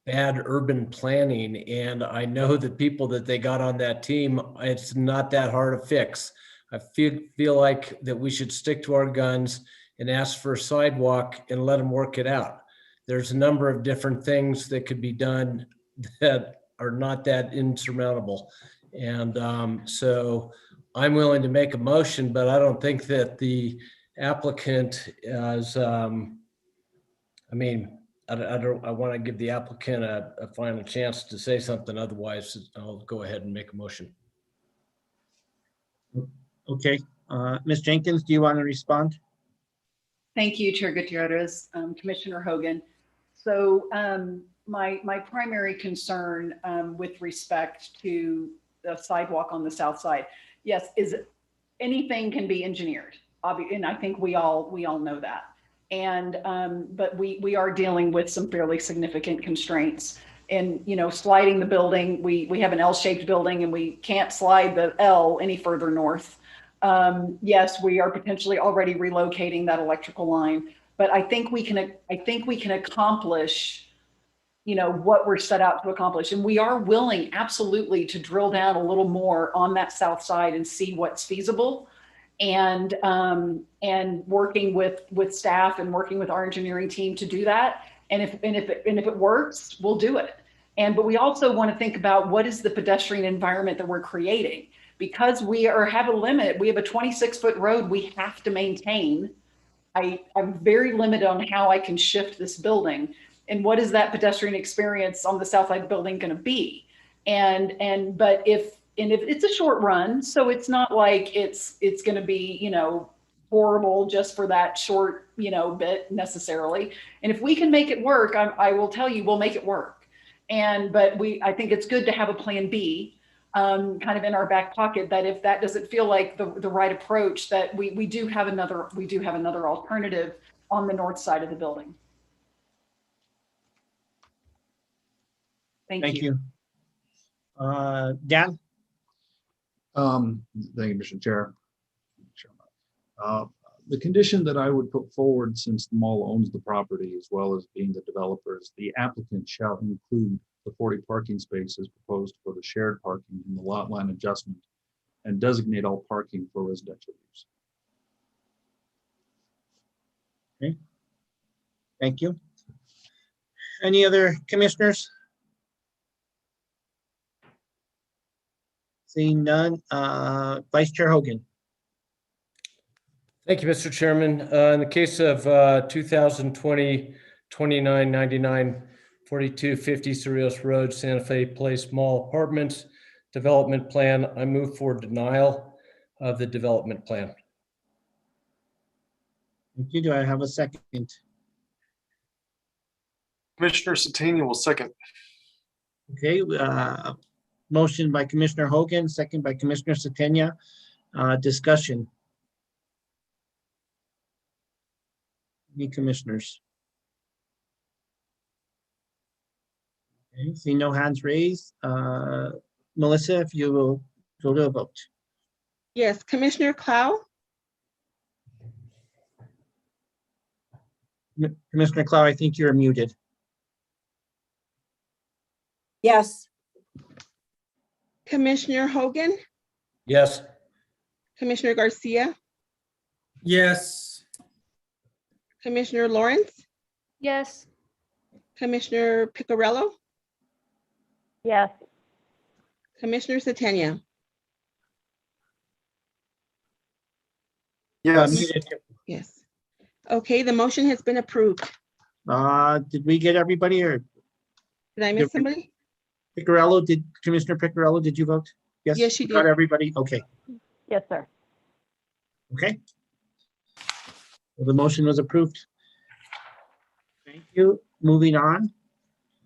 bad urban planning. And I know the people that they got on that team, it's not that hard to fix. I feel like that we should stick to our guns and ask for a sidewalk and let them work it out. There's a number of different things that could be done that are not that insurmountable. And so I'm willing to make a motion, but I don't think that the applicant is, I want to give the applicant a final chance to say something. Otherwise, I'll go ahead and make a motion. Okay. Ms. Jenkins, do you want to respond? Thank you, Chair Gutierrez, Commissioner Hogan. So my primary concern with respect to the sidewalk on the south side, yes, is anything can be engineered. And I think we all know that. And but we are dealing with some fairly significant constraints. And sliding the building, we have an L-shaped building, and we can't slide the L any further north. Yes, we are potentially already relocating that electrical line, but I think we can accomplish what we're set out to accomplish. And we are willing absolutely to drill down a little more on that south side and see what's feasible. And working with staff and working with our engineering team to do that. And if it works, we'll do it. But we also want to think about what is the pedestrian environment that we're creating, because we have a limit. We have a 26-foot road we have to maintain. I'm very limited on how I can shift this building. And what is that pedestrian experience on the south side building going to be? But if it's a short run, so it's not like it's going to be, horrible just for that short, bit necessarily. And if we can make it work, I will tell you, we'll make it work. But I think it's good to have a plan B kind of in our back pocket, that if that doesn't feel like the right approach, that we do have another alternative on the north side of the building. Thank you. Dan? Thank you, Mr. Chair. The condition that I would put forward, since the mall owns the property as well as being the developers, the applicant shall include the 40 parking spaces proposed for the shared parking in the lot line adjustment and designate all parking for residential use. Okay. Thank you. Any other commissioners? Seeing none, Vice Chair Hogan. Thank you, Mr. Chairman. In the case of 2020 2999 4250 Cerritos Road, Santa Fe Place Mall Apartments Development Plan, I move for denial of the development plan. Thank you. Do I have a second? Commissioner Satania will second. Okay, motion by Commissioner Hogan, second by Commissioner Satania. Discussion. Any commissioners? Okay, see no hands raised. Melissa, if you will go to a vote. Yes, Commissioner Clow, Commissioner Clow, I think you're muted. Yes. Commissioner Hogan, Yes. Commissioner Garcia, Yes. Commissioner Lawrence, Yes. Commissioner Picarello, Yes. Commissioner Satania. Yes. Muted. Yes. Okay, the motion has been approved. Did we get everybody or Did I miss somebody? Picarello, Commissioner Picarello, did you vote? Yes, she Got did. everybody? Okay, Yes, sir. okay. Well, the motion was approved. Thank you. Moving on.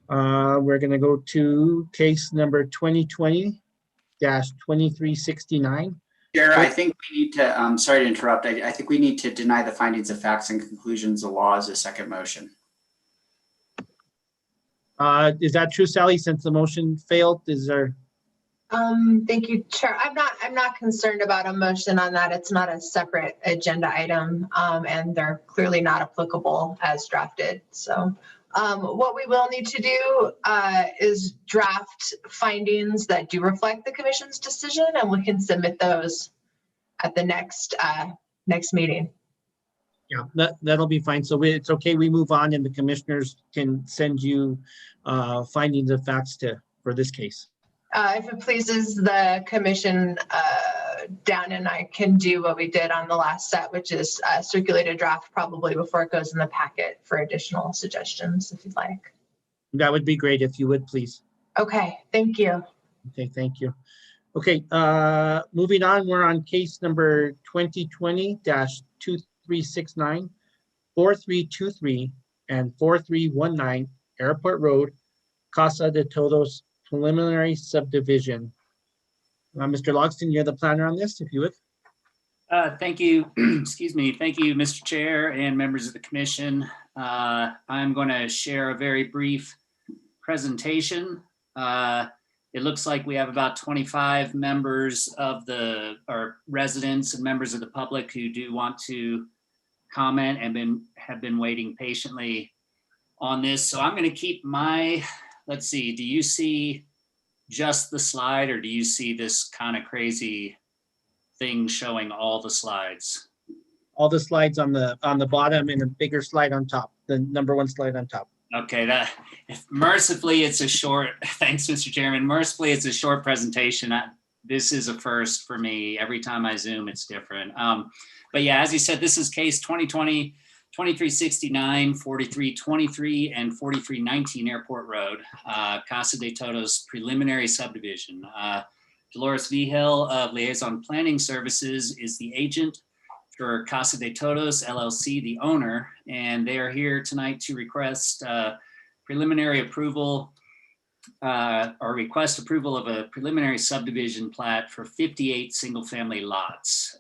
We're gonna go to case number 2020-2369. Chair, I think we need to, sorry to interrupt. I think we need to deny the findings of facts and conclusions of law as a second motion. Is that true, Sally? Since the motion failed, is there? Thank you, Chair. I'm not concerned about a motion on that. It's not a separate agenda item, and they're clearly not applicable as drafted. So what we will need to do is draft findings that do reflect the commission's decision, and we can submit those at the next meeting. Yeah, that'll be fine. So it's okay, we move on and the commissioners can send you findings of facts for this case. If it pleases the commission, Dan and I can do what we did on the last set, which is circulate a draft probably before it goes in the packet for additional suggestions, if you'd like. That would be great if you would, please. Okay, thank you. Okay, thank you. Okay, moving on, we're on case number 2020-2369, 4323 and 4319 Airport Road, Casa de Todos preliminary subdivision. Mr. Logston, you're the planner on this, if you would. Thank you. Excuse me. Thank you, Mr. Chair and members of the commission. I'm going to share a very brief presentation. It looks like we have about 25 members of our residents and members of the public who do want to comment and have been waiting patiently on this. So I'm going to keep let's see, do you see just the slide or do you see this kind of crazy thing showing all the slides? All the slides on the bottom and a bigger slide on top, the number one slide on top. Okay, mercifully it's a short, thanks Mr. Chairman, mercifully it's a short presentation. This is a first for me. Every time I Zoom, it's different. But yeah, as you said, this is case 2020 2369, 4323, and 4319 Airport Road, Casa de Todos preliminary subdivision. Dolores Vigil of Liaison Planning Services is the agent for Casa de Todos LLC, the owner, and they are here tonight to request preliminary approval or request approval of a preliminary subdivision plat for 58 single-family lots.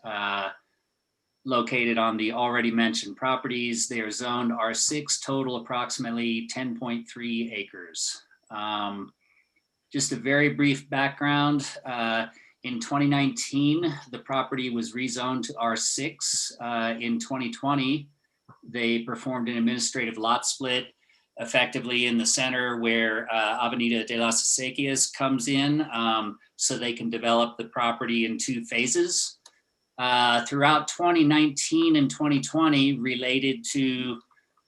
Located on the already mentioned properties. They are zoned R6, total approximately 10.3 acres. Just a very brief background. In 2019, the property was rezoned to R6. In 2020, they performed an administrative lot split effectively in the center where Avenida de las Acequias comes in, so they can develop the property in 2 phases. throughout 2019 and 2020 related to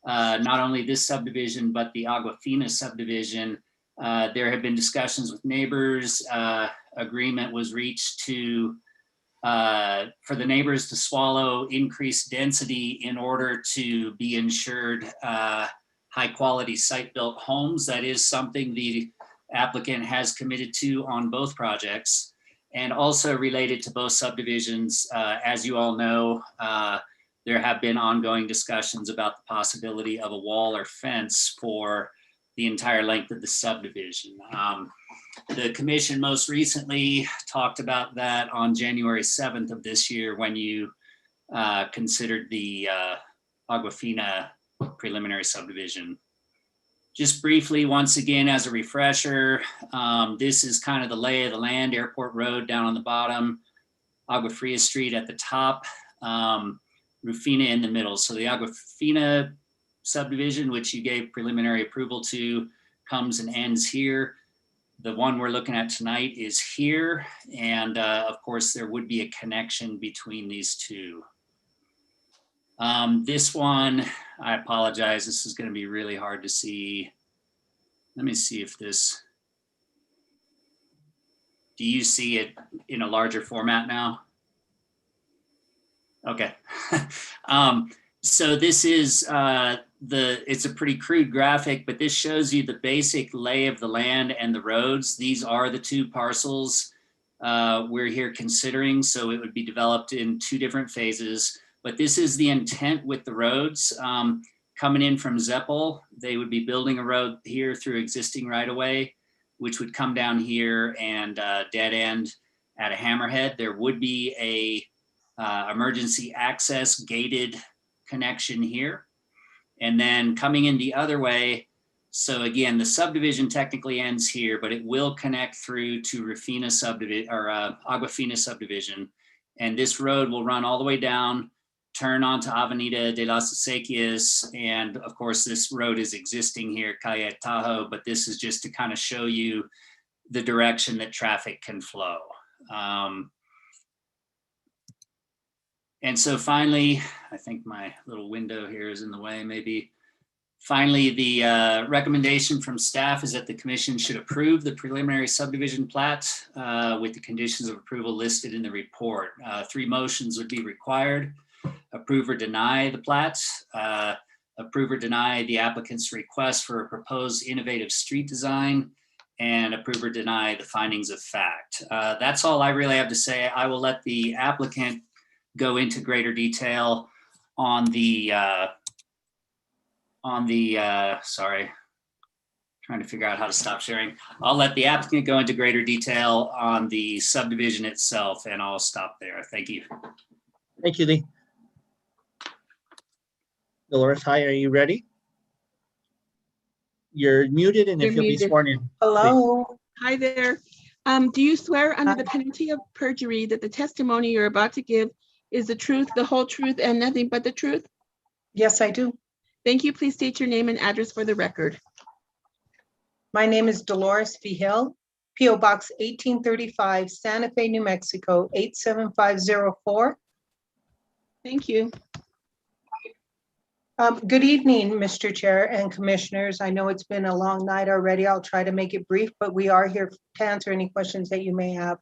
not only this subdivision, but the Aguafina subdivision. There have been discussions with neighbors. Agreement was reached to for the neighbors to swallow increased density in order to be insured high quality site-built homes. That is something the applicant has committed to on both projects. And also related to both subdivisions, as you all know, there have been ongoing discussions about the possibility of a wall or fence for the entire length of the subdivision. The commission most recently talked about that on January 7th of this year when you considered the Aguafina preliminary subdivision. Just briefly, once again, as a refresher, this is kind of the lay of the land. Airport Road down on the bottom, Agua Fria Street at the top, Rufina in the middle. So the Aguafina subdivision, which you gave preliminary approval to, comes and ends here. The one we're looking at tonight is here. And of course, there would be a connection between these two. This one, I apologize, this is going to be really hard to see. Let me see if this, do you see it in a larger format now? Okay. So this is it's a pretty crude graphic, but this shows you the basic lay of the land and the roads. These are the two parcels we're here considering. So it would be developed in two different phases. But this is the intent with the roads. Coming in from Zeppel, they would be building a road here through existing right-of-way, which would come down here and dead end at a hammerhead. There would be a emergency access gated connection here. And then coming in the other way, so again, the subdivision technically ends here, but it will connect through to Rufina subdivision or Aguafina subdivision. And this road will run all the way down, turn onto Avenida de las Acequias. And of course, this road is existing here, Calle Tahoe, but this is just to kind of show you the direction that traffic can flow. And so finally, I think my little window here is in the way maybe. Finally, the recommendation from staff is that the commission should approve the preliminary subdivision plat with the conditions of approval listed in the report. 3 motions would be required. Approve or deny the plat, approve or deny the applicant's request for a proposed innovative street design, and approve or deny the findings of fact. That's all I really have to say. I will let the applicant go into greater detail on the sorry, trying to figure out how to stop sharing. I'll let the applicant go into greater detail on the subdivision itself, and I'll stop there. Thank you. Thank you, Lee. Dolores, hi, are you ready? You're muted, and if You're you'll be muted. sworn in. Hello. Hi there. Do you swear under the penalty of perjury that the testimony you're about to give is the truth, the whole truth, and nothing but the truth? Yes, I do. Thank you. Please state your name and address for the record. My name is Dolores Vigil, P.O. Box 1835, Santa Fe, New Mexico, 87504. Thank you. Good evening, Mr. Chair and Commissioners. I know it's been a long night already. I'll try to make it brief, but we are here to answer any questions that you may have.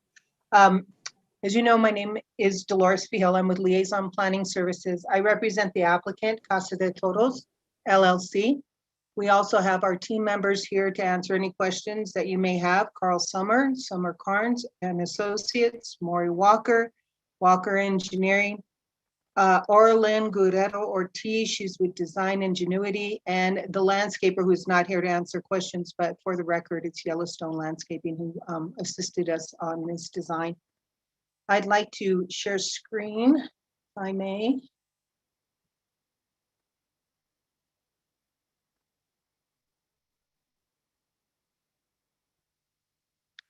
As you know, my name is Dolores Vigil. I'm with Liaison Planning Services. I represent the applicant, Casa de Todos, LLC. We also have our team members here to answer any questions that you may have. Carl Summer, Summer Carnes and Associates, Maury Walker, Walker Engineering, Orlin Guerrero Ortiz, she's with Design Ingenuity, and the landscaper who's not here to answer questions, but for the record, it's Yellowstone Landscaping who assisted us on this design. I'd like to share screen, if I may.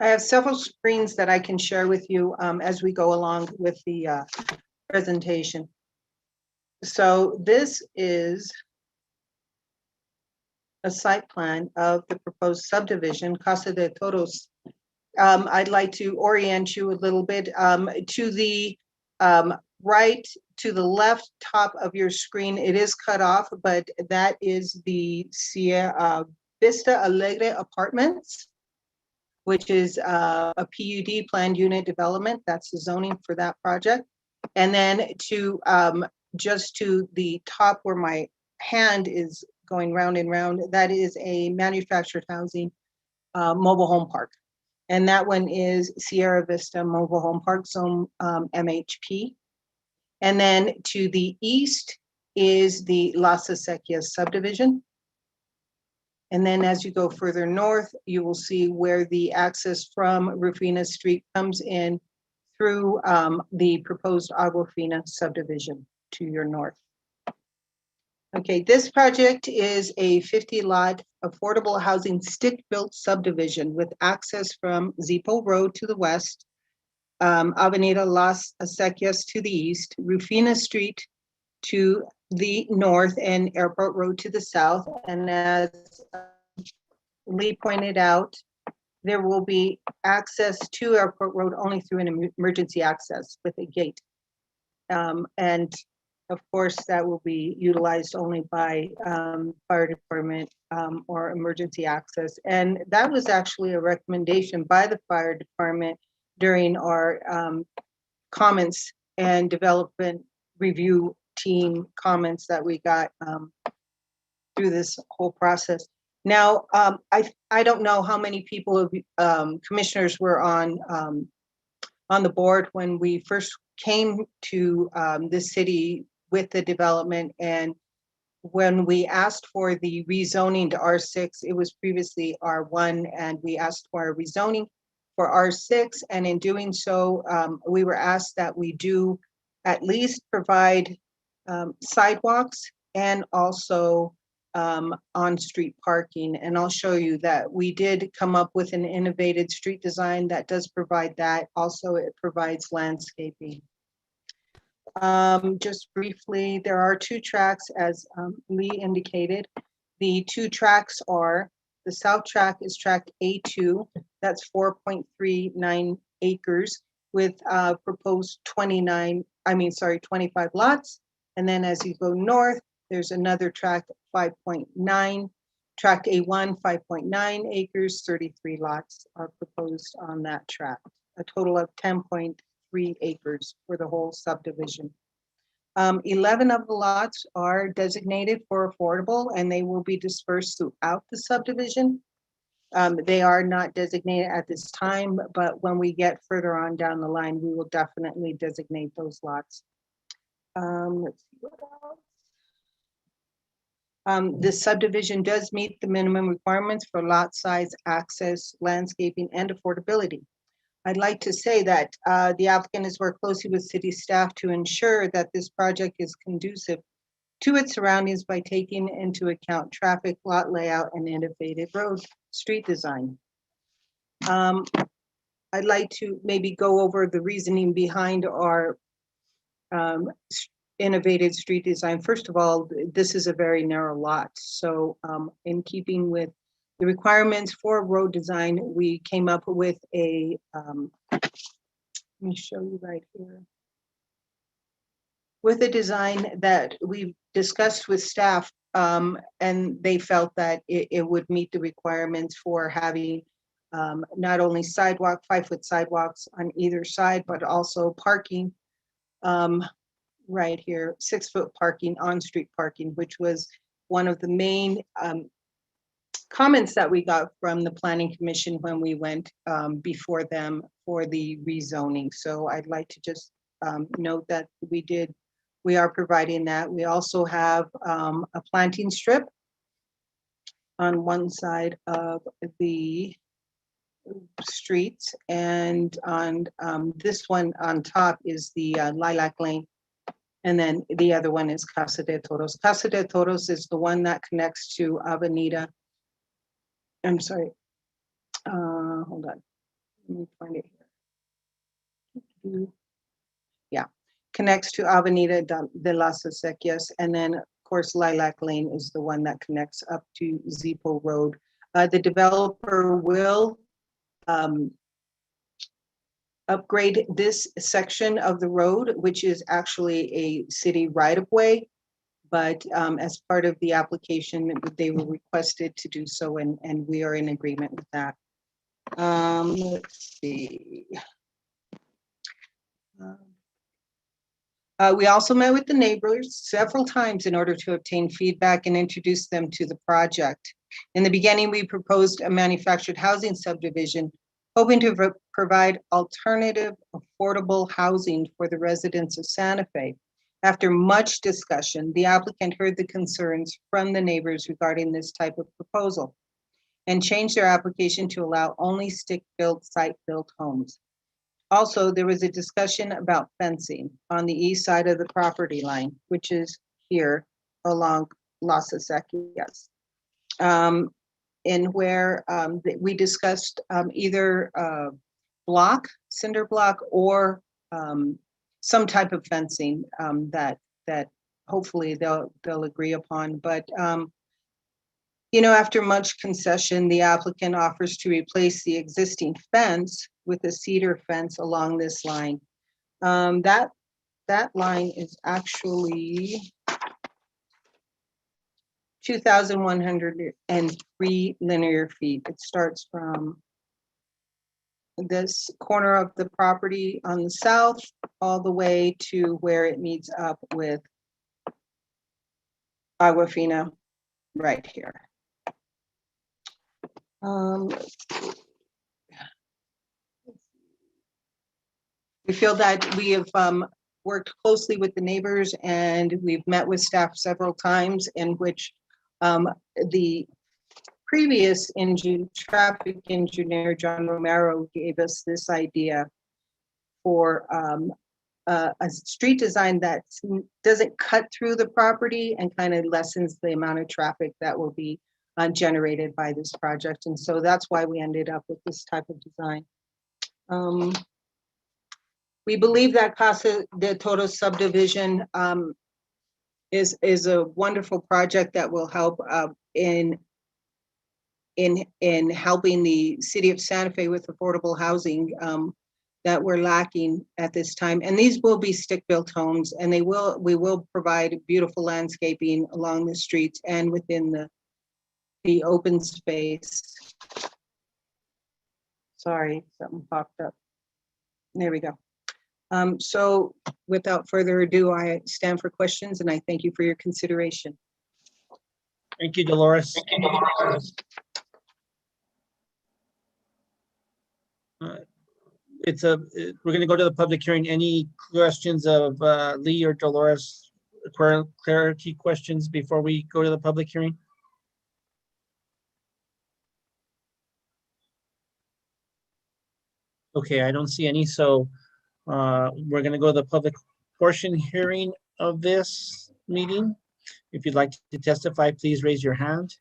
I have several screens that I can share with you as we go along with the presentation. So this is a site plan of the proposed subdivision, Casa de Todos. I'd like to orient you a little bit to the right to the left top of your screen, it is cut off, but that is the Sierra Vista Alegre Apartments, which is a PUD, planned unit development. That's the zoning for that project. And then to just to the top where my hand is going round and round, that is a manufactured housing mobile home park. And that one is Sierra Vista Mobile Home Park Zone MHP. And then to the east is the Las Acequias subdivision. And then as you go further north, you will see where the access from Rufina Street comes in through the proposed Aguafina subdivision to your north. Okay, this project is a 50-lot affordable housing stick-built subdivision with access from Zipo Road to the west, Avenida Las Acequias to the east, Rufina Street to the north, and Airport Road to the south. And as Lee pointed out, there will be access to Airport Road only through an emergency access with a gate. And of course, that will be utilized only by fire department or emergency access. And that was actually a recommendation by the fire department during our comments and development review team comments that we got through this whole process. Now, I don't know how many people commissioners were on the board when we first came to this city with the development, and when we asked for the rezoning to R6, it was previously R1, and we asked for a rezoning for R6, and in doing so, we were asked that we do at least provide sidewalks and also on-street parking. And I'll show you that we did come up with an innovative street design that does provide that. Also, it provides landscaping. Just briefly, there are two tracks, as Lee indicated. The two tracks are, the south track is track A2, that's 4.39 acres with proposed 25 lots. And then as you go north, there's another track 5.9, track A1, 5.9 acres, 33 lots are proposed on that track, a total of 10.3 acres for the whole subdivision. 11 of the lots are designated for affordable, and they will be dispersed throughout the subdivision. They are not designated at this time, but when we get further on down the line, we will definitely designate those lots. Let's see what else. This subdivision does meet the minimum requirements for lot size, access, landscaping, and affordability. I'd like to say that the applicant has worked closely with city staff to ensure that this project is conducive to its surroundings by taking into account traffic, lot layout, and innovative road street design. I'd like to maybe go over the reasoning behind our innovative street design. First of all, this is a very narrow lot. So in keeping with the requirements for road design, we came up with a, let me show you right here. With a design that we've discussed with staff, and they felt that it would meet the requirements for having not only 5-foot sidewalks on either side, but also parking right here, 6-foot parking, on-street parking, which was one of the main comments that we got from the Planning Commission when we went before them for the rezoning. So I'd like to just note that we are providing that. We also have a planting strip on one side of the streets, and on this one on top is the Lilac Lane. And then the other one is Casa de Toros. Casa de Toros is the one that connects to Avenida. I'm sorry, hold on, let me find it here. Yeah, connects to Avenida de las Acequias, and then of course Lilac Lane is the one that connects up to Zipo Road. The developer will upgrade this section of the road, which is actually a city right-of-way. But as part of the application, they were requested to do so, and we are in agreement with that. Let's see. We also met with the neighbors several times in order to obtain feedback and introduce them to the project. In the beginning, we proposed a manufactured housing subdivision, hoping to provide alternative, affordable housing for the residents of Santa Fe. After much discussion, the applicant heard the concerns from the neighbors regarding this type of proposal and changed their application to allow only stick-built, site-built homes. Also, there was a discussion about fencing on the east side of the property line, which is here along Las Acequias. In where we discussed either block, cinder block, or some type of fencing that hopefully they'll agree upon. But after much concession, the applicant offers to replace the existing fence with a cedar fence along this line. That line is actually 2,103 linear feet. It starts from this corner of the property on the south all the way to where it meets up with Aguafina right here. We feel that we have worked closely with the neighbors, and we've met with staff several times, in which the previous traffic engineer, John Romero, gave us this idea for a street design that doesn't cut through the property and kind of lessens the amount of traffic that will be generated by this project. And so that's why we ended up with this type of design. We believe that Casa de Toros subdivision is a wonderful project that will help in helping the city of Santa Fe with affordable housing that we're lacking at this time. And these will be stick-built homes, and we will provide beautiful landscaping along the streets and within the open space. Sorry, something popped up. There we go. So without further ado, I stand for questions, and I thank you for your consideration. Thank you, Dolores. We're going to go to the public hearing. Any questions of Lee or Dolores? Clarity questions before we go to the public hearing? Okay, I don't see any, so we're going to go to the public portion hearing of this meeting. If you'd like to testify, please raise your hand.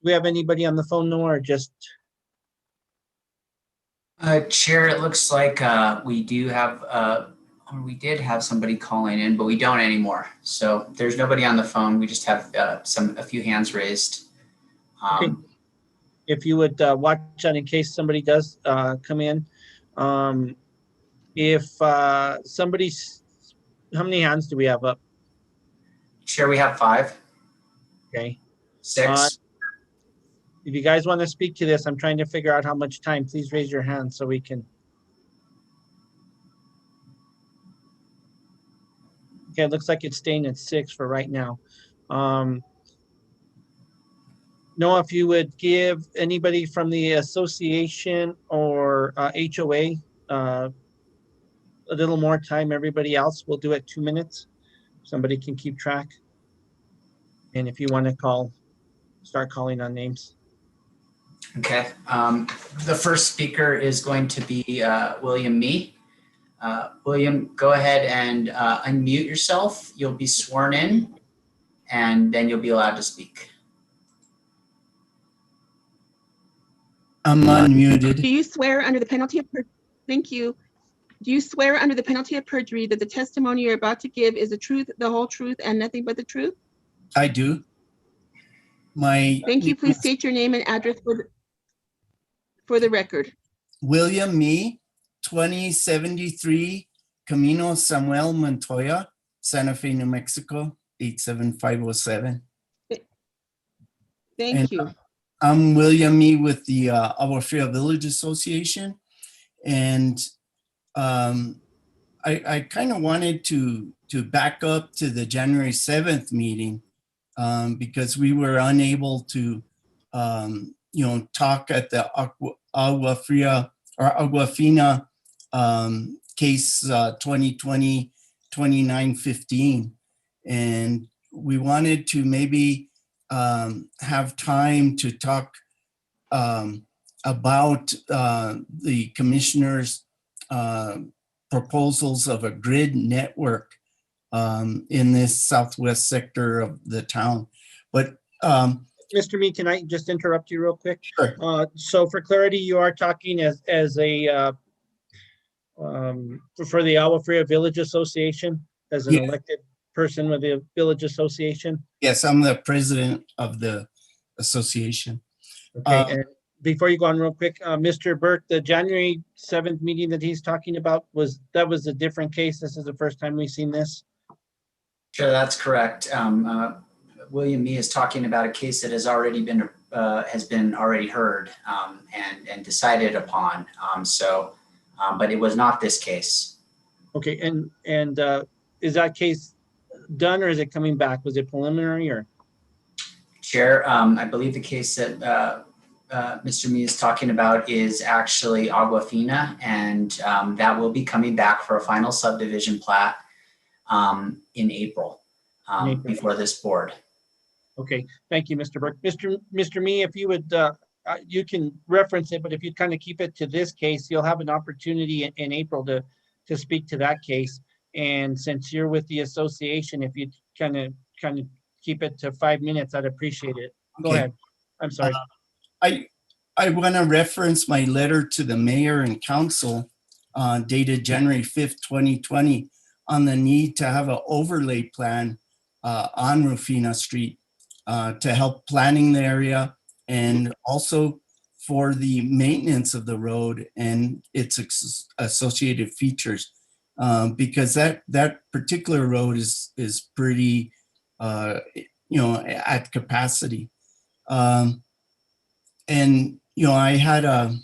Do we have anybody on the phone, Noah, or just? Chair, it looks like we did have somebody calling in, but we don't anymore. So there's nobody on the phone. We just have a few hands raised. Okay. If you would watch out in case somebody does come in. If somebody's, how many hands do we have up? Chair, we have 5. Okay. 6. If you guys want to speak to this, I'm trying to figure out how much time. Please raise your hand so we can. Okay, it looks like it's staying at 6 for right now. Noah, if you would give anybody from the association or HOA a little more time, everybody else, we'll do it 2 minutes. Somebody can keep track. And if you want to start calling on names. Okay. The first speaker is going to be William Mee. William, go ahead and unmute yourself. You'll be sworn in, and then you'll be allowed to speak. I'm unmuted. Do you swear under the penalty of perjury? Thank you. Do you swear under the penalty of perjury that the testimony you're about to give is the truth, the whole truth, and nothing but the truth? I do. Thank you. Please state your name and address for the record. William Me, 2073 Camino Samuel Montoya, Santa Fe, New Mexico, 87507. Thank And you. I'm William Me with the Agua Fria Village Association. And I kind of wanted to back up to the January 7th meeting because we were unable to, talk at the Agua Fria or Aguafina case 2020-2915. And we wanted to maybe have time to talk about the commissioner's proposals of a grid network in this southwest sector of the town. But Mr. Me, can I just interrupt you real quick? Sure. So for clarity, you are talking as a for the Agua Fria Village Association, as an Yeah. elected person with the Village Association? Yes, I'm the president of the association. Okay, and before you go on real quick, Mr. Burke, the January 7th meeting that he's talking about was a different case. This is the first time we've seen this. Sure, that's correct. William Me is talking about a case that has already been already heard and decided upon. But it was not this case. Okay, and is that case done or is it coming back? Was it preliminary or? Chair, I believe the case that Mr. Me is talking about is actually Aguafina, and that will be coming back for a final subdivision plat in April before this board. Okay, thank you, Mr. Burke. Mr. Me, if you would, you can reference it, but if you kind of keep it to this case, you'll have an opportunity in April to speak to that case. And since you're with the association, if you kind of keep it to 5 minutes, I'd appreciate it. Go Okay. ahead. I'm sorry. I want to reference my letter to the mayor and council dated January 5th, 2020 on the need to have an overlay plan on Rufina Street to help planning the area and also for the maintenance of the road and its associated features. Because that particular road is pretty, at capacity. And, I had a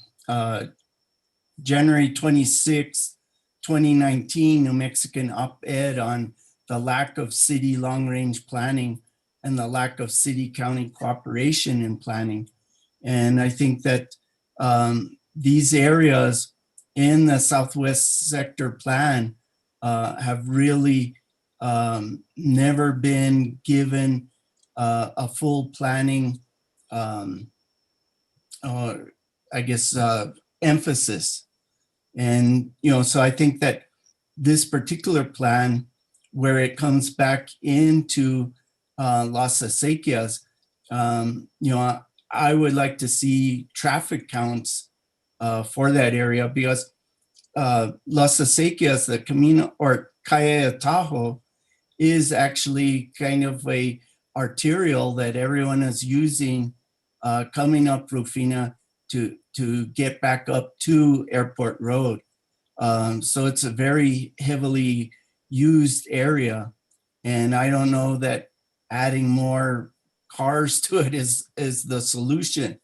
January 26, 2019 New Mexican op-ed on the lack of city long-range planning and the lack of city-county cooperation in planning. And I think that these areas in the Southwest Sector Plan have really never been given a full planning emphasis. And, so I think that this particular plan, where it comes back into Las Acequias, I would like to see traffic counts for that area because Las Acequias, the Camino or Calle de Tahoe, is actually kind of a arterial that everyone is using coming up Rufina to get back up to Airport Road. So it's a very heavily used area. And I don't know that adding more cars to it is the solution.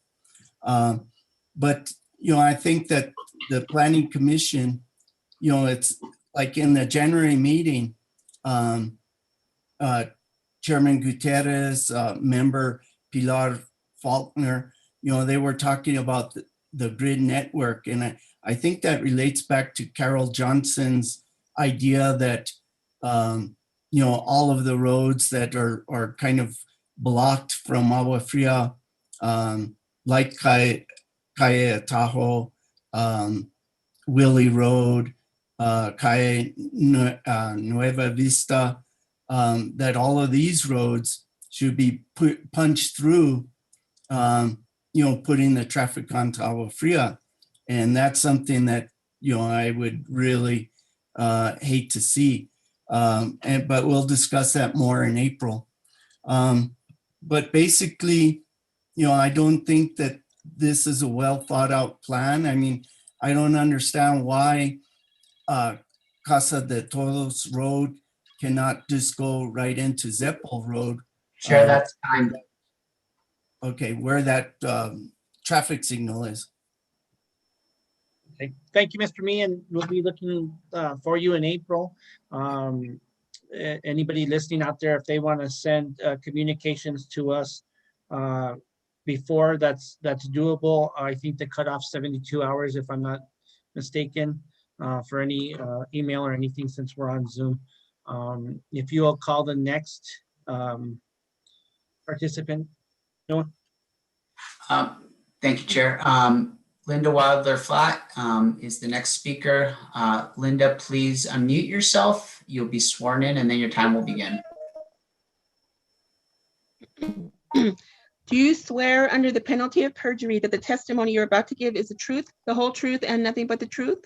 But, I think that the Planning Commission, it's like in the January meeting, Chairman Gutierrez, member Pilar Faulkner, they were talking about the grid network. And I think that relates back to Carol Johnson's idea that, all of the roads that are kind of blocked from Agua Fria, like Calle Tahoe, Willie Road, Calle Nueva Vista, that all of these roads should be punched through, putting the traffic onto Agua Fria. And that's something that, I would really hate to see. But we'll discuss that more in April. But basically, I don't think that this is a well thought out plan. I mean, I don't understand why Casa de Todos Road cannot just go right into Zeppel Road. Chair, that's time. Okay, where that traffic signal is. Okay, thank you, Mr. Me, and we'll be looking for you in April. Anybody listening out there, if they want to send communications to us before, that's doable. I think the cutoff 72 hours, if I'm not mistaken, for any email or anything, since we're on Zoom. If you will call the next participant. Noah? Thank you, Chair. Linda Wilder Flat is the next speaker. Linda, please unmute yourself. You'll be sworn in and then your time will begin. Do you swear under the penalty of perjury that the testimony you're about to give is the truth, the whole truth, and nothing but the truth?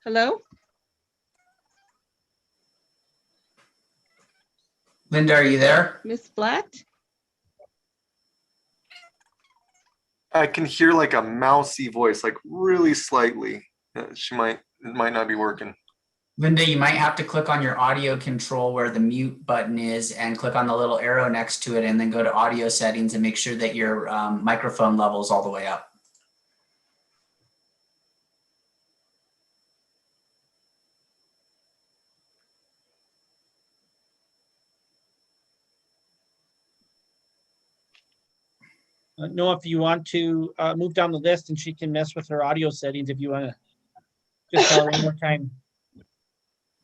Hello? Linda, are you there? Ms. Blatt? I can hear like a mousy voice, like really slightly. It might not be working. Linda, you might have to click on your audio control where the mute button is and click on the little arrow next to it and then go to audio settings and make sure that your microphone level is all the way up. Noah, if you want to move down the list and she can mess with her audio settings if you want to just tell her one more time.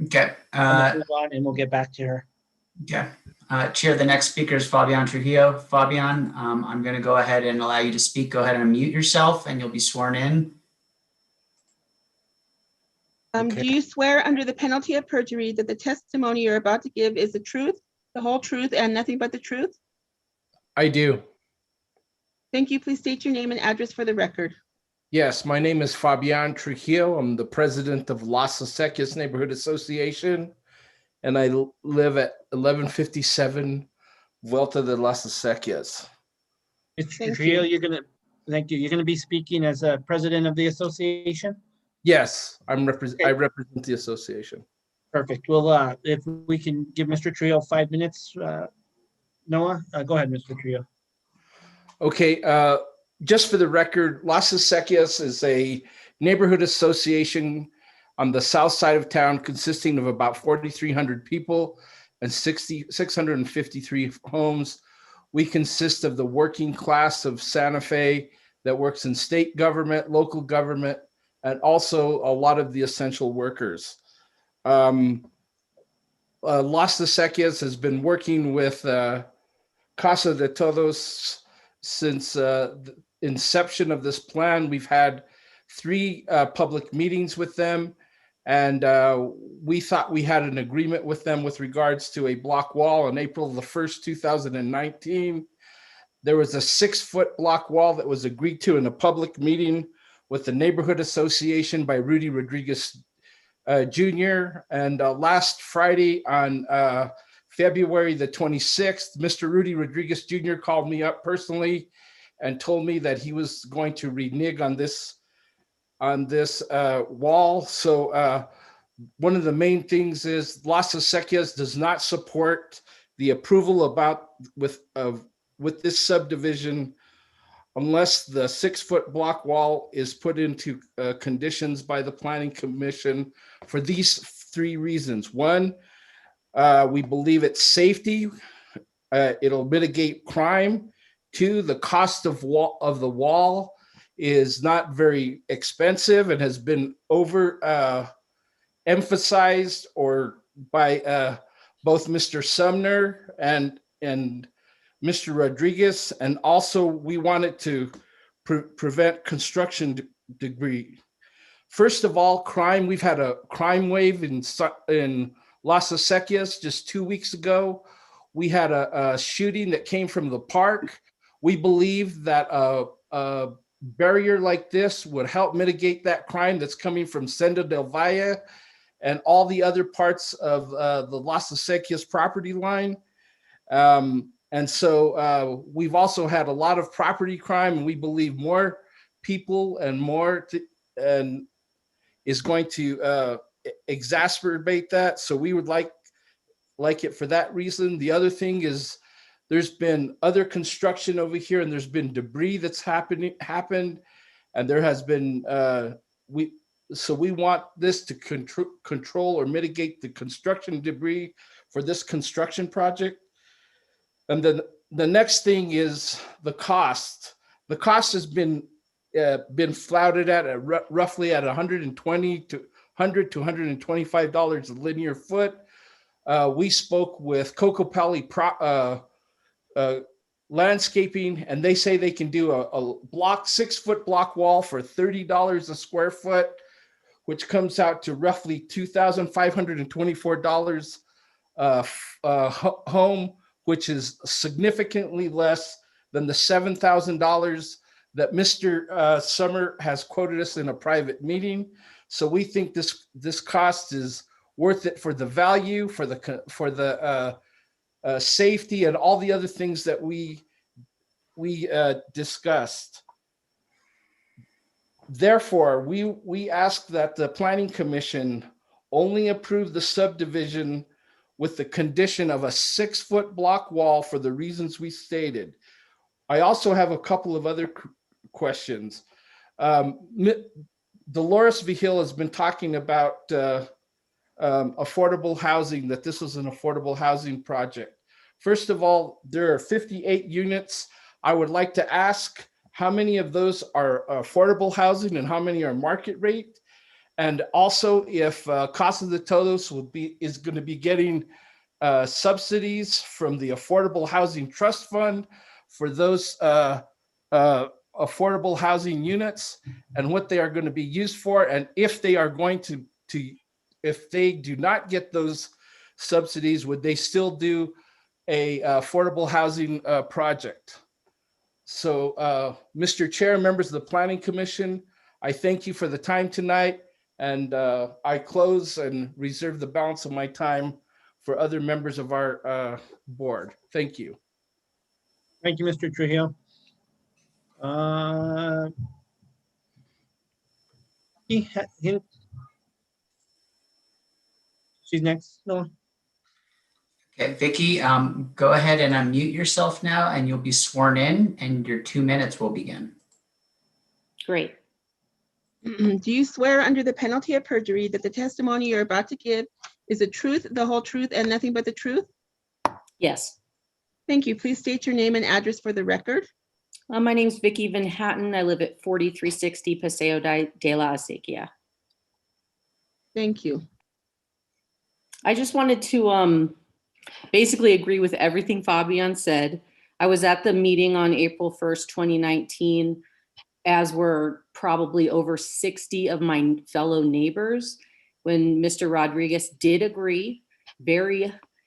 Okay. Move on and we'll get back to her. Okay. Chair, the next speaker is Fabian Trujillo. Fabian, I'm going to go ahead and allow you to speak. Go ahead and unmute yourself and you'll be sworn in. Do you swear under the penalty of perjury that the testimony you're about to give is the truth, the whole truth, and nothing but the truth? I do. Thank you. Please state your name and address for the record. Yes, my name is Fabian Trujillo. I'm the president of Las Acequias Neighborhood Association, and I live at 1157 Vuelta de Las Acequias. Mr. Trujillo, thank you. You're gonna be speaking as a president of the association? Yes, I represent the association. Perfect. Well, if we can give Mr. Trujillo 5 minutes, Noah, go ahead, Mr. Trujillo. Okay, just for the record, Las Acequias is a neighborhood association on the south side of town consisting of about 4,300 people and 653 homes. We consist of the working class of Santa Fe that works in state government, local government, and also a lot of the essential workers. Las Acequias has been working with Casa de Todos since the inception of this plan. We've had 3 public meetings with them, and we thought we had an agreement with them with regards to a block wall on April the 1st, 2019. There was a 6-foot block wall that was agreed to in a public meeting with the neighborhood association by Rudy Rodriguez Jr. And last Friday on February the 26th, Mr. Rudy Rodriguez Jr. called me up personally and told me that he was going to renege on this wall. So one of the main things is Las Acequias does not support the approval with this subdivision unless the 6-foot block wall is put into conditions by the Planning Commission for these 3 reasons. 1, we believe it's safety. It'll mitigate crime. 2, the cost of the wall is not very expensive and has been emphasized or by both Mr. Sumner and Mr. Rodriguez. And also we wanted to prevent construction debris. First of all, crime. We've had a crime wave in Las Acequias just 2 weeks ago. We had a shooting that came from the park. We believe that a barrier like this would help mitigate that crime that's coming from Senda del Valle and all the other parts of the Las Acequias property line. And so we've also had a lot of property crime, and we believe more people and and is going to exacerbate that. So we would like it for that reason. The other thing is there's been other construction over here, and there's been debris that's happened, and there has been so we want this to control or mitigate the construction debris for this construction project. And then the next thing is the cost. The cost has been flouted at roughly at $120 to $125 a linear foot. We spoke with Kokopelli Landscaping, and they say they can do a 6-foot block wall for $30 a square foot, which comes out to roughly $2,524 home, which is significantly less than the $7,000 that Mr. Summer has quoted us in a private meeting. So we think this cost is worth it for the value, for the safety, and all the other things that we discussed. Therefore, we ask that the Planning Commission only approve the subdivision with the condition of a 6-foot block wall for the reasons we stated. I also have a couple of other questions. Dolores Vigil has been talking about affordable housing, that this was an affordable housing project. First of all, there are 58 units. I would like to ask how many of those are affordable housing and how many are market rate? And also if Casa de Todos is going to be getting subsidies from the Affordable Housing Trust Fund for those affordable housing units, and what they are going to be used for, and if they are going to if they do not get those subsidies, would they still do a affordable housing project? So Mr. Chair, members of the Planning Commission, I thank you for the time tonight, and I close and reserve the balance of my time for other members of our board. Thank you. Thank you, Mr. Trujillo. She's next. No. Okay, Vicky, go ahead and unmute yourself now, and you'll be sworn in, and your 2 minutes will begin. Great. Do you swear under the penalty of perjury that the testimony you're about to give is the truth, the whole truth, and nothing but the truth? Yes. Thank you. Please state your name and address for the record. My name's Vicky Van Hatten. I live at 4360 Paseo de la Acequia. Thank you. I just wanted to basically agree with everything Fabian said. I was at the meeting on April 1st, 2019, as were probably over 60 of my fellow neighbors, when Mr. Rodriguez did agree.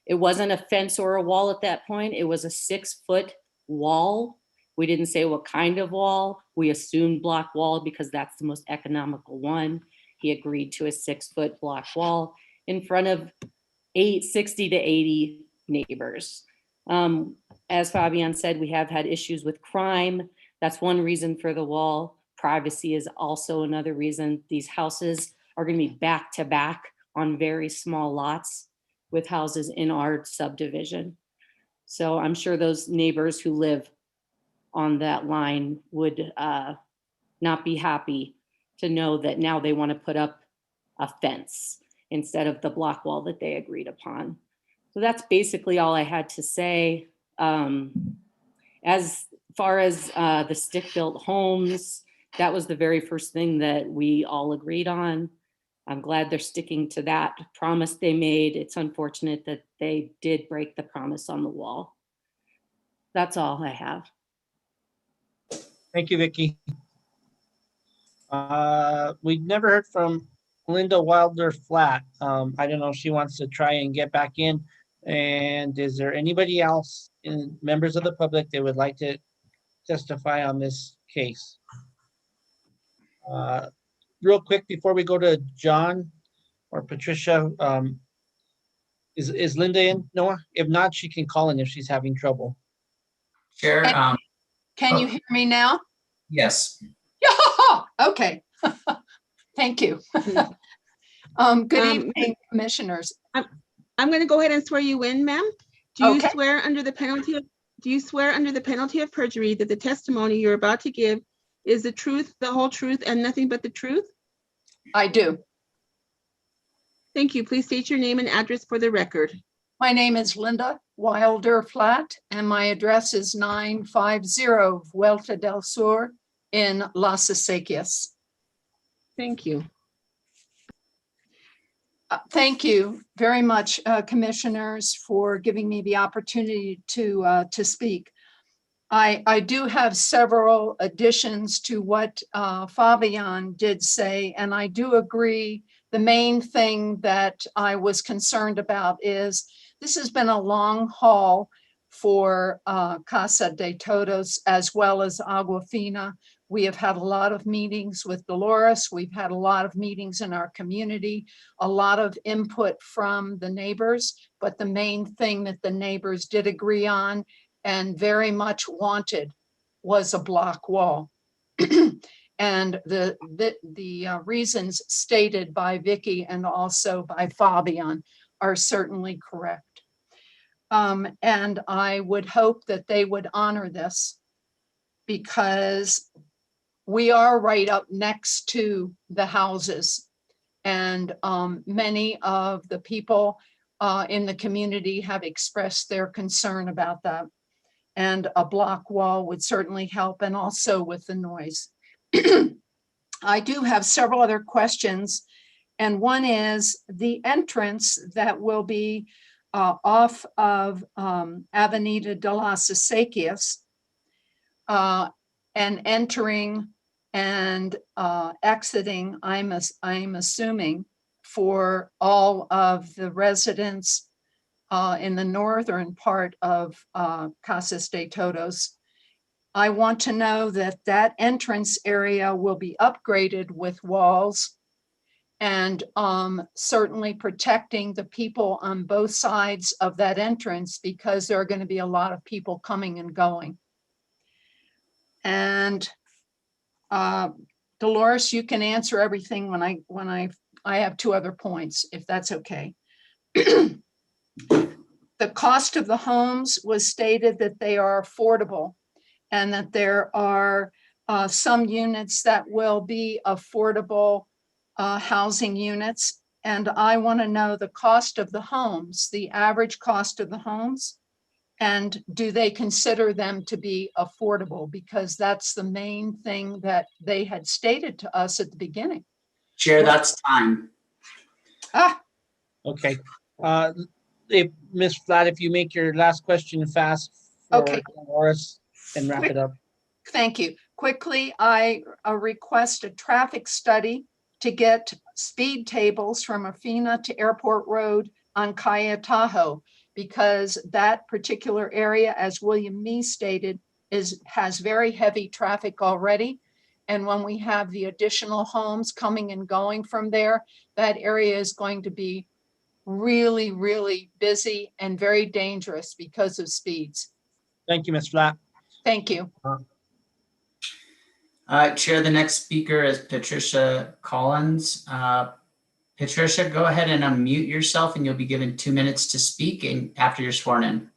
It wasn't a fence or a wall at that point. It was a 6-foot wall. We didn't say what kind of wall. We assumed block wall because that's the most economical one. He agreed to a 6-foot block wall in front of 60 to 80 neighbors. As Fabian said, we have had issues with crime. That's one reason for the wall. Privacy is also another reason. These houses are going to be back to back on very small lots with houses in our subdivision. So I'm sure those neighbors who live on that line would not be happy to know that now they want to put up a fence instead of the block wall that they agreed upon. So that's basically all I had to say. As far as the stick-built homes, that was the very first thing that we all agreed on. I'm glad they're sticking to that promise they made. It's unfortunate that they did break the promise on the wall. That's all I have. Thank you, Vicky. We never heard from Linda Wilder Flat. I don't know if she wants to try and get back in. And is there anybody else, members of the public, that would like to testify on this case? Real quick, before we go to John or Patricia, is Linda in, Noah? If not, she can call in if she's having trouble. Chair, Can you hear me now? yes. Okay. Thank you. Good evening, commissioners. I'm going to go ahead and swear you in, ma'am. Do you Okay. swear under the penalty of perjury that the testimony you're about to give is the truth, the whole truth, and nothing but the truth? I do. Thank you. Please state your name and address for the record. My name is Linda Wilder Flat, and my address is 950 Vuelta del Sur in Las Acequias. Thank you. Thank you very much, commissioners, for giving me the opportunity to speak. I do have several additions to what Fabian did say, and I do agree. The main thing that I was concerned about is this has been a long haul for Casa de Todos as well as Aguafina. We have had a lot of meetings with Dolores. We've had a lot of meetings in our community, a lot of input from the neighbors. But the main thing that the neighbors did agree on and very much wanted was a block wall. And the reasons stated by Vicky and also by Fabian are certainly correct. And I would hope that they would honor this, because we are right up next to the houses. And many of the people in the community have expressed their concern about that. And a block wall would certainly help, and also with the noise. I do have several other questions. And one is the entrance that will be off of Avenida de las Acequias and entering and exiting, I'm assuming, for all of the residents in the northern part of Casas de Todos. I want to know that that entrance area will be upgraded with walls and certainly protecting the people on both sides of that entrance, because there are going to be a lot of people coming and going. And Dolores, you can answer everything when I have two other points, if that's okay. The cost of the homes was stated that they are affordable, and that there are some units that will be affordable housing units. And I want to know the cost of the homes, the average cost of the homes, and do they consider them to be affordable? Because that's the main thing that they had stated to us at the beginning. Chair, that's time. Okay. If Ms. Flat, if you make your last question fast for Okay. Dolores and wrap it up. Thank you. Quickly, I request a traffic study to get speed tables from Afina to Airport Road on Calle Tahoe, because that particular area, as William Mee stated, has very heavy traffic already. And when we have the additional homes coming and going from there, that area is going to be really, really busy and very dangerous because of speeds. Thank you, Ms. Flat. Thank you. Chair, the next speaker is Patricia Collins. Patricia, go ahead and unmute yourself, and you'll be given 2 minutes to speak and after you're sworn in.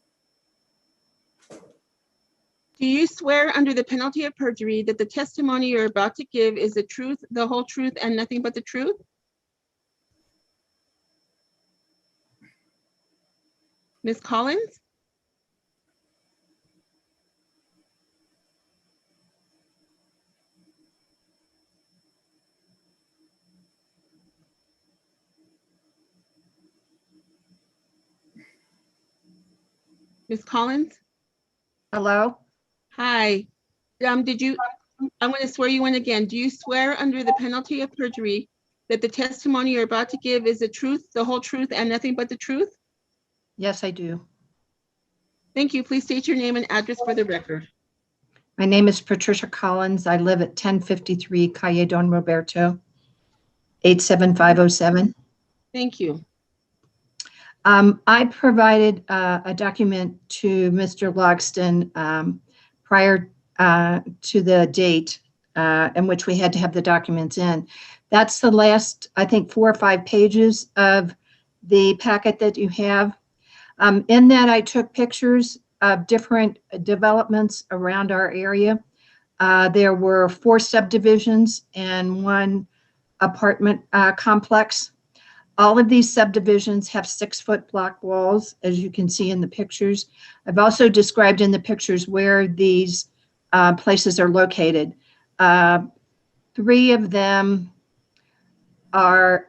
Do you swear under the penalty of perjury that the testimony you're about to give is the truth, the whole truth, and nothing but the truth? Ms. Collins? Ms. Collins? Hello? Hi. I'm going to swear you in again. Do you swear under the penalty of perjury that the testimony you're about to give is the truth, the whole truth, and nothing but the truth? Yes, I do. Thank you. Please state your name and address for the record. My name is Patricia Collins. I live at 1053 Calle Don Roberto, 87507. Thank you. I provided a document to Mr. Logston prior to the date in which we had to have the documents in. That's the last, I think, 4 or 5 pages of the packet that you have. In that, I took pictures of different developments around our area. There were 4 subdivisions and 1 apartment complex. All of these subdivisions have 6-foot block walls, as you can see in the pictures. I've also described in the pictures where these places are located. 3 of them are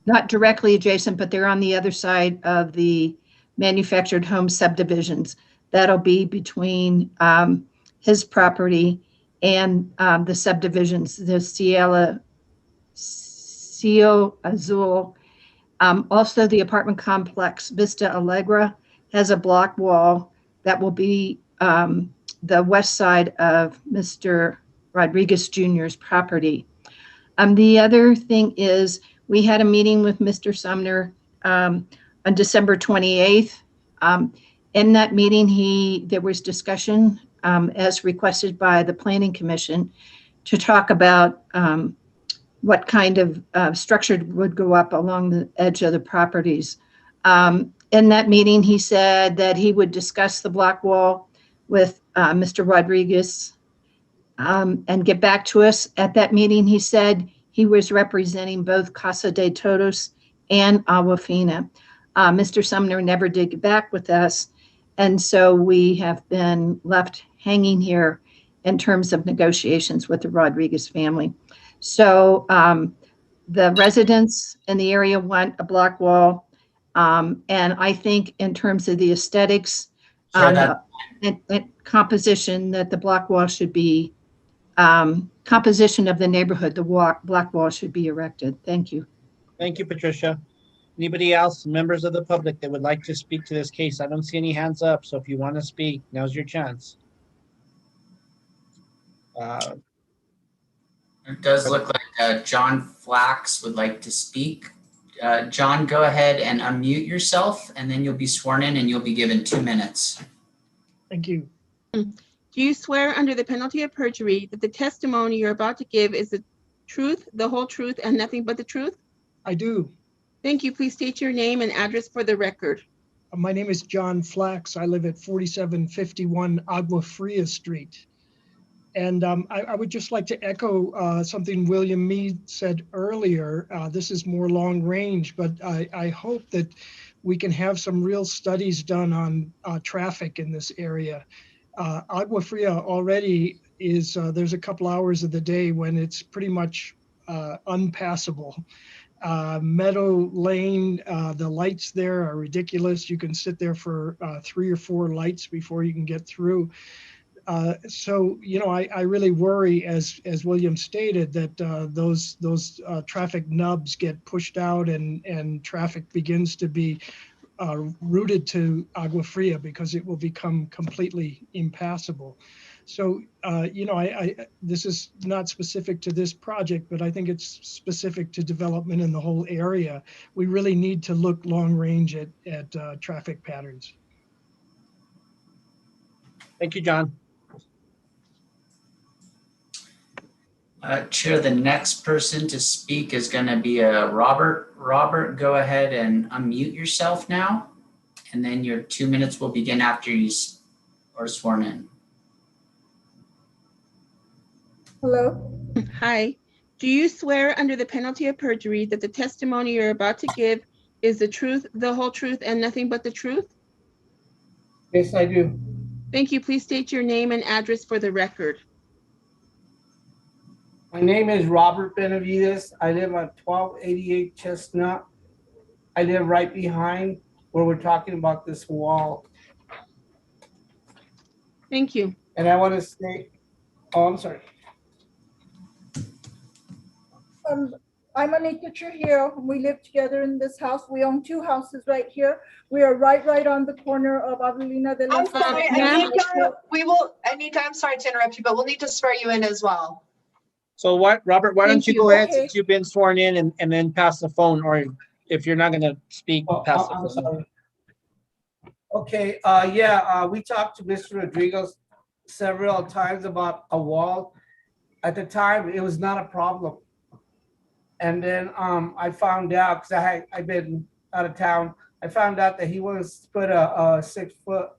not directly adjacent, but they're on the other side of the manufactured home subdivisions. That'll be between his property and the subdivisions, the Cielo Azul. Also, the apartment complex Vista Alegre has a block wall that will be the west side of Mr. Rodriguez Jr.'s property. The other thing is we had a meeting with Mr. Sumner on December 28th. In that meeting, there was discussion as requested by the Planning Commission to talk about what kind of structure would go up along the edge of the properties. In that meeting, he said that he would discuss the block wall with Mr. Rodriguez and get back to us. At that meeting, he said he was representing both Casa de Todos and Agua Fina. Mr. Sumner never did get back with us, and so we have been left hanging here in terms of negotiations with the Rodriguez family. So the residents in the area want a block wall, and I think in terms of the aesthetics and composition, that the block wall should be composition of the neighborhood, the block wall should be erected. Thank you. Thank you, Patricia. Anybody else, members of the public that would like to speak to this case? I don't see any hands up, so if you want to speak, now's your chance. It does look like John Flax would like to speak. John, go ahead and unmute yourself, and then you'll be sworn in and you'll be given 2 minutes. Thank you. Do you swear under the penalty of perjury that the testimony you're about to give is the truth, the whole truth, and nothing but the truth? I do. Thank you. Please state your name and address for the record. My name is John Flax. I live at 4751 Agua Fria Street. And I would just like to echo something William Mead said earlier. This is more long range, but I hope that we can have some real studies done on traffic in this area. Agua Fria already is, there's a couple hours of the day when it's pretty much unpassable. Meadow Lane, the lights there are ridiculous. You can sit there for 3 or 4 lights before you can get through. So, you know, I really worry, as William stated, that those traffic nubs get pushed out and traffic begins to be routed to Agua Fria because it will become completely impassable. So, you know, this is not specific to this project, but I think it's specific to development in the whole area. We really need to look long range at traffic patterns. Thank you, John. Chair, the next person to speak is going to be Robert. Robert, go ahead and unmute yourself now, and then your 2 minutes will begin after you are sworn in. Hello. Hi. Do you swear under the penalty of perjury that the testimony you're about to give is the truth, the whole truth, and nothing but the truth? Yes, I do. Thank you. Please state your name and address for the record. My name is Robert Benavides. I live on 1288 Chestnut. I live right behind where we're talking about this wall. Thank you. And I want to say, oh, I'm sorry. I'm Anita Trujillo. We live together in this house. We own 2 houses right here. We are right on the corner of Avelina de la. I'm sorry, Anita, I'm sorry to interrupt you, but we'll need to swear you in as well. So what, Robert, why don't you go ahead, Okay. since you've been sworn in, and then pass the phone, or if you're not going to speak, pass the phone. Okay, we talked to Mr. Rodriguez several times about a wall. At the time, it was not a problem. And then I found out, because I've been out of town, I found out that he wants to put a 6-foot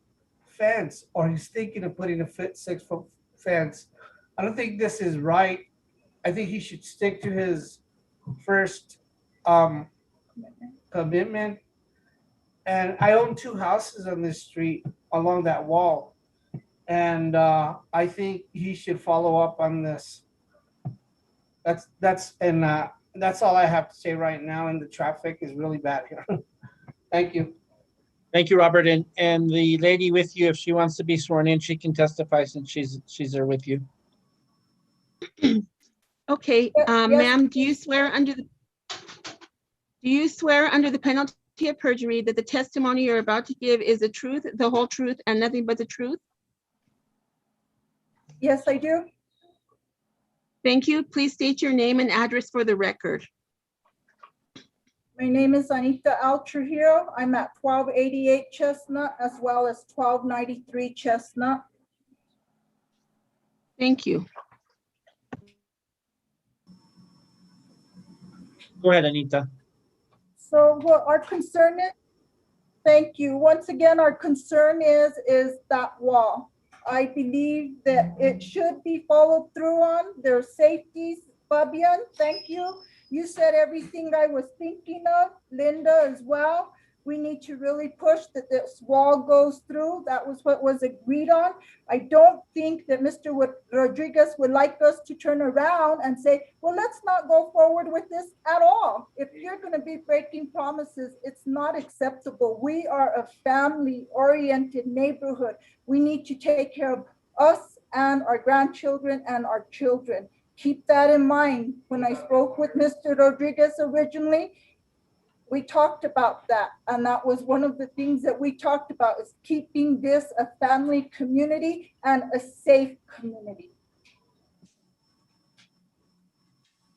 fence, or he's thinking of putting a 6-foot fence. I don't think this is right. I think he should stick to his first commitment. And I own 2 houses on this street along that wall. And I think he should follow up on this. That's all I have to say right now. And the traffic is really bad here. Thank you. Thank you, Robert. And the lady with you, if she wants to be sworn in, she can testify since she's there with you. Okay, Yes. ma'am, do you swear under the penalty of perjury that the testimony you're about to give is the truth, the whole truth, and nothing but the truth? Yes, I do. Thank you. Please state your name and address for the record. My name is Anita Al Trujillo. I'm at 1288 Chestnut as well as 1293 Chestnut. Thank you. Go ahead, Anita. So what our concern is, thank you. Once again, our concern is that wall. I believe that it should be followed through on. There's safeties. Fabian, thank you. You said everything I was thinking of. Linda as well. We need to really push that this wall goes through. That was what was agreed on. I don't think that Mr. Rodriguez would like us to turn around and say, well, let's not go forward with this at all. If you're going to be breaking promises, it's not acceptable. We are a family-oriented neighborhood. We need to take care of us and our grandchildren and our children. Keep that in mind. When I spoke with Mr. Rodriguez originally, we talked about that. And that was one of the things that we talked about, is keeping this a family community and a safe community.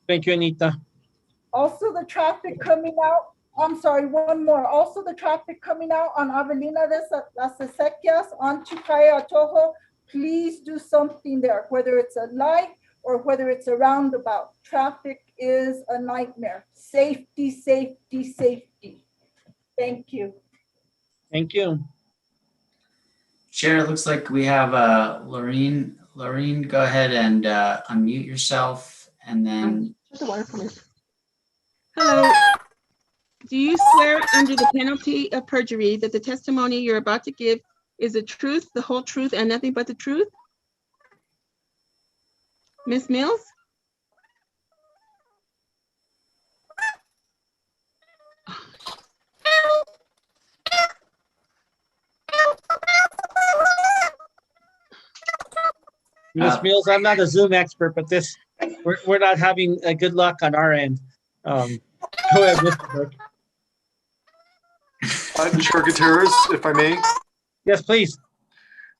Thank you, Anita. Also, the traffic coming out, I'm sorry, one more. Also, the traffic coming out on Avelina de las Acequias onto Calle Atojo, please do something there, whether it's a light or whether it's a roundabout. Traffic is a nightmare. Safety, safety, safety. Thank you. Thank you. Chair, it looks like we have Lorene. Lorene, go ahead and unmute yourself, and then. Hello. Do you swear under the penalty of perjury that the testimony you're about to give is the truth, the whole truth, and nothing but the truth? Ms. Mills? Ms. Mills, I'm not a Zoom expert, but we're not having a good luck on our end. Go ahead, Mr. Burke. Chair Gutierrez, if I may. Yes, please.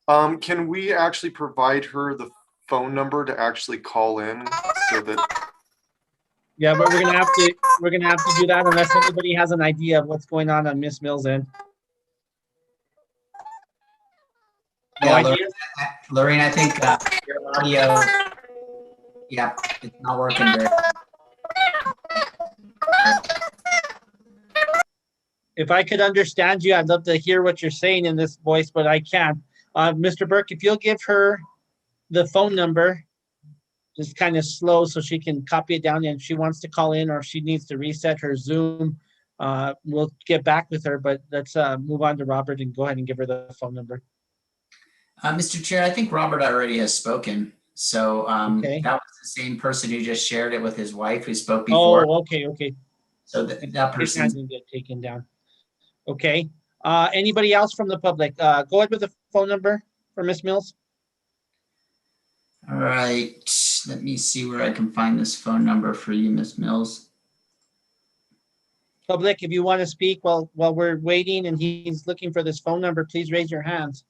Can we actually provide her the phone number to actually call in so that? Yeah, but we're gonna have to do that unless anybody has an idea of what's going on Ms. Mills' end. No Yeah, idea? Lorene, I think your audio, yeah, it's not working very. If I could understand you, I'd love to hear what you're saying in this voice, but I can't. Mr. Burke, if you'll give her the phone number, just kind of slow so she can copy it down, and if she wants to call in or if she needs to reset her Zoom, we'll get back with her, but let's move on to Robert and go ahead and give her the phone number. Mr. Chair, I think Robert already has spoken. So Okay. that was the same person who just shared it with his wife who spoke before. Oh, okay. So that It person. hasn't get taken down. Okay. Anybody else from the public? Go ahead with the phone number for Ms. Mills. All right, let me see where I can find this phone number for you, Ms. Mills. Public, if you want to speak while we're waiting and he's looking for this phone number, please raise your hands.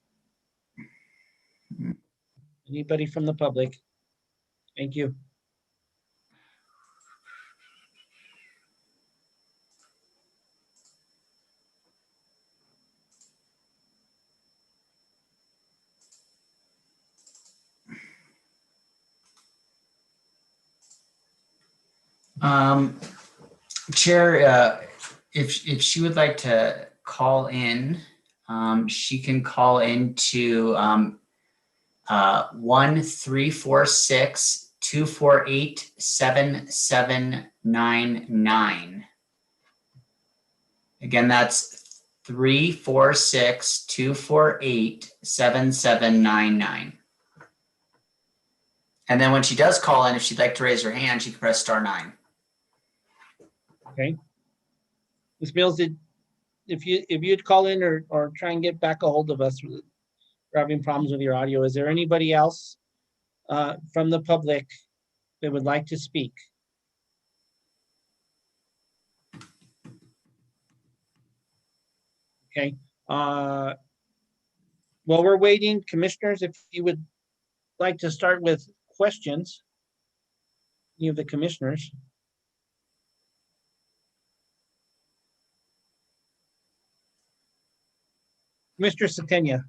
Anybody from the public? Thank you. Chair, if she would like to call in, she can call into 1-346-248-7799. Again, that's 346-248-7799. And then when she does call in, if she'd like to raise her hand, she can press *9. Okay. Ms. Mills, if you'd call in or try and get back a hold of us, we're having problems with your audio. Is there anybody else from the public that would like to speak? Okay. While we're waiting, commissioners, if you would like to start with questions, any of the commissioners. Mr. Satenia.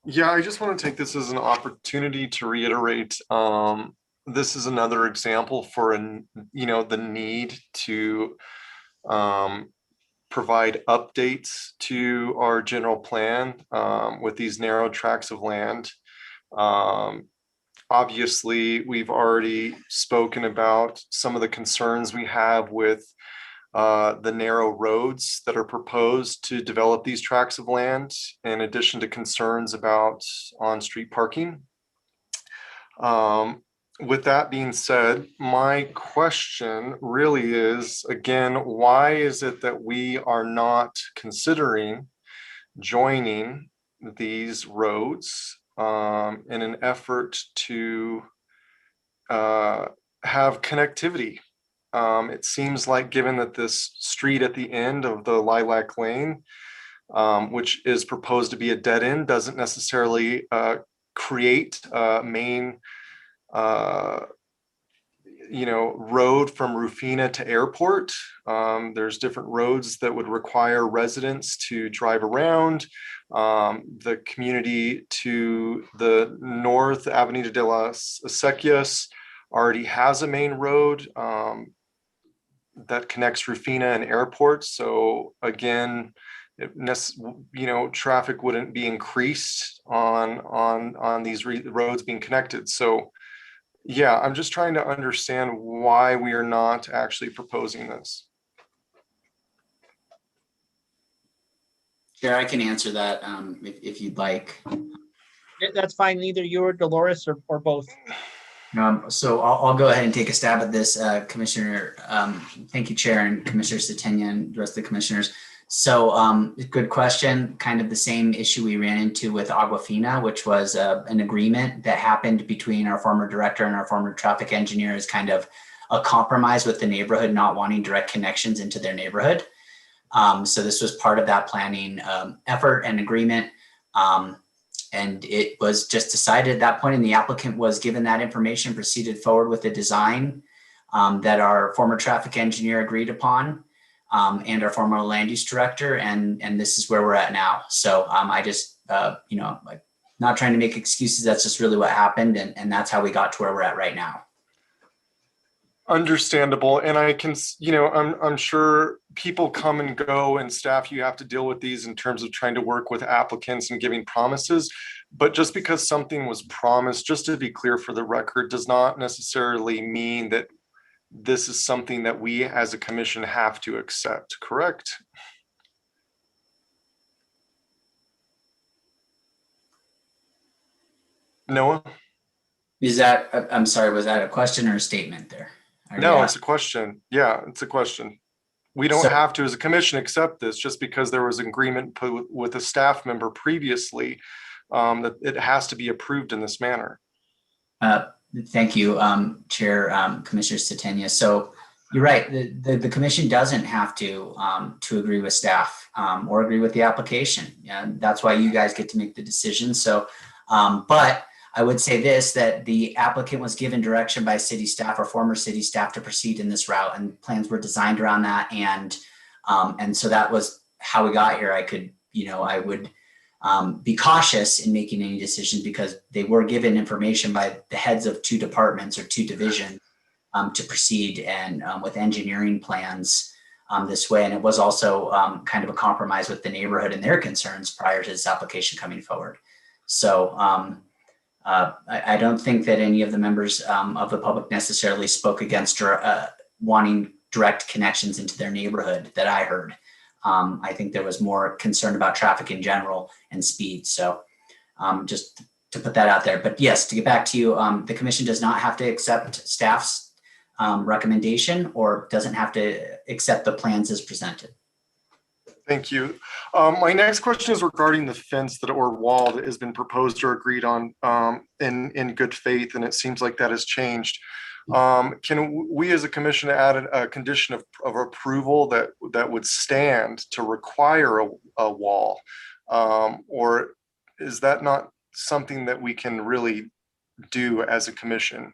Yeah, I just want to take this as an opportunity to reiterate, this is another example for the need to provide updates to our general plan with these narrow tracts of land. Obviously, we've already spoken about some of the concerns we have with the narrow roads that are proposed to develop these tracts of land, in addition to concerns about on-street parking. With that being said, my question really is, again, why is it that we are not considering joining these roads in an effort to have connectivity? It seems like, given that this street at the end of the Lilac Lane, which is proposed to be a dead end, doesn't necessarily create a main road from Rufina to Airport. There's different roads that would require residents to drive around. The community to the north, Avenida de las Acequias, already has a main road that connects Rufina and Airport. So again, traffic wouldn't be increased on these roads being connected. So yeah, I'm just trying to understand why we are not actually proposing this. Chair, I can answer that if you'd like. That's fine, either you or Dolores or both. So I'll go ahead and take a stab at this, Commissioner. Thank you, Chair, and Commissioner Satenia and the rest of the commissioners. So good question. Kind of the same issue we ran into with Aquafina, which was an agreement that happened between our former director and our former traffic engineer, as kind of a compromise with the neighborhood not wanting direct connections into their neighborhood. So this was part of that planning effort and agreement. And it was just decided at that point, and the applicant was given that information, proceeded forward with the design that our former traffic engineer agreed upon, and our former land use director, and this is where we're at now. So I just, not trying to make excuses, that's just really what happened, and that's how we got to where we're at right now. Understandable. And I can, I'm sure people come and go, and staff, you have to deal with these in terms of trying to work with applicants and giving promises. But just because something was promised, just to be clear for the record, does not necessarily mean that this is something that we as a commission have to accept, correct? Noah? Is that, I'm sorry, was that a question or a statement there? No, it's a question. Yeah, it's a question. We don't have to, as a commission, accept this just because there was an agreement put with a staff member previously that it has to be approved in this manner. Thank you, Chair, Commissioner Satenia. So you're right. The commission doesn't have to agree with staff or agree with the application. And that's why you guys get to make the decision. So, but I would say this, that the applicant was given direction by city staff or former city staff to proceed in this route, and plans were designed around that. And so that was how we got here. I could, I would be cautious in making any decisions because they were given information by the heads of 2 departments or 2 divisions to proceed and with engineering plans this way. And it was also kind of a compromise with the neighborhood and their concerns prior to this application coming forward. So I don't think that any of the members of the public necessarily spoke against wanting direct connections into their neighborhood that I heard. I think there was more concern about traffic in general and speed. So just to put that out there. But yes, to get back to you, the commission does not have to accept staff's recommendation or doesn't have to accept the plans as presented. Thank you. My next question is regarding the fence or wall that has been proposed or agreed on in good faith, and it seems like that has changed. Can we as a commission add a condition of approval that would stand to require a wall? Or is that not something that we can really do as a commission?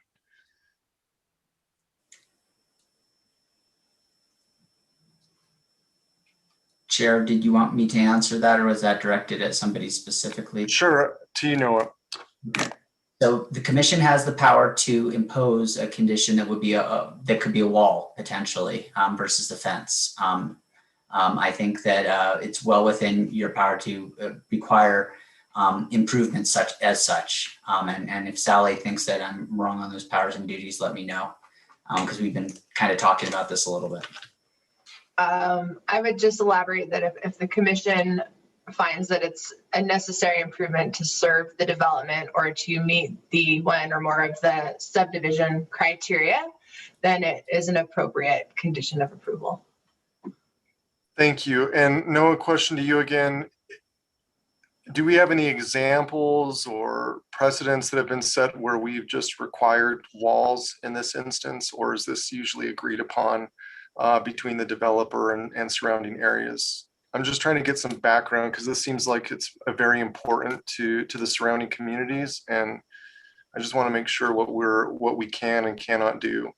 Chair, did you want me to answer that, or was that directed at somebody specifically? Sure, to you, Noah. So the commission has the power to impose a condition that would be that could be a wall potentially versus the fence. I think that it's well within your power to require improvements such. And if Sally thinks that I'm wrong on those powers and duties, let me know, because we've been kind of talking about this a little bit. I would just elaborate that if the commission finds that it's a necessary improvement to serve the development or to meet the one or more of the subdivision criteria, then it is an appropriate condition of approval. Thank you. And Noah, question to you again. Do we have any examples or precedents that have been set where we've just required walls in this instance, or is this usually agreed upon between the developer and surrounding areas? I'm just trying to get some background because this seems like it's very important to the surrounding communities, and I just want to make sure what we can and cannot do.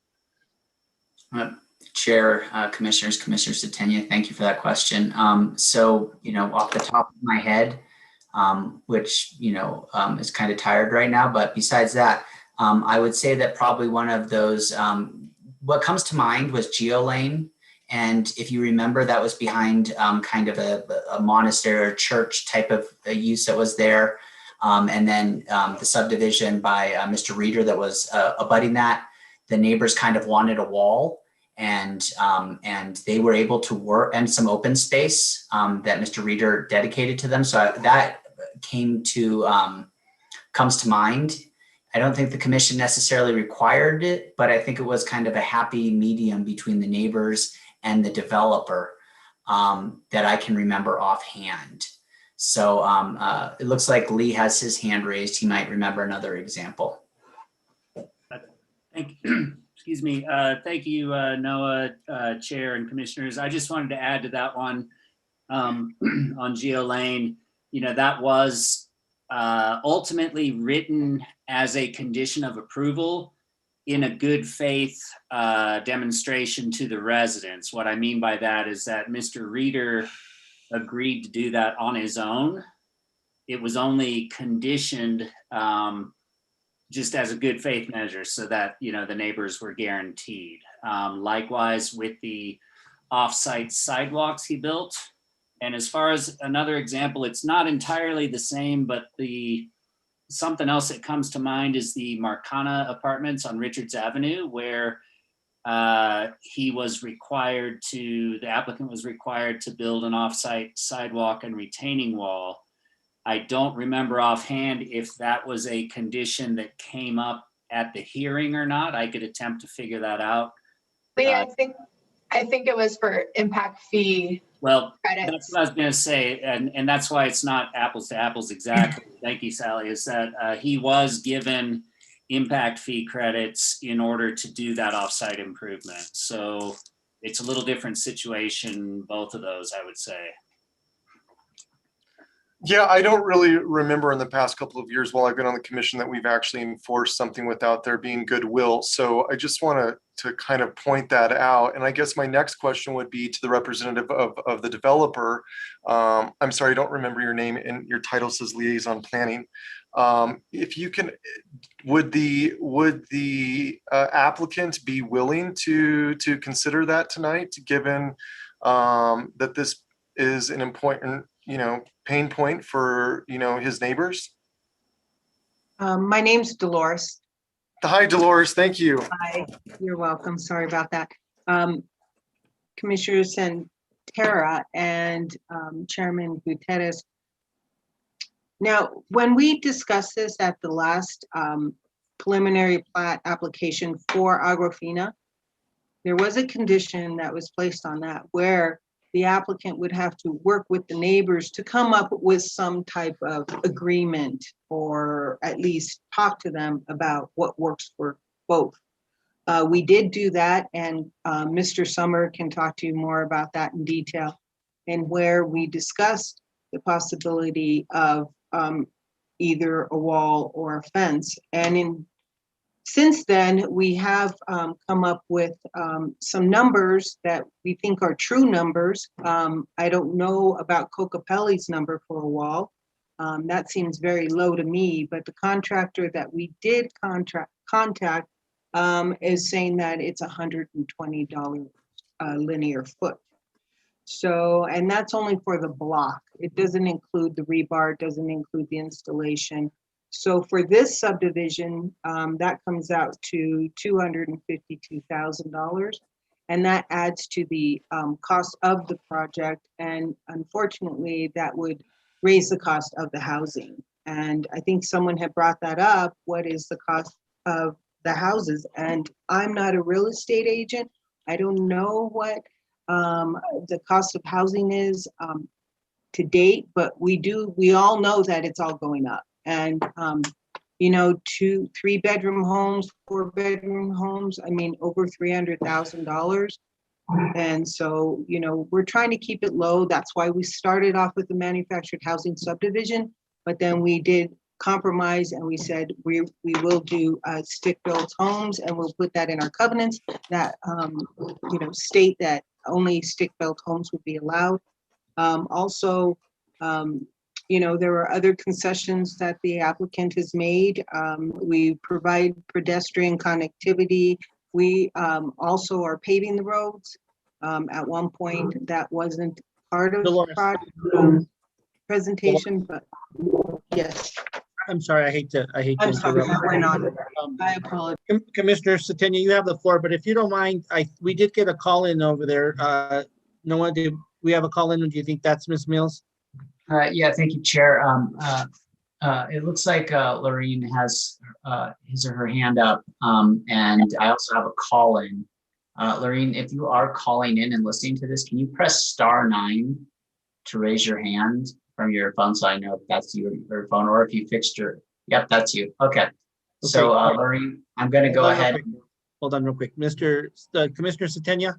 Chair, Commissioners Satenia, thank you for that question. So, off the top of my head, which, is kind of tired right now, but besides that, I would say that probably one of those, what comes to mind was GeoLane. And if you remember, that was behind kind of a monastery or church type of use that was there. And then the subdivision by Mr. Reeder that was abutting that, the neighbors kind of wanted a wall, and they were able to work, and some open space that Mr. Reeder dedicated to them. So that comes to mind. I don't think the commission necessarily required it, but I think it was kind of a happy medium between the neighbors and the developer that I can remember offhand. So it looks like Lee has his hand raised. He might remember another example. Thank you. Excuse me. Thank you, Noah, Chair and Commissioners. I just wanted to add to that one on GeoLane. That was ultimately written as a condition of approval in a good faith demonstration to the residents. What I mean by that is that Mr. Reeder agreed to do that on his own. It was only conditioned just as a good faith measure so that, the neighbors were guaranteed. Likewise with the off-site sidewalks he built. And as far as another example, it's not entirely the same, but something else that comes to mind is the Marcana Apartments on Richards Avenue, where the applicant was required to build an off-site sidewalk and retaining wall. I don't remember offhand if that was a condition that came up at the hearing or not. I could attempt to figure that out. Lee, I think it was for impact fee. Well, credits. That's what I was going to say, and that's why it's not apples to apples exactly. Thank you, Sally. Is that he was given impact fee credits in order to do that offsite improvement. So it's a little different situation, both of those, I would say. Yeah, I don't really remember in the past couple of years while I've been on the commission that we've actually enforced something without there being goodwill. So I just want to kind of point that out. And I guess my next question would be to the representative of the developer. I'm sorry, I don't remember your name, and your title says liaison planning. If you can, would the applicant be willing to consider that tonight, given that this is an important, pain point for, his neighbors? My name's Dolores. Hi, Dolores. Thank you. Hi, you're welcome. Sorry about that. Commissioner Santera and Chairman Gutierrez. Now, when we discussed this at the last preliminary plat application for Agrofina, there was a condition that was placed on that where the applicant would have to work with the neighbors to come up with some type of agreement, or at least talk to them about what works for both. We did do that, and Mr. Summer can talk to you more about that in detail, and where we discussed the possibility of either a wall or a fence. And since then, we have come up with some numbers that we think are true numbers. I don't know about Cocapelli's number for a wall. That seems very low to me, but the contractor that we did contact is saying that it's $120 linear foot. So, and that's only for the block. It doesn't include the rebar, doesn't include the installation. So for this subdivision, that comes out to $252,000. And that adds to the cost of the project. And unfortunately, that would raise the cost of the housing. And I think someone had brought that up. What is the cost of the houses? And I'm not a real estate agent. I don't know what the cost of housing is to date, but we all know that it's all going up. And, 3-bedroom homes, 4-bedroom homes, I mean, over $300,000. And so, we're trying to keep it low. That's why we started off with the manufactured housing subdivision, but then we did compromise and we said, we will do stick-built homes, and we'll put that in our covenants that, state that only stick-built homes would be allowed. Also, there are other concessions that the applicant has made. We provide pedestrian connectivity. We also are paving the roads. At one point, that wasn't part of the project presentation, but yes. I'm sorry, I hate to I'm sorry, interrupt. I went on. I apologize. Commissioner Satenya, you have the floor, but if you don't mind, we did get a call in over there. Noah, do we have a call in? Do you think that's Ms. Mills? Yeah, thank you, Chair. It looks like Lorraine has his or her hand up, and I also have a call in. Lorraine, if you are calling in and listening to this, can you press *9 to raise your hand from your phone so I know if that's your phone, or if you fixed yep, that's you. Okay. So Lorraine, I'm going to go ahead. Hold on real quick. Commissioner Satenya,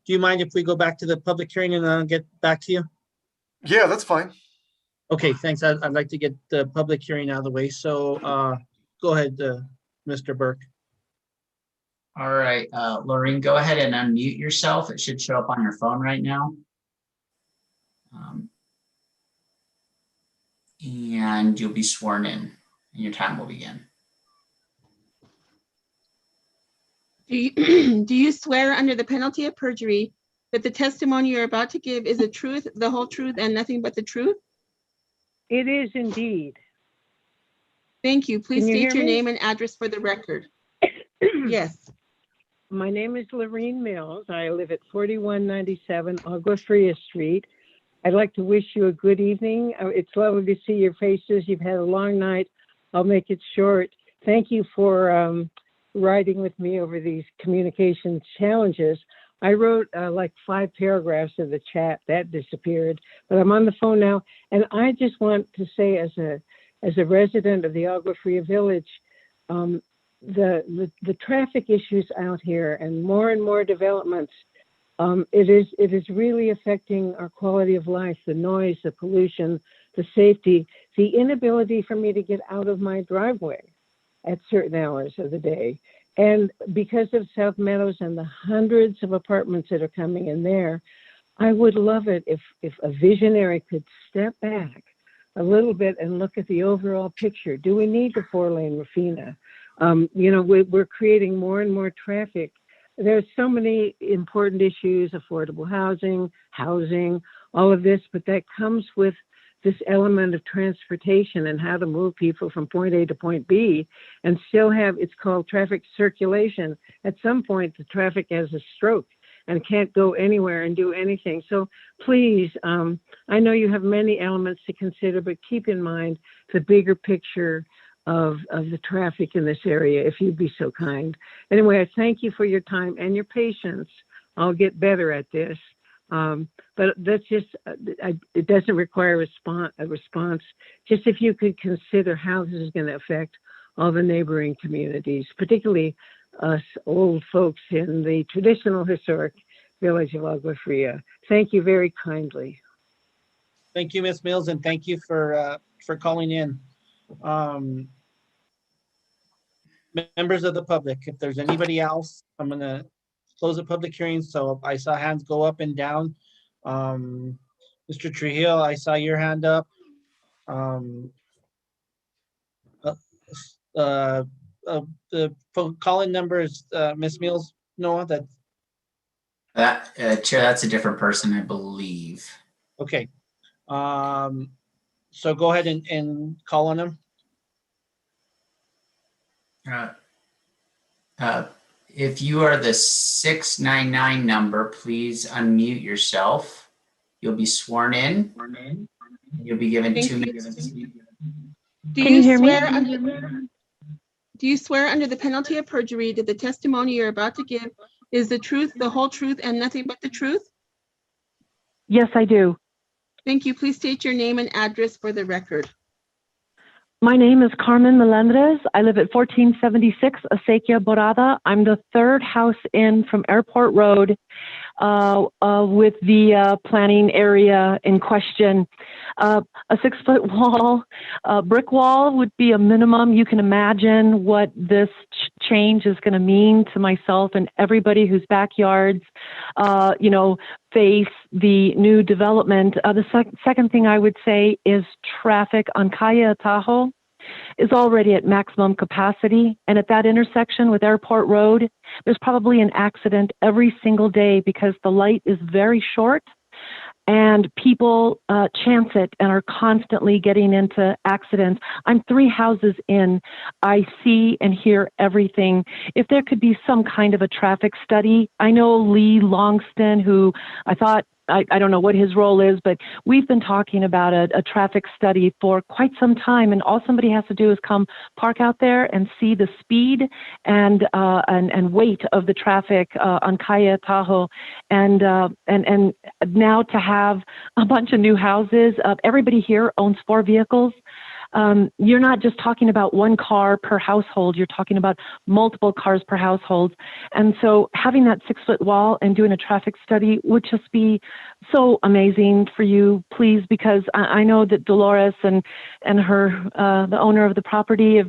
do you mind if we go back to the public hearing and I'll get back to you? Yeah, that's fine. Okay, thanks. I'd like to get the public hearing out of the way. So go ahead, Mr. Burke. All right, Lorraine, go ahead and unmute yourself. It should show up on your phone right now. And you'll be sworn in, and your time will begin. Do you swear under the penalty of perjury that the testimony you're about to give is the truth, the whole truth, and nothing but the truth? It is indeed. Thank you. Please Can you state hear your me? name and address for the record. Yes. My name is Lorraine Mills. I live at 4197 Agua Fria Street. I'd like to wish you a good evening. It's lovely to see your faces. You've had a long night. I'll make it short. Thank you for riding with me over these communication challenges. I wrote like 5 paragraphs in the chat that disappeared, but I'm on the phone now. And I just want to say, as a resident of the Agua Fria Village, the traffic issues out here and more developments, it is really affecting our quality of life, the noise, the pollution, the safety, the inability for me to get out of my driveway at certain hours of the day. And because of South Meadows and the hundreds of apartments that are coming in there, I would love it if a visionary could step back a little bit and look at the overall picture. Do we need the 4-lane Rafina? You know, we're creating more and more traffic. There's so many important issues, affordable housing, all of this, but that comes with this element of transportation and how to move people from point A to point B and still have, it's called traffic circulation. At some point, the traffic has a stroke and can't go anywhere and do anything. So please, I know you have many elements to consider, but keep in mind the bigger picture of the traffic in this area, if you'd be so kind. Anyway, I thank you for your time and your patience. I'll get better at this. But that's just, it doesn't require a response. Just if you could consider how this is going to affect all the neighboring communities, particularly us old folks in the traditional historic village of Agua Fria. Thank you very kindly. Thank you, Ms. Mills, and thank you for calling in. Members of the public, if there's anybody else, I'm gonna close the public hearing. So I saw hands go up and down. Mr. Trujillo, I saw your hand up. The call-in number is Ms. Mills, Noah, Chair, that's a different person, I believe. okay. So go ahead and call on him. If you are the 699 number, please unmute yourself. You'll be sworn in. You'll be given 2 minutes to speak. Can you hear me? Do you swear under the penalty of perjury that the testimony you're about to give is the truth, the whole truth, and nothing but the truth? Yes, I do. Thank you. Please state your name and address for the record. My name is Carmen Melendrez. I live at 1476 Acequia Borada. I'm the third house in from Airport Road with the planning area in question. A 6-foot wall, brick wall would be a minimum. You can imagine what this change is going to mean to myself and everybody whose backyards, you know, face the new development. The second thing I would say is traffic on Calle Atajo is already at maximum capacity. And at that intersection with Airport Road, there's probably an accident every single day because the light is very short and people chance it and are constantly getting into accidents. I'm 3 houses in. I see and hear everything. If there could be some kind of a traffic study, I know Lee Longston, who I thought, I don't know what his role is, but we've been talking about a traffic study for quite some time, and all somebody has to do is come park out there and see the speed and weight of the traffic on Calle Tahoe, and now to have a bunch of new houses. Everybody here owns 4 vehicles. You're not just talking about 1 car per household, you're talking about multiple cars per household. And so having that 6-foot wall and doing a traffic study would just be so amazing for you, please, because I know that Dolores and her, the owner of the property,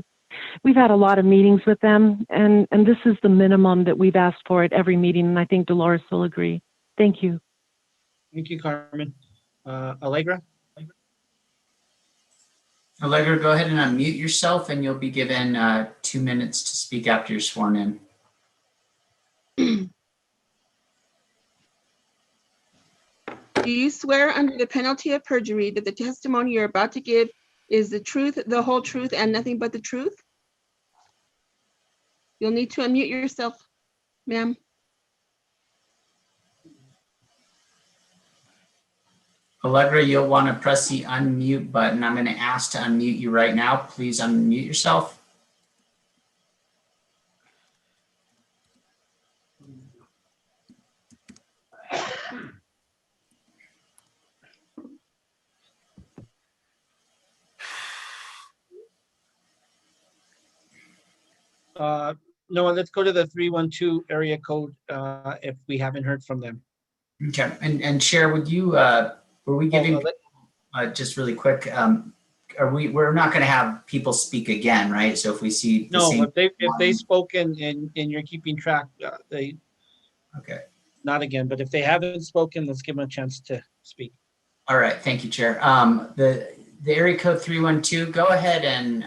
we've had a lot of meetings with them, and this is the minimum that we've asked for at every meeting, and I think Dolores will agree. Thank you. Thank you, Carmen. Allegra? Allegra, go ahead and unmute yourself and you'll be given 2 minutes to speak after you're sworn in. Do you swear under the penalty of perjury that the testimony you're about to give is the truth, the whole truth, and nothing but the truth? You'll need to unmute yourself, ma'am. Allegra, you'll want to press the unmute button. I'm going to ask to unmute you right now. Please unmute yourself. Noah, let's go to the 312 area code if we haven't heard from them. Okay, and Chair, would you, were we giving Just really quick, we're not going to have people speak again, right? So if we see the No, same. if they spoke and you're keeping track, they. Okay. Not again, but if they haven't spoken, let's give them a chance to speak. All right, thank you, Chair. The area code 312, go ahead and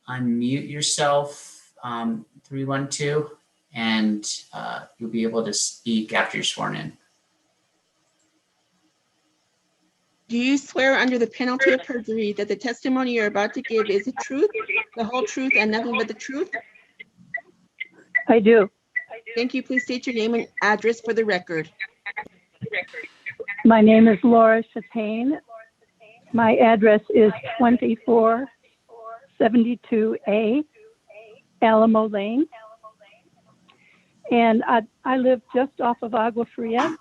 unmute yourself, 312, and you'll be able to speak after you're sworn in. Do you swear under the penalty of perjury that the testimony you're about to give is the truth, the whole truth, and nothing but the truth? I do. Thank you. Please state your name and address for the record. My name is Laura Chapane. My address is 2472A Alamo Lane. And I live just off of Agua Fria.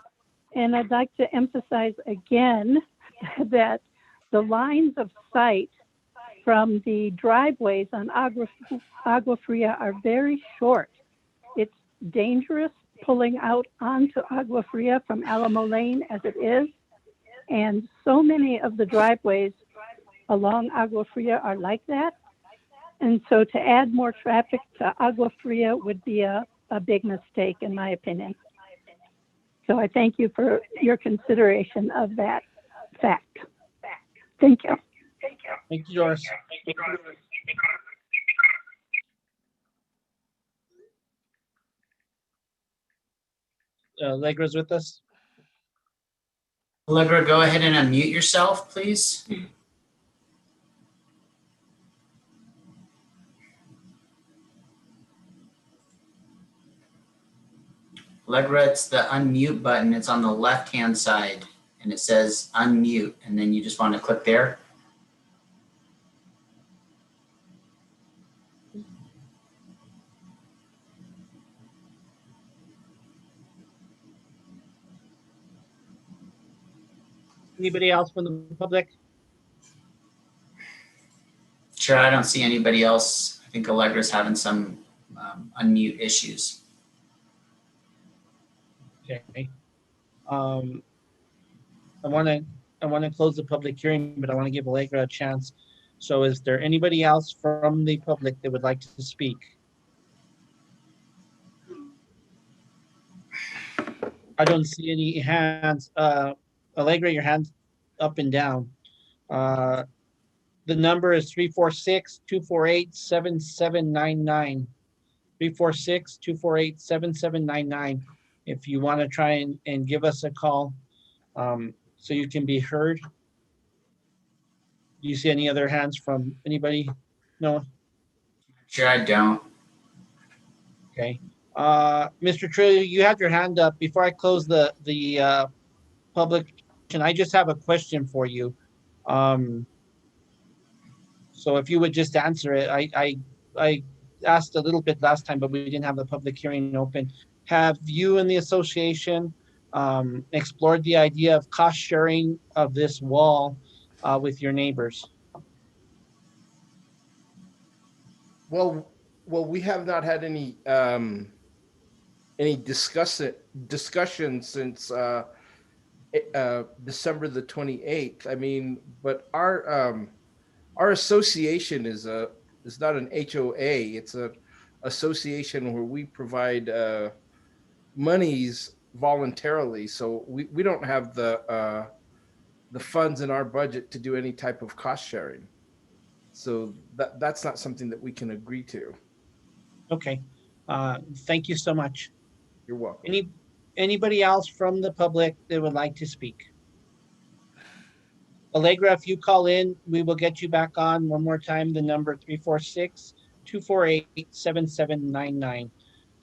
And I'd like to emphasize again that the lines of sight from the driveways on Agua Fria are very short. It's dangerous pulling out onto Agua Fria from Alamo Lane as it is. And so many of the driveways along Agua Fria are like that. And so to add more traffic to Agua Fria would be a big mistake, in my opinion. So I thank you for your consideration of that fact. Thank you. Thank you, Doris. Allegra's with us. Allegra, go ahead and unmute yourself, please. Allegra, it's the unmute button. It's on the left-hand side and it says unmute, and then you just want to click there. Anybody else from the public? Sure, I don't see anybody else. I think Allegra's having some unmute issues. Okay. I want to close the public hearing, but I want to give Allegra a chance. So is there anybody else from the public that would like to speak? I don't see any hands. Allegra, your hand's up and down. The number is 346-248-7799. 346-248-7799. If you want to try and give us a call so you can be heard. Do you see any other hands from anybody? No? Sure, I don't. Okay. Mr. Trillo, you have your hand up. Before I close the public, I just have a question for you. So if you would just answer it, I asked a little bit last time, but we didn't have the public hearing open. Have you and the association explored the idea of cost sharing of this wall with your neighbors? Well, we have not had any discussion since December the 28th. I mean, but our association is not an HOA. It's a association where we provide monies voluntarily. So we don't have the funds in our budget to do any type of cost sharing. So that's not something that we can agree to. Okay. Thank you so much. You're welcome. Anybody else from the public that would like to speak? Allegra, if you call in, we will get you back on one more time. The number 346-248-7799.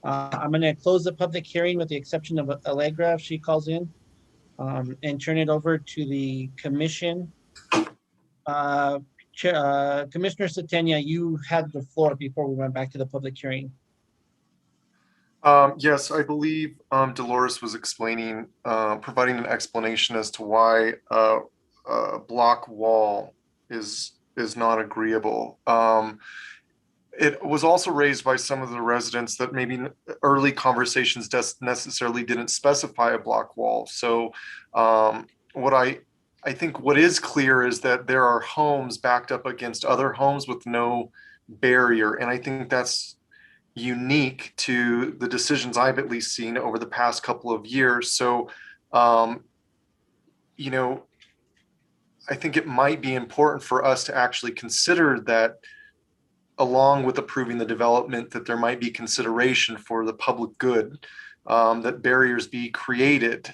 I'm going to close the public hearing with the exception of Allegra if she calls in, and turn it over to the commission. Commissioner Setenia, you had the floor before we went back to the public hearing. Yes, I believe Dolores was explaining, providing an explanation as to why a block wall is not agreeable. It was also raised by some of the residents that maybe early conversations necessarily didn't specify a block wall. So what I I think what is clear is that there are homes backed up against other homes with no barrier. And I think that's unique to the decisions I've at least seen over the past couple of years. So, you know, I think it might be important for us to actually consider that, along with approving the development, that there might be consideration for the public good, that barriers be created.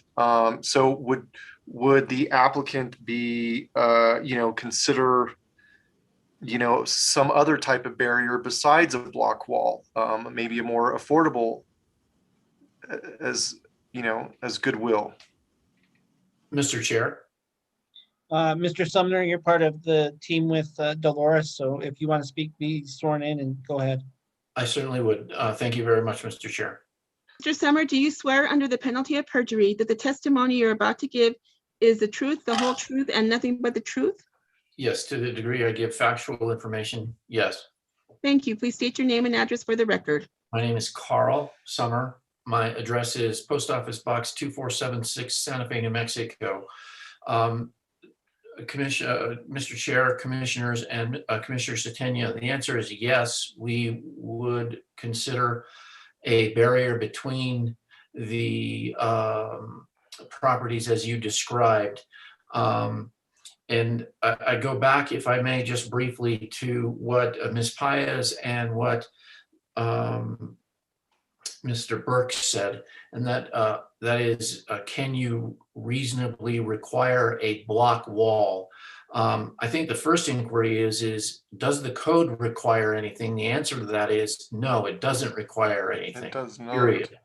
So would the applicant be, consider, some other type of barrier besides a block wall, maybe a more affordable, as goodwill? Mr. Chair. Mr. Sumner, you're part of the team with Dolores, so if you want to speak, be sworn in and go ahead. I certainly would. Thank you very much, Mr. Chair. Mr. Summer, do you swear under the penalty of perjury that the testimony you're about to give is the truth, the whole truth, and nothing but the truth? Yes, to the degree I give factual information, yes. Thank you. Please state your name and address for the record. My name is Carl Summer. My address is Post Office Box 2476, Santa Fe, New Mexico. Mr. Chair, Commissioners, and Commissioner Setenia, the answer is yes. We would consider a barrier between the properties as you described. And I go back, if I may, just briefly to what Ms. Paez and what Mr. Burke said, and that is, can you reasonably require a block wall? I think the first inquiry is does the code require anything? The answer to that is no, it doesn't require anything. It does not. Period.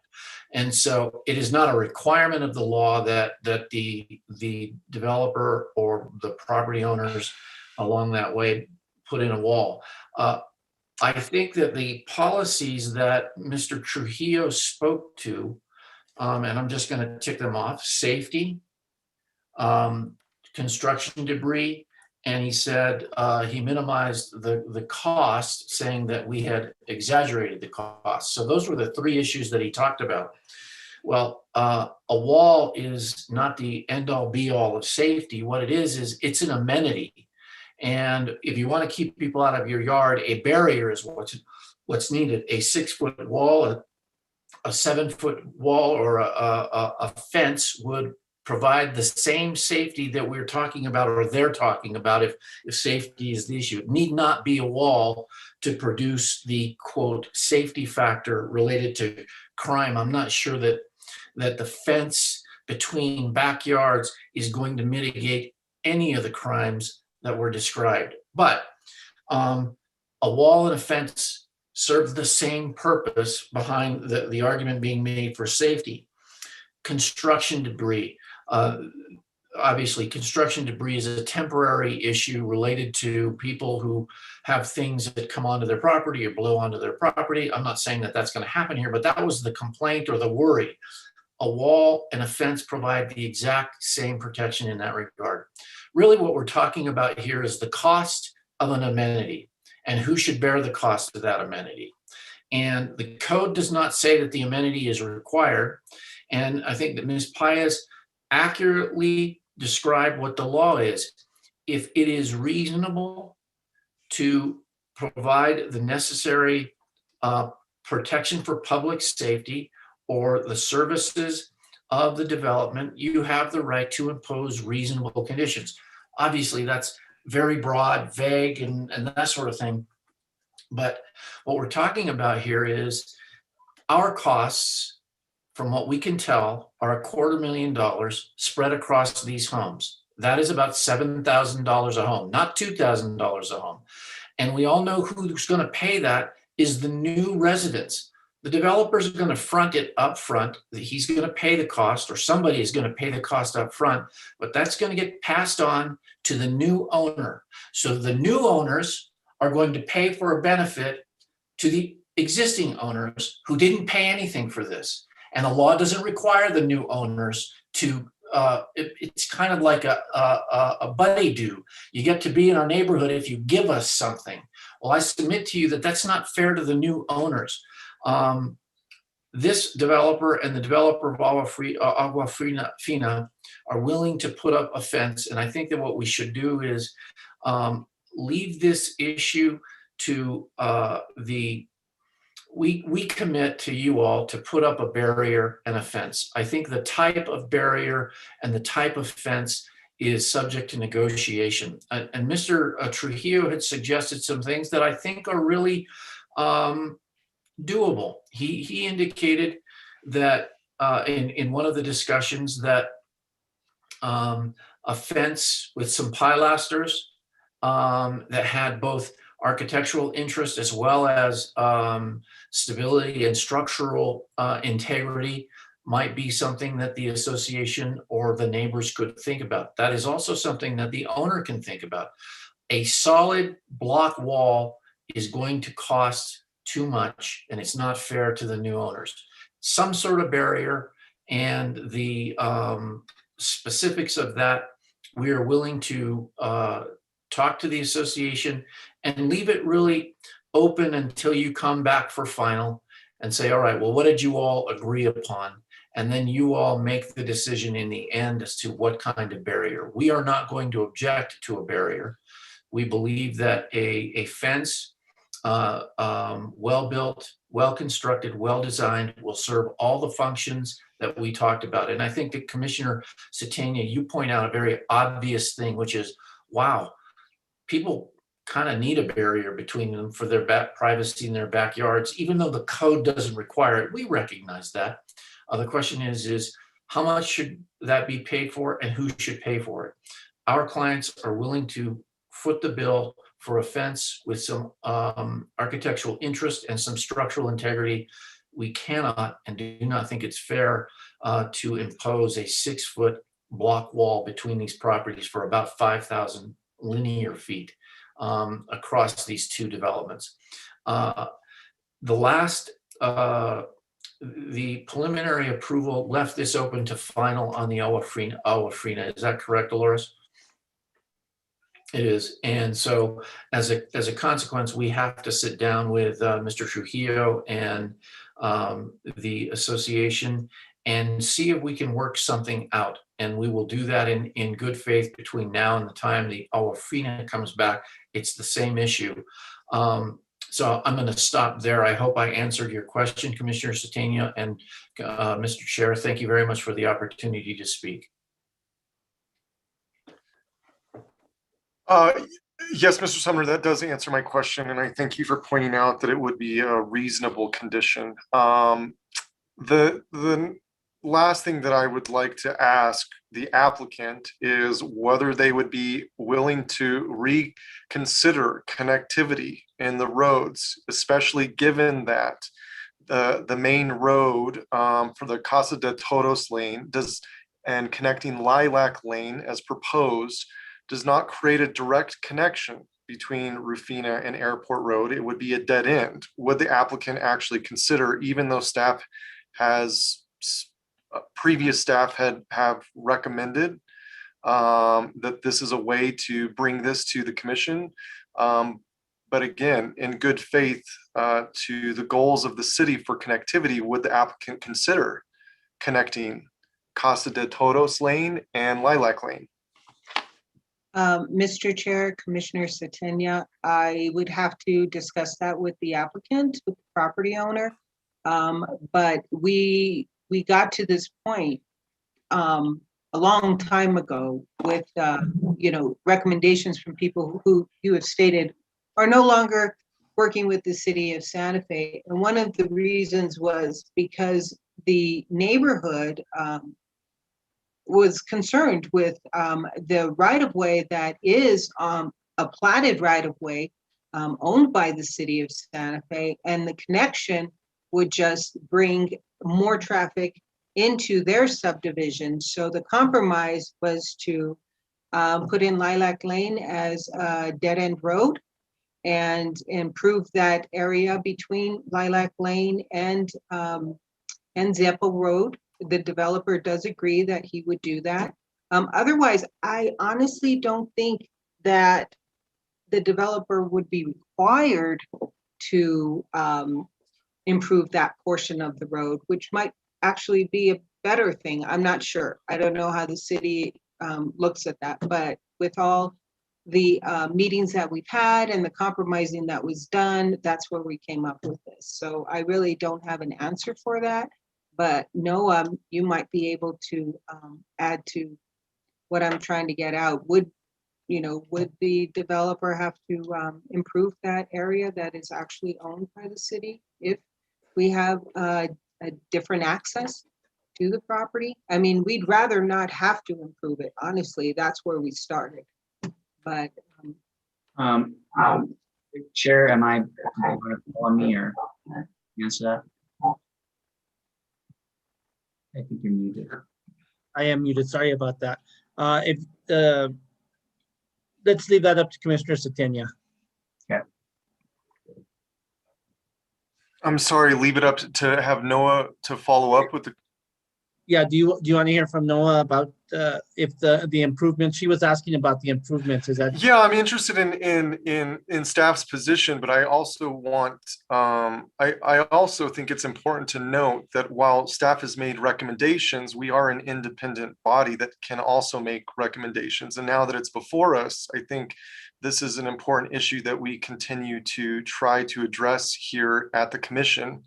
And so it is not a requirement of the law that the developer or the property owners along that way put in a wall. I think that the policies that Mr. Trujillo spoke to, and I'm just going to tick them off: safety, construction debris, and he said he minimized the cost, saying that we had exaggerated the cost. So those were the three issues that he talked about. Well, a wall is not the end-all be-all of safety. What it is it's an amenity. And if you want to keep people out of your yard, a barrier is what's needed. A 6-foot wall, a 7-foot wall, or a fence would provide the same safety that we're talking about, or they're talking about, if safety is the issue. It need not be a wall to produce the, quote, safety factor related to crime. I'm not sure that the fence between backyards is going to mitigate any of the crimes that were described. But a wall and a fence serve the same purpose behind the argument being made for safety. Construction debris. Obviously, construction debris is a temporary issue related to people who have things that come onto their property or blow onto their property. I'm not saying that that's going to happen here, but that was the complaint or the worry. A wall and a fence provide the exact same protection in that regard. Really, what we're talking about here is the cost of an amenity and who should bear the cost of that amenity. And the code does not say that the amenity is required. And I think that Ms. Paez accurately described what the law is. If it is reasonable to provide the necessary protection for public safety or the services of the development, you have the right to impose reasonable conditions. Obviously, that's very broad, vague, and that sort of thing. But what we're talking about here is our costs, from what we can tell, are $250,000 spread across these homes. That is about $7,000 a home, not $2,000 a home. And we all know who's going to pay that is the new residents. The developers are going to front it up front. He's going to pay the cost, or somebody is going to pay the cost up front, but that's going to get passed on to the new owner. So the new owners are going to pay for a benefit to the existing owners who didn't pay anything for this. And the law doesn't require the new owners to, it's kind of like a buddy do. You get to be in our neighborhood if you give us something. Well, I submit to you that that's not fair to the new owners. this developer and the developer of Agua Fina are willing to put up a fence. And I think that what we should do is leave this issue to we commit to you all to put up a barrier and a fence. I think the type of barrier and the type of fence is subject to negotiation. And Mr. Trujillo had suggested some things that I think are really doable. He indicated that in one of the discussions that a fence with some pilasters that had both architectural interest as well as stability and structural integrity might be something that the association or the neighbors could think about. That is also something that the owner can think about. A solid block wall is going to cost too much, and it's not fair to the new owners. Some sort of barrier, and the specifics of that, we are willing to talk to the association and leave it really open until you come back for final and say, all right, well, what did you all agree upon? And then you all make the decision in the end as to what kind of barrier. We are not going to object to a barrier. We believe that a fence, well-built, well-constructed, well-designed, will serve all the functions that we talked about. And I think that Commissioner Setenia, you point out a very obvious thing, which is, wow, people kind of need a barrier between them for their privacy in their backyards, even though the code doesn't require it. We recognize that. The question is how much should that be paid for and who should pay for it? Our clients are willing to foot the bill for a fence with some architectural interest and some structural integrity. We cannot and do not think it's fair to impose a 6-foot block wall between these properties for about 5,000 linear feet across these two developments. The preliminary approval left this open to final on the Agua Fina. Is that correct, Dolores? It is. And so as a consequence, we have to sit down with Mr. Trujillo and the association and see if we can work something out. And we will do that in good faith between now and the time the Agua Fina comes back. It's the same issue. So I'm going to stop there. I hope I answered your question, Commissioner Setenia, and Mr. Chair, thank you very much for the opportunity to speak. Yes, Mr. Sumner, that does answer my question, and I thank you for pointing out that it would be a reasonable condition. The last thing that I would like to ask the applicant is whether they would be willing to reconsider connectivity in the roads, especially given that the main road for the Casa de Todos lane and connecting Lilac Lane as proposed does not create a direct connection between Rufina and Airport Road. It would be a dead end. Would the applicant actually consider, even though staff has previous staff have recommended that this is a way to bring this to the commission, but again, in good faith to the goals of the city for connectivity, would the applicant consider connecting Casa de Todos Lane and Lilac Lane? Mr. Chair, Commissioner Setenia, I would have to discuss that with the applicant, with the property owner. But we got to this point a long time ago with recommendations from people who you have stated are no longer working with the city of Santa Fe. And one of the reasons was because the neighborhood was concerned with the right-of-way that is a platted right-of-way owned by the city of Santa Fe, and the connection would just bring more traffic into their subdivision. So the compromise was to put in Lilac Lane as a dead-end road and improve that area between Lilac Lane and Zeppel Road. The developer does agree that he would do that. Otherwise, I honestly don't think that the developer would be required to improve that portion of the road, which might actually be a better thing. I'm not sure. I don't know how the city looks at that, but with all the meetings that we've had and the compromising that was done, that's where we came up with this. So I really don't have an answer for that, but Noah, you might be able to add to what I'm trying to get out. Would the developer have to improve that area that is actually owned by the city if we have a different access to the property? I mean, we'd rather not have to improve it. Honestly, that's where we started. But Chair, am I going to call on me or answer that? I think you're muted. I am muted. Sorry about that. Let's leave that up to Commissioner Setenia. Okay. I'm sorry, leave it up to have Noah to follow up with the. Yeah, do you want to hear from Noah about if the improvements? She was asking about the improvements. Is that? Yeah, I'm interested in staff's position, but I also want I also think it's important to note that while staff has made recommendations, we are an independent body that can also make recommendations. And now that it's before us, I think this is an important issue that we continue to try to address here at the commission.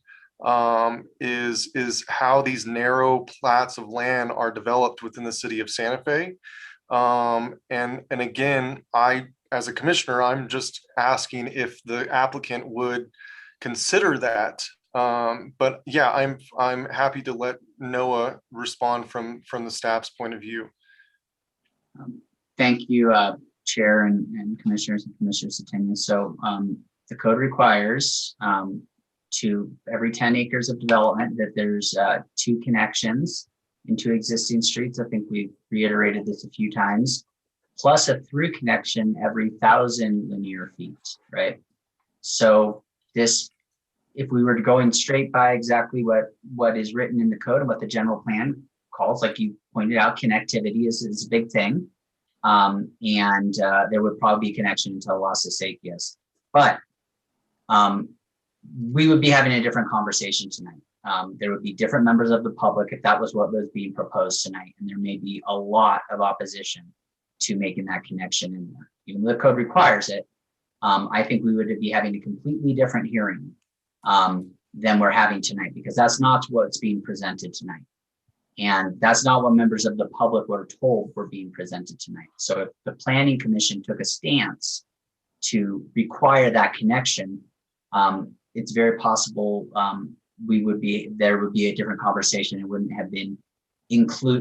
Is how these narrow plats of land are developed within the city of Santa Fe. And again, as a commissioner, I'm just asking if the applicant would consider that. But yeah, I'm happy to let Noah respond from the staff's point of view. Thank you, Chair and Commissioners and Commissioner Setenia. So the code requires to every 10 acres of development that there's 2 connections into existing streets. I think we've reiterated this a few times, plus a through connection every 1,000 linear feet, right? So this, if we were going straight by exactly what is written in the code and what the general plan calls, like you pointed out, connectivity is a big thing. And there would probably be a connection to Las Acequias. But we would be having a different conversation tonight. There would be different members of the public if that was what was being proposed tonight. And there may be a lot of opposition to making that connection in there. Even though the code requires it, I think we would be having a completely different hearing than we're having tonight, because that's not what's being presented tonight. And that's not what members of the public were told were being presented tonight. So if the Planning Commission took a stance to require that connection, it's very possible there would be a different conversation. It wouldn't have been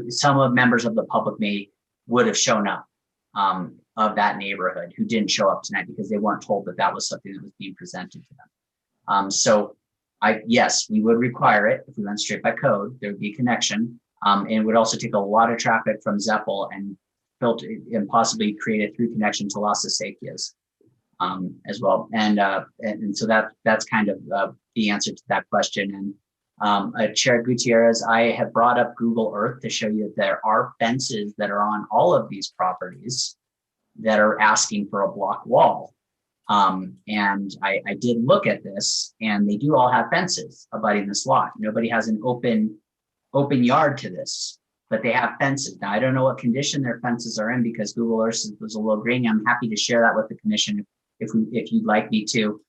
some of members of the public would have shown up of that neighborhood who didn't show up tonight because they weren't told that was something that was being presented to them. So yes, we would require it. If we went straight by code, there would be a connection. And it would also take a lot of traffic from Zeppel and possibly create a through connection to Las Acequias. As well. And so that's kind of the answer to that question. And Chair Gutierrez, I have brought up Google Earth to show you that there are fences that are on all of these properties that are asking for a block wall. And I did look at this, and they do all have fences abutting this lot. Nobody has an open yard to this, but they have fences. Now, I don't know what condition their fences are in because Google Earth was a little grainy. I'm happy to share that with the commission if you'd like me to,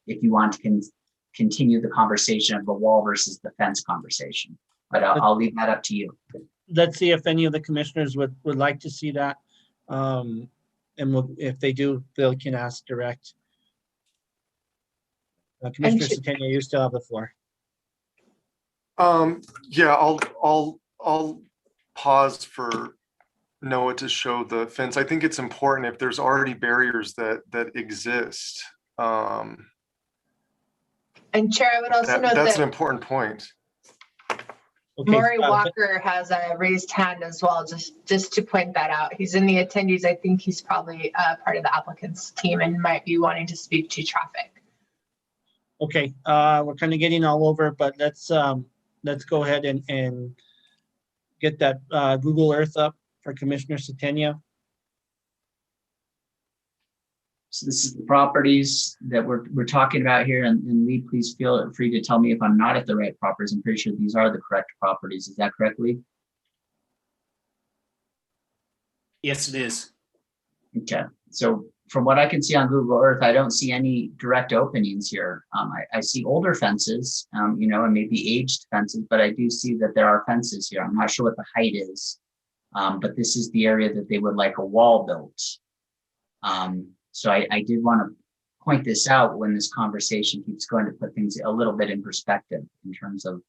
if you want to continue the conversation of the wall versus the fence conversation, but I'll leave that up to you. Let's see if any of the commissioners would like to see that. And if they do, Bill can ask direct. Commissioner Setenia, you still have the floor. Yeah, I'll pause for Noah to show the fence. I think it's important if there's already barriers that exist. And Chair, I would also note that's that an important point. Okay, Maury Walker has a raised hand as well, just to point that out. He's in the attendees. I think he's probably part of the applicant's team and might be wanting to speak to traffic. Okay, we're kind of getting all over, but let's go ahead and get that Google Earth up for Commissioner Setenia. So this is the properties that we're talking about here, and Lee, please feel free to tell me if I'm not at the right properties. I'm pretty sure these are the correct properties. Is that correct, Lee? Yes, it is. Okay, so from what I can see on Google Earth, I don't see any direct openings here. I see older fences, you know, and maybe aged fences, but I do see that there are fences here. I'm not sure what the height is, but this is the area that they would like a wall built. So I did want to point this out when this conversation keeps going, to put things a little bit in perspective in terms of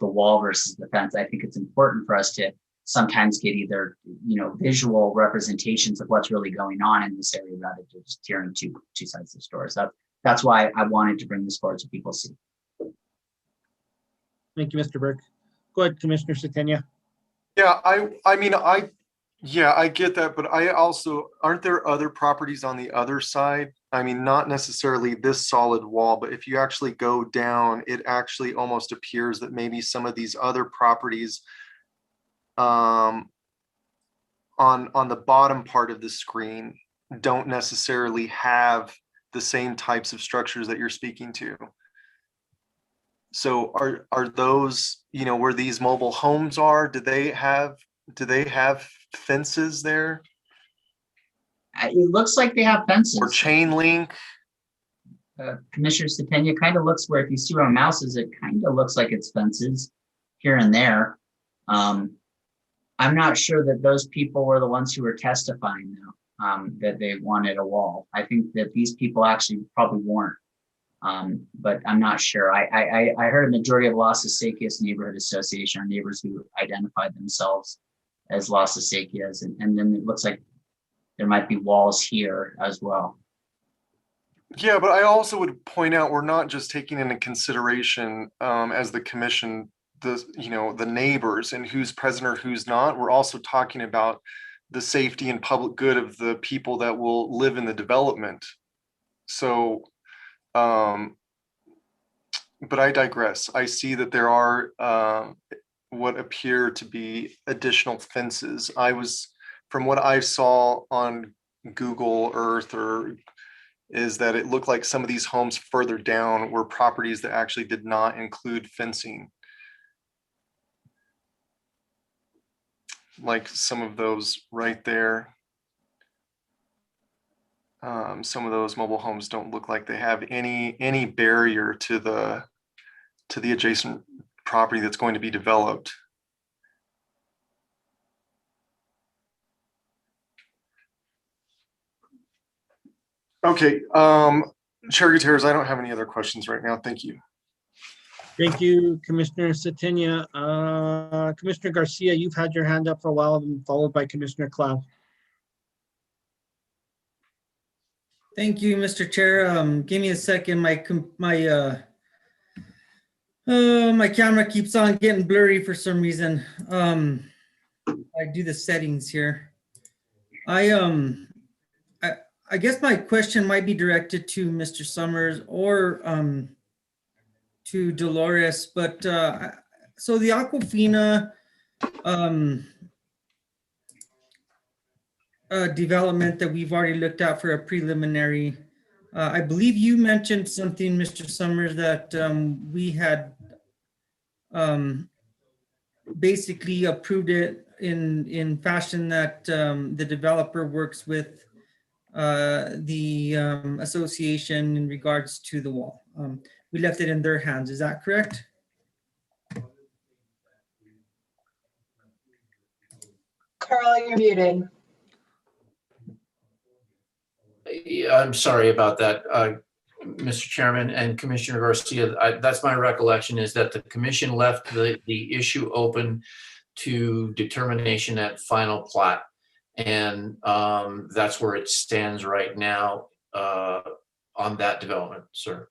the wall versus the fence. I think it's important for us to sometimes get either, you know, visual representations of what's really going on in this area rather than just tearing two sides of the store. So that's why I wanted to bring this forward so people see. Thank you, Mr. Burke. Go ahead, Commissioner Satania. Yeah, I get that, but I also, aren't there other properties on the other side? I mean, not necessarily this solid wall, but if you actually go down, it actually almost appears that maybe some of these other properties on the bottom part of the screen don't necessarily have the same types of structures that you're speaking to. So are those, you know, where these mobile homes are, do they have fences there? It looks like they have fences. Or chain link? Commissioner Satania, kind of looks where, if you see where our mouse is, it kind of looks like it's fences here and there. I'm not sure that those people were the ones who were testifying now, that they wanted a wall. I think that these people actually probably weren't, but I'm not sure. I heard a majority of Las Acequias Neighborhood Association are neighbors who identified themselves as Las Acequias, and then it looks like there might be walls here as well. Yeah, but I also would point out, we're not just taking into consideration as the commission, the neighbors and who's present or who's not. We're also talking about the safety and public good of the people that will live in the development. So, but I digress. I see that there are what appear to be additional fences. From what I saw on Google Earth, is that it looked like some of these homes further down were properties that actually did not include fencing. Like some of those right there. Some of those mobile homes don't look like they have any barrier to the adjacent property that's going to be developed. Okay, Chair Gutierrez, I don't have any other questions right now. Thank you. Thank you, Commissioner Satania. Commissioner Garcia, you've had your hand up for a while, and followed by Commissioner Cloud. Thank you, Mr. Chair. Give me a second. My camera keeps on getting blurry for some reason. I do the settings here. I guess my question might be directed to Mr. Summers or to Dolores, but so the Aquafina development that we've already looked at for a preliminary, I believe you mentioned something, Mr. Summers, that we had basically approved it in fashion that the developer works with the association in regards to the wall. We left it in their hands. Is that correct? Carl, you're muted. Yeah, I'm sorry about that, Mr. Chairman and Commissioner Garcia. That's my recollection, is that the commission left the issue open to determination at final plat. And that's where it stands right now on that development, sir.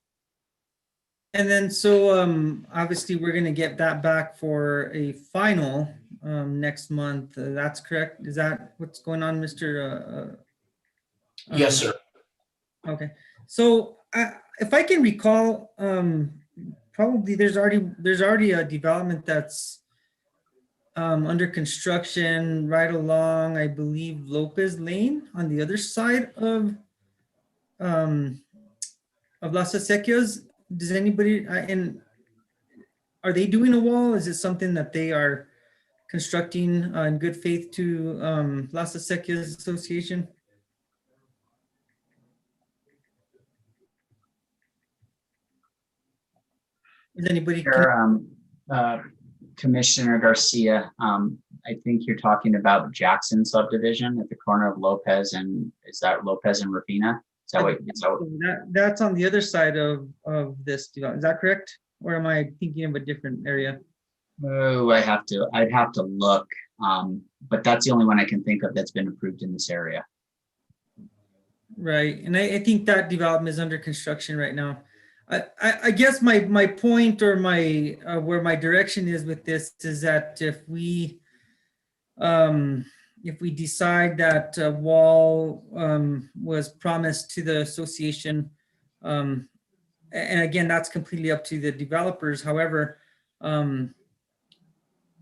And then, so obviously we're going to get that back for a final next month. That's correct. Is that what's going on, Mr.? Yes, sir. Okay. So if I can recall, probably there's already a development that's under construction right along, I believe, Lopez Lane on the other side of Las Acequias, does anybody, and are they doing a wall? Is it something that they are constructing in good faith to Las Acequias Association? Is anybody? Sure, Commissioner Garcia, I think you're talking about Jackson subdivision at the corner of Lopez and, is that Lopez and Rapina? Is that what? That's on the other side of this development. Is that correct? Or am I thinking of a different area? Oh, I'd have to look, but that's the only one I can think of that's been approved in this area. Right, and I think that development is under construction right now. I guess my point or my where my direction is with this is that if we decide that a wall was promised to the association, and again, that's completely up to the developers. However,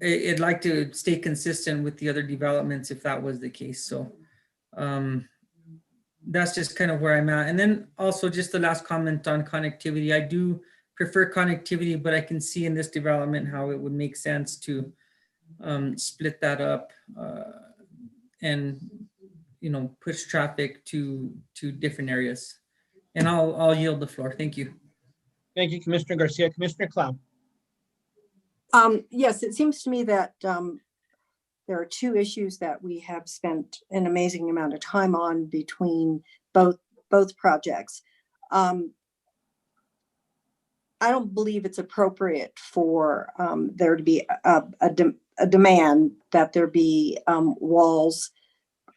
I'd like to stay consistent with the other developments if that was the case. So that's just kind of where I'm at. And then also just the last comment on connectivity. I do prefer connectivity, but I can see in this development how it would make sense to split that up and, you know, push traffic to different areas. And I'll yield the floor. Thank you. Thank you, Commissioner Garcia. Commissioner Cloud. Yes, it seems to me that there are two issues that we have spent an amazing amount of time on between both projects. I don't believe it's appropriate for there to be a demand that there be walls,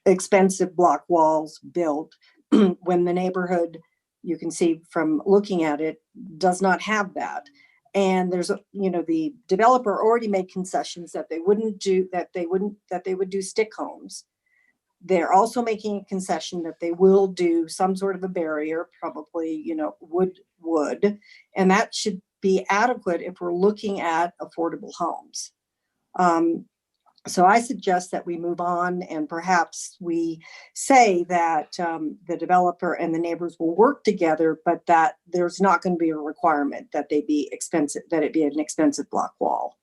expensive block walls built when the neighborhood, you can see from looking at it, does not have that. And there's, you know, the developer already made concessions that they would do stick homes. They're also making a concession that they will do some sort of a barrier, probably, you know, wood, and that should be adequate if we're looking at affordable homes. So I suggest that we move on and perhaps we say that the developer and the neighbors will work together, but that there's not going to be a requirement that they be expensive, that it be an expensive block wall,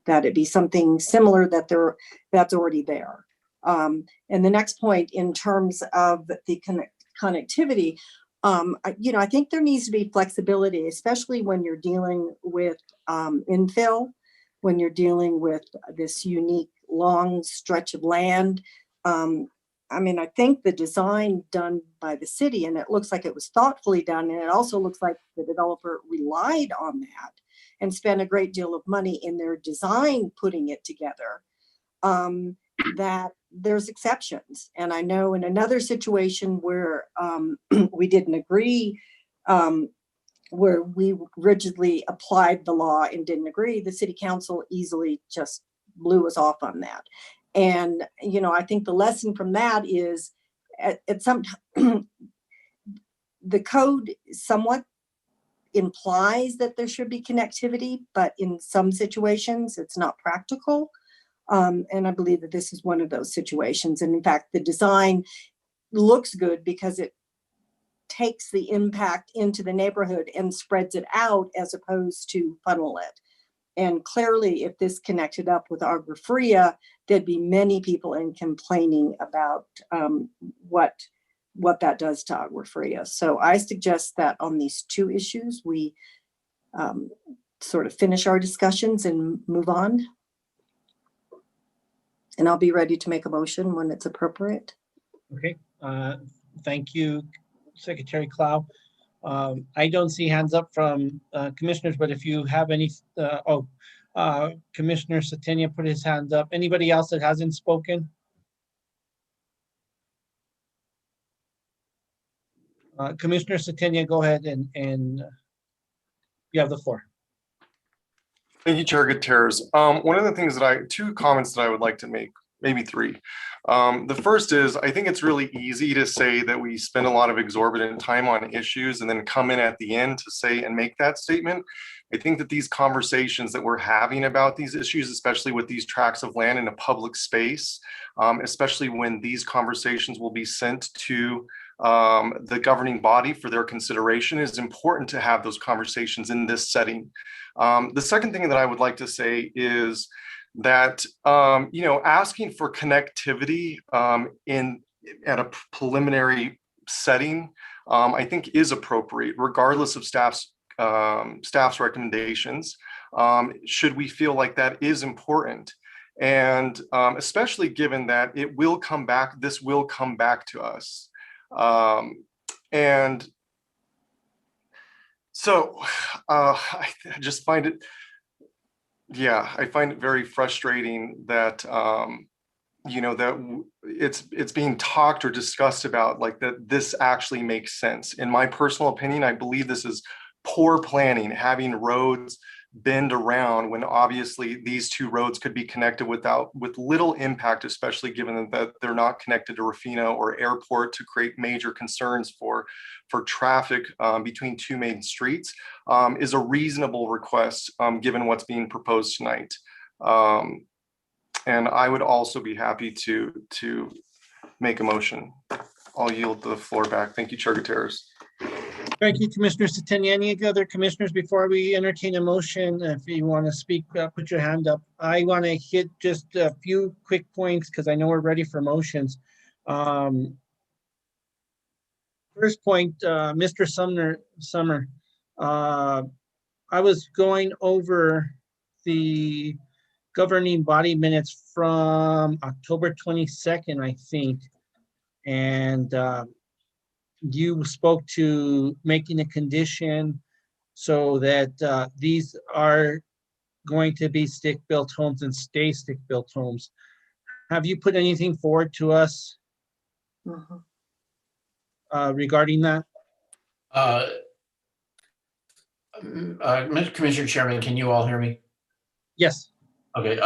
that it be something similar that's already there. And the next point in terms of the connectivity, you know, I think there needs to be flexibility, especially when you're dealing with infill, when you're dealing with this unique long stretch of land. I mean, I think the design done by the city, and it looks like it was thoughtfully done, and it also looks like the developer relied on that and spent a great deal of money in their design putting it together, that there's exceptions. And I know in another situation where we didn't agree, where we rigidly applied the law and didn't agree, the city council easily just blew us off on that. And, you know, I think the lesson from that is at some the code somewhat implies that there should be connectivity, but in some situations it's not practical. And I believe that this is one of those situations. And in fact, the design looks good because it takes the impact into the neighborhood and spreads it out as opposed to funnel it. And clearly, if this connected up with Agua Fria, there'd be many people in complaining about what that does to Agua Fria. So I suggest that on these two issues, we sort of finish our discussions and move on. And I'll be ready to make a motion when it's appropriate. Okay, thank you, Secretary Clow. I don't see hands up from commissioners, but if you have any, Commissioner Setenia put his hand up. Anybody else that hasn't spoken? Commissioner Setenia, go ahead and you have the floor. Thank you, Chair Gutierrez. One of the things two comments that I would like to make, maybe three. The first is, I think it's really easy to say that we spend a lot of exorbitant time on issues and then come in at the end to say and make that statement. I think that these conversations that we're having about these issues, especially with these tracts of land in a public space, especially when these conversations will be sent to the governing body for their consideration. It is important to have those conversations in this setting. The second thing that I would like to say is that, asking for connectivity at a preliminary setting, I think is appropriate, regardless of staff's recommendations, should we feel like that is important. And especially given that this will come back to us. And so I just find it, I find it very frustrating that, that it's being talked or discussed about like that this actually makes sense. In my personal opinion, I believe this is poor planning, having roads bend around when obviously these two roads could be connected with little impact, especially given that they're not connected to Rufino or Airport, to create major concerns for traffic between two main streets, is a reasonable request given what's being proposed tonight. And I would also be happy to make a motion. I'll yield the floor back. Thank you, Chair Gutierrez. Thank you, Commissioner Satania. Any other commissioners before we entertain a motion? If you want to speak, put your hand up. I want to hit just a few quick points because I know we're ready for motions. First point, Mr. Summer. I was going over the governing body minutes from October 22nd, I think. And you spoke to making a condition so that these are going to be stick-built homes and stay stick-built homes. Have you put anything forward to us regarding that? Commissioner Chairman, can you all hear me? Yes. Okay,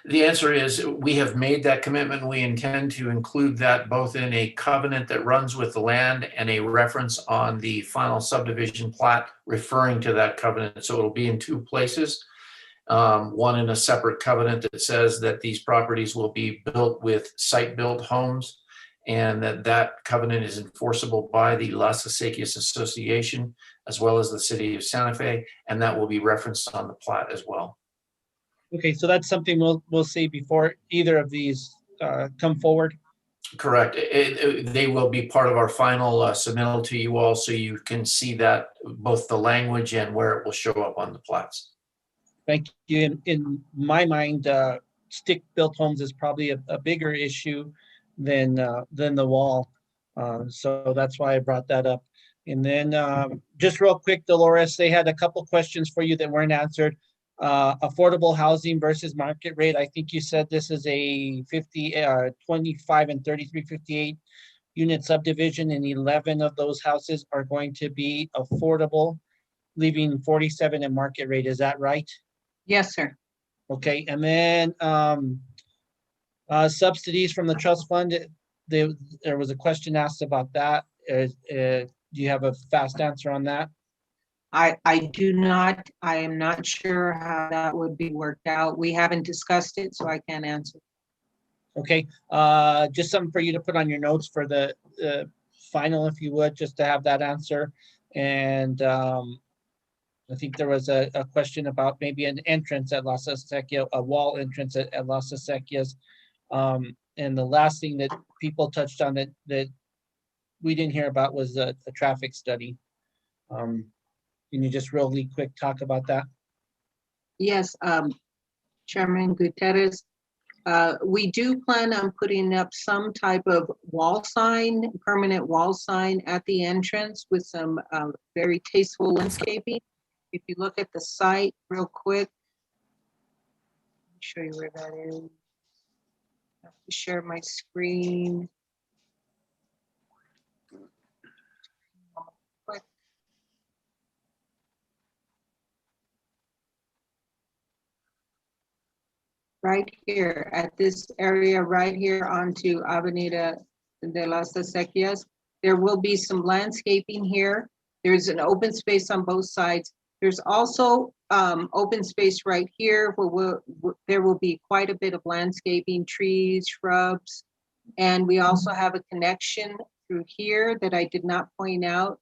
the answer is we have made that commitment. We intend to include that both in a covenant that runs with the land and a reference on the final subdivision plat referring to that covenant. So it'll be in two places. One in a separate covenant that says that these properties will be built with site-built homes, and that covenant is enforceable by the Las Acequias Association as well as the city of Santa Fe, and that will be referenced on the plat as well. Okay, so that's something we'll see before either of these come forward. Correct. They will be part of our final submittal to you all, so you can see that both the language and where it will show up on the plats. Thank you. In my mind, stick-built homes is probably a bigger issue than the wall. So that's why I brought that up. And then just real quick, Dolores, they had a couple questions for you that weren't answered. Affordable housing versus market rate. I think you said this is a 25 and 3358 unit subdivision, and 11 of those houses are going to be affordable, leaving 47 in market rate. Is that right? Yes, sir. Okay, and then subsidies from the trust fund. There was a question asked about that. Do you have a fast answer on that? I do not. I am not sure how that would be worked out. We haven't discussed it, so I can't answer. Okay, just something for you to put on your notes for the final, if you would, just to have that answer. And I think there was a question about maybe an entrance at Las Acequias, a wall entrance at Las Acequias. And the last thing that people touched on that we didn't hear about was a traffic study. Can you just really quick talk about that? Yes, Chairman Gutierrez, we do plan on putting up some type of wall sign, permanent wall sign at the entrance with some very tasteful landscaping. If you look at the site real quick, let me show you where that is. I have to share my screen. Right here at this area right here onto Avenida de las Acequias, there will be some landscaping here. There's an open space on both sides. There's also open space right here where there will be quite a bit of landscaping, trees, shrubs, and we also have a connection through here that I did not point out.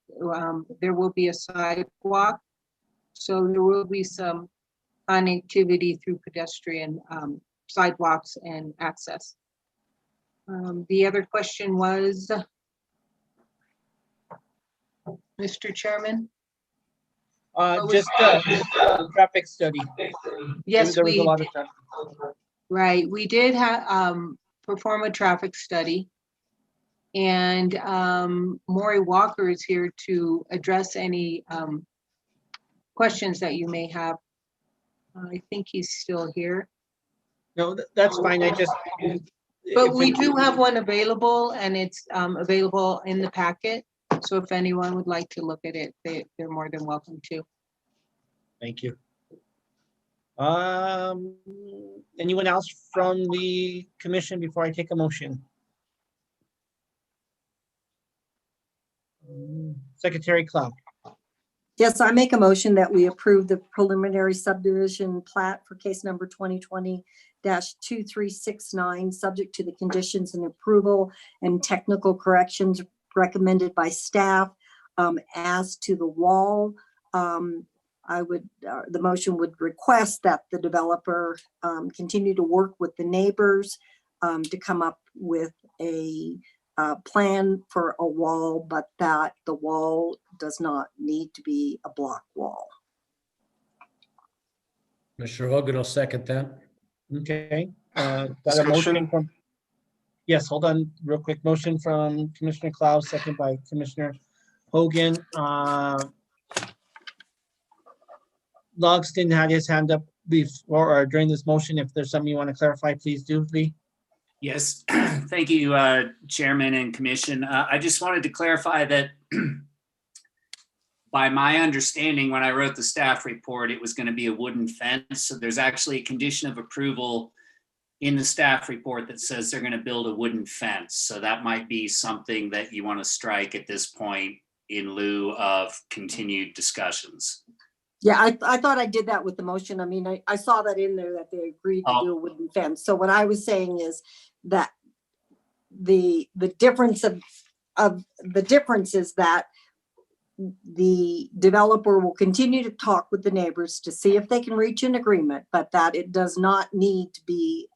There will be a sidewalk. So there will be some connectivity through pedestrian sidewalks and access. The other question was, Mr. Chairman? Just traffic study. Yes, There was a we, lot of traffic. right, we did have, perform a traffic study. And Maury Walker is here to address any questions that you may have. I think he's still here. No, that's fine. I just. But we do have one available, and it's available in the packet. So if anyone would like to look at it, they're more than welcome to. Thank you. Anyone else from the commission before I take a motion? Secretary Cloud. Yes, I make a motion that we approve the preliminary subdivision plat for case number 2020-2369, subject to the conditions and approval and technical corrections recommended by staff. As to the wall, the motion would request that the developer continue to work with the neighbors to come up with a plan for a wall, but that the wall does not need to be a block wall. Mr. Hogan will second that. Okay. Got a motion from. Yes, hold on real quick. Motion from Commissioner Cloud, second by Commissioner Hogan. Logston had his hand up before or during this motion. If there's something you want to clarify, please do, Lee. Yes, thank you, Chairman and Commission. I just wanted to clarify that by my understanding, when I wrote the staff report, it was going to be a wooden fence. So there's actually a condition of approval in the staff report that says they're going to build a wooden fence. So that might be something that you want to strike at this point in lieu of continued discussions. Yeah, I thought I did that with the motion. I mean, I saw that in there that they agreed to do a wooden fence. So what I was saying is that the difference is that the developer will continue to talk with the neighbors to see if they can reach an agreement, but that it does not need to be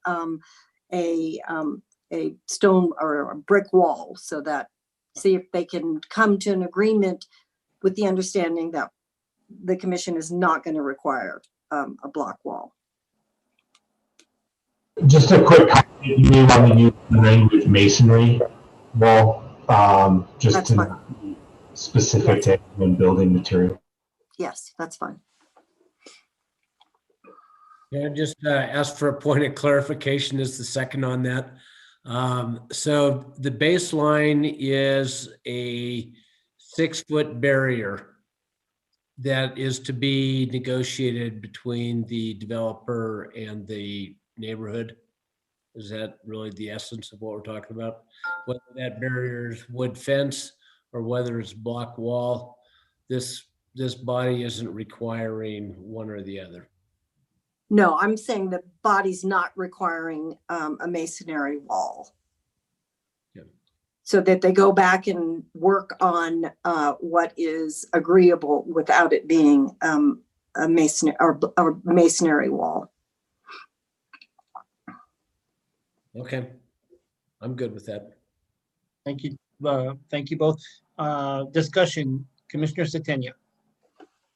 a stone or a brick wall, so that see if they can come to an agreement with the understanding that the commission is not going to require a block wall. Just a quick comment, you may want to use the language masonry wall, just That's to fine. not be specific to when building material. Yes, that's fine. Yeah, just ask for a point of clarification as the second on that. So the baseline is a 6-foot barrier that is to be negotiated between the developer and the neighborhood. Is that really the essence of what we're talking about? Whether that barrier is wood fence or whether it's block wall, this body isn't requiring one or the other. No, I'm saying the body's not requiring a masonry wall. Yeah. So that they go back and work on what is agreeable without it being a masonry or masonry wall. Okay, I'm good with that. Thank you. Thank you both. Discussion, Commissioner Setenia.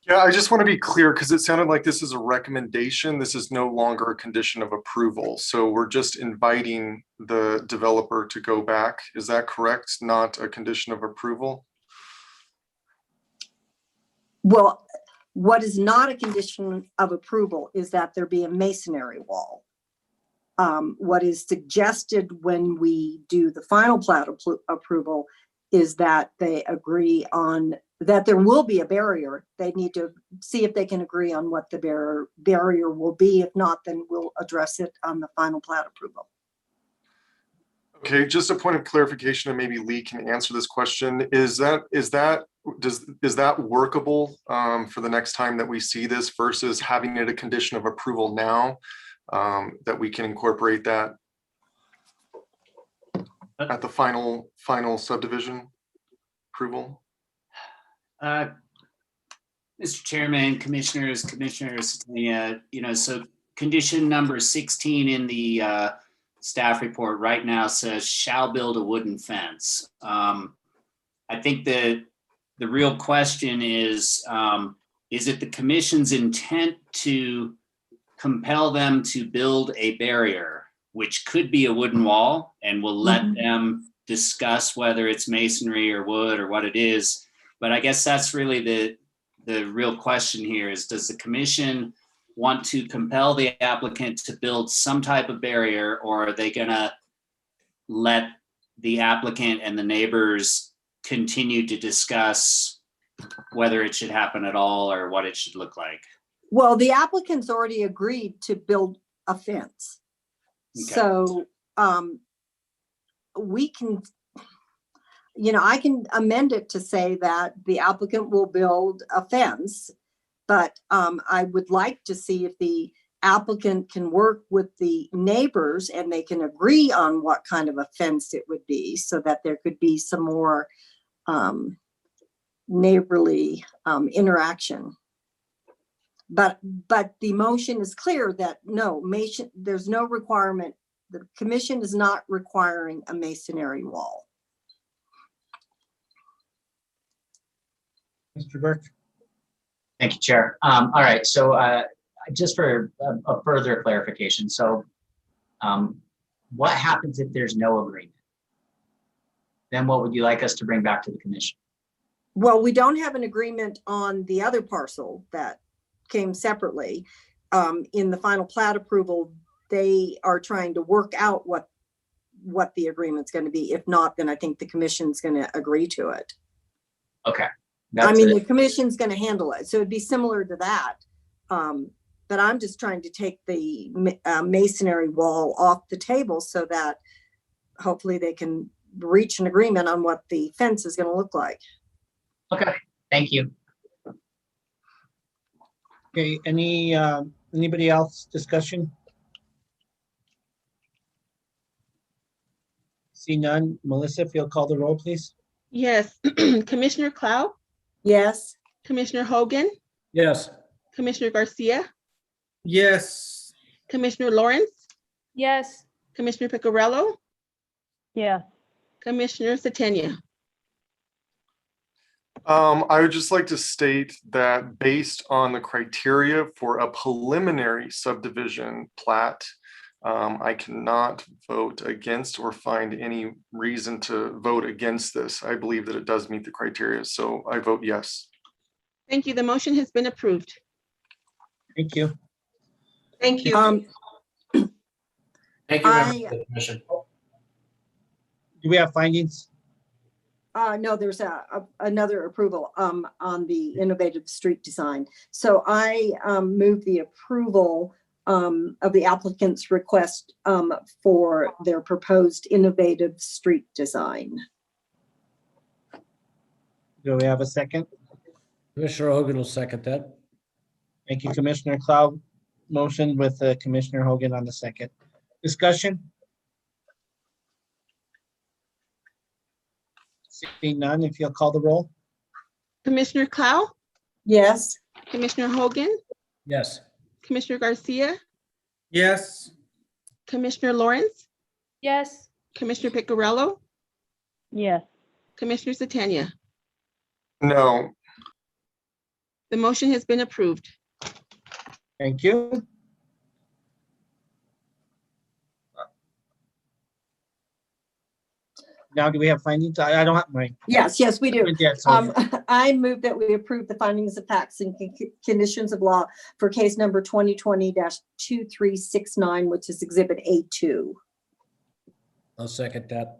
Yeah, I just want to be clear because it sounded like this is a recommendation. This is no longer a condition of approval. So we're just inviting the developer to go back. Is that correct? Not a condition of approval? Well, what is not a condition of approval is that there be a masonry wall. What is suggested when we do the final plat approval is that they agree on that there will be a barrier. They need to see if they can agree on what the barrier will be. If not, then we'll address it on the final plat approval. Okay, just a point of clarification, and maybe Lee can answer this question. Is that workable for the next time that we see this versus having it a condition of approval now, that we can incorporate that? at the final subdivision approval? Mr. Chairman, Commissioners, so condition number 16 in the staff report right now says shall build a wooden fence. I think that the real question is it the commission's intent to compel them to build a barrier, which could be a wooden wall, and we'll let them discuss whether it's masonry or wood or what it is. But I guess that's really the real question here is, does the commission want to compel the applicant to build some type of barrier, or are they gonna let the applicant and the neighbors continue to discuss whether it should happen at all or what it should look like? Well, the applicant's already agreed to build a fence. Okay. So we can, I can amend it to say that the applicant will build a fence, but I would like to see if the applicant can work with the neighbors and they can agree on what kind of a fence it would be, so that there could be some more neighborly interaction. But the motion is clear that there's no requirement. The commission is not requiring a masonry wall. Mr. Burke? Thank you, Chair. All right, so just for a further clarification, so what happens if there's no agreement? Then what would you like us to bring back to the commission? Well, we don't have an agreement on the other parcel that came separately. In the final plat approval, they are trying to work out what the agreement's going to be. If not, then I think the commission's going to agree to it. Okay. The commission's going to handle it. So it'd be similar to that. But I'm just trying to take the masonry wall off the table so that hopefully they can reach an agreement on what the fence is going to look like. Okay, thank you. Okay, anybody else discussion? See none. Melissa, if you'll call the roll, please. Yes. Commissioner Cloud, Yes. Commissioner Hogan, Yes. Commissioner Garcia, Yes. Commissioner Lawrence, Yes. Commissioner Picarello, Yes. Commissioner Satania. I would just like to state that based on the criteria for a preliminary subdivision plat, I cannot vote against or find any reason to vote against this. I believe that it does meet the criteria, so I vote yes. Thank you. The motion has been approved. Thank you. Thank you. Thank you, members of the commission. Do we have findings? No, there's another approval on the innovative street design. So I move the approval of the applicant's request for their proposed innovative street design. Do we have a second? Commissioner Hogan will second that. Thank you, Commissioner Cloud. Motion with Commissioner Hogan on the second. Discussion? Seeing none, if you'll call the roll. Commissioner Cloud, Yes. Commissioner Hogan, Yes. Commissioner Garcia, Yes. Commissioner Lawrence, Yes. Commissioner Picarello, Yes. Commissioner Satania. No. The motion has been approved. Thank you. Now, do we have findings? I don't have my. Yes, we do. Yes, so- I move that we approve the findings of facts and conditions of law for case number 2020-2369, which is exhibit A2. I'll second that.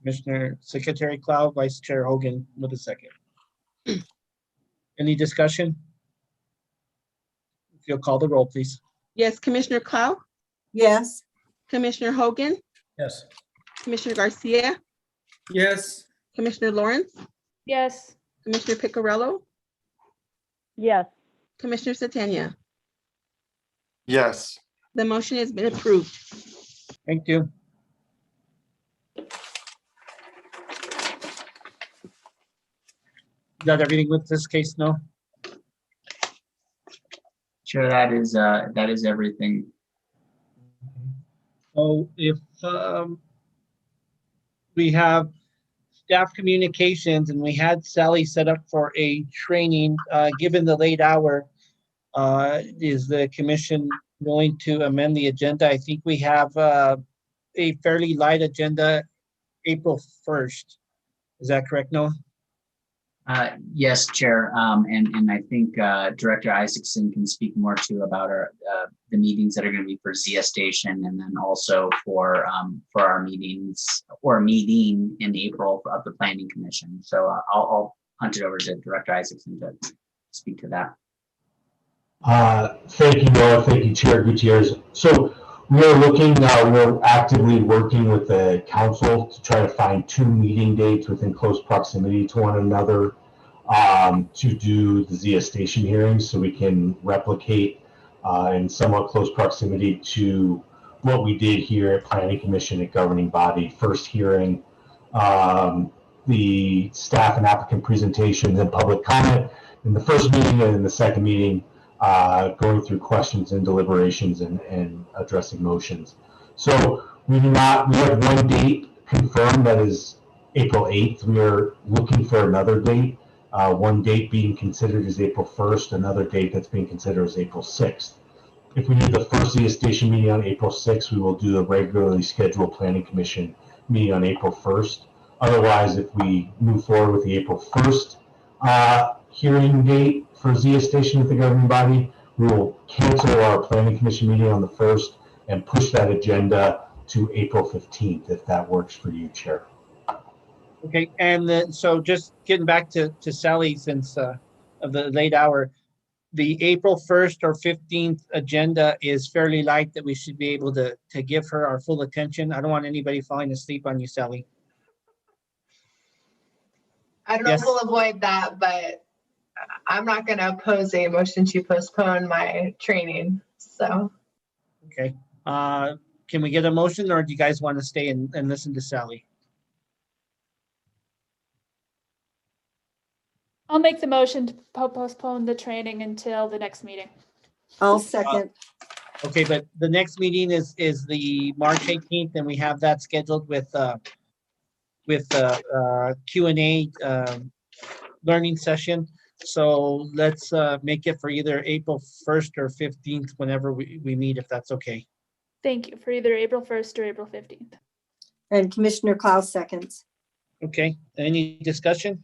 Commissioner Secretary Cloud, Vice Chair Hogan with a second. Any discussion? If you'll call the roll, please. Yes, Commissioner Cloud, Yes. Commissioner Hogan, Yes. Commissioner Garcia, Yes. Commissioner Lawrence, Yes. Commissioner Picarello, Yes. Commissioner Satania. Yes. The motion has been approved. Thank you. that everything with this case? No? Sure, that is everything. So if we have staff communications and we had Sally set up for a training, given the late hour, is the commission willing to amend the agenda? I think we have a fairly light agenda, April 1st. Is that correct, Noah? Yes, Chair. And I think Director Isaacson can speak more too about the meetings that are going to be for Zia Station, and then also for our meetings or meeting in April of the Planning Commission. So I'll hunt it over to Director Isaacson to speak to that. Thank you, Noah. Thank you, Chair Gutierrez. So we're actively working with the council to try to find 2 meeting dates within close proximity to one another to do the Zia Station hearings, so we can replicate in somewhat close proximity to what we did here at Planning Commission at Governing Body. First hearing, the staff and applicant presentations and public comment in the first meeting, and in the second meeting, going through questions and deliberations and addressing motions. So we have one date confirmed, that is April 8th. We are looking for another date. One date being considered is April 1st, another date that's being considered is April 6th. If we need the first Zia Station meeting on April 6th, we will do the regularly scheduled Planning Commission meeting on April 1st. Otherwise, if we move forward with the April 1st hearing date for Zia Station with the governing body, we will cancel our Planning Commission meeting on the 1st and push that agenda to April 15th, if that works for you, Chair. Okay, and then, so just getting back to Sally, since of the late hour, the April 1st or 15th agenda is fairly light, that we should be able to give her our full attention. I don't want anybody falling asleep on you, Sally. I don't know if we'll avoid that, but I'm not going to oppose a motion to postpone my training, so. Okay, can we get a motion, or do you guys want to stay and listen to Sally? I'll make the motion to postpone the training until the next meeting. I'll second. Okay, but the next meeting is the March 18th, and we have that scheduled with Q&A learning session. So let's make it for either April 1st or 15th, whenever we meet, if that's okay. Thank you, for either April 1st or April 15th. And Commissioner Klaus seconds. Okay, any discussion?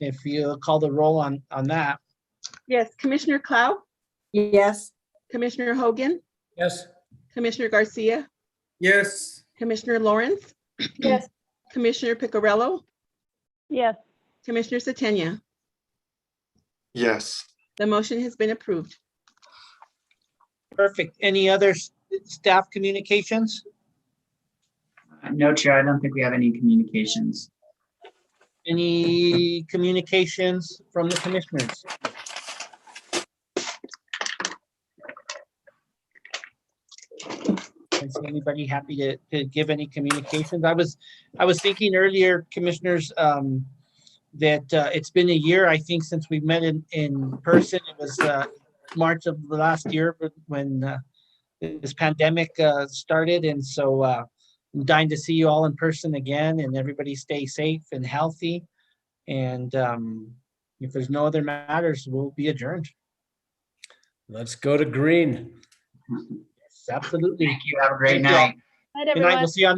If you call the roll on that. Yes, Commissioner Clow, Yes. Commissioner Hogan, Yes. Commissioner Garcia, Yes. Commissioner Lawrence, Yes. Commissioner Picarello, Yes. Commissioner Satenia. Yes. The motion has been approved. Perfect. Any other staff communications? No, Chair, I don't think we have any communications. Any communications from the commissioners? Is anybody happy to give any communications? I was thinking earlier, commissioners, that it's been a year, I think, since we met in person. It was March of the last year when this pandemic started, and so I'm dying to see you all in person again, and everybody stay safe and healthy. And if there's no other matters, we'll be adjourned. Let's go to green. Yes, absolutely. Thank you. Have a great Thank you all. night. Night, Good night. everyone. We'll see you on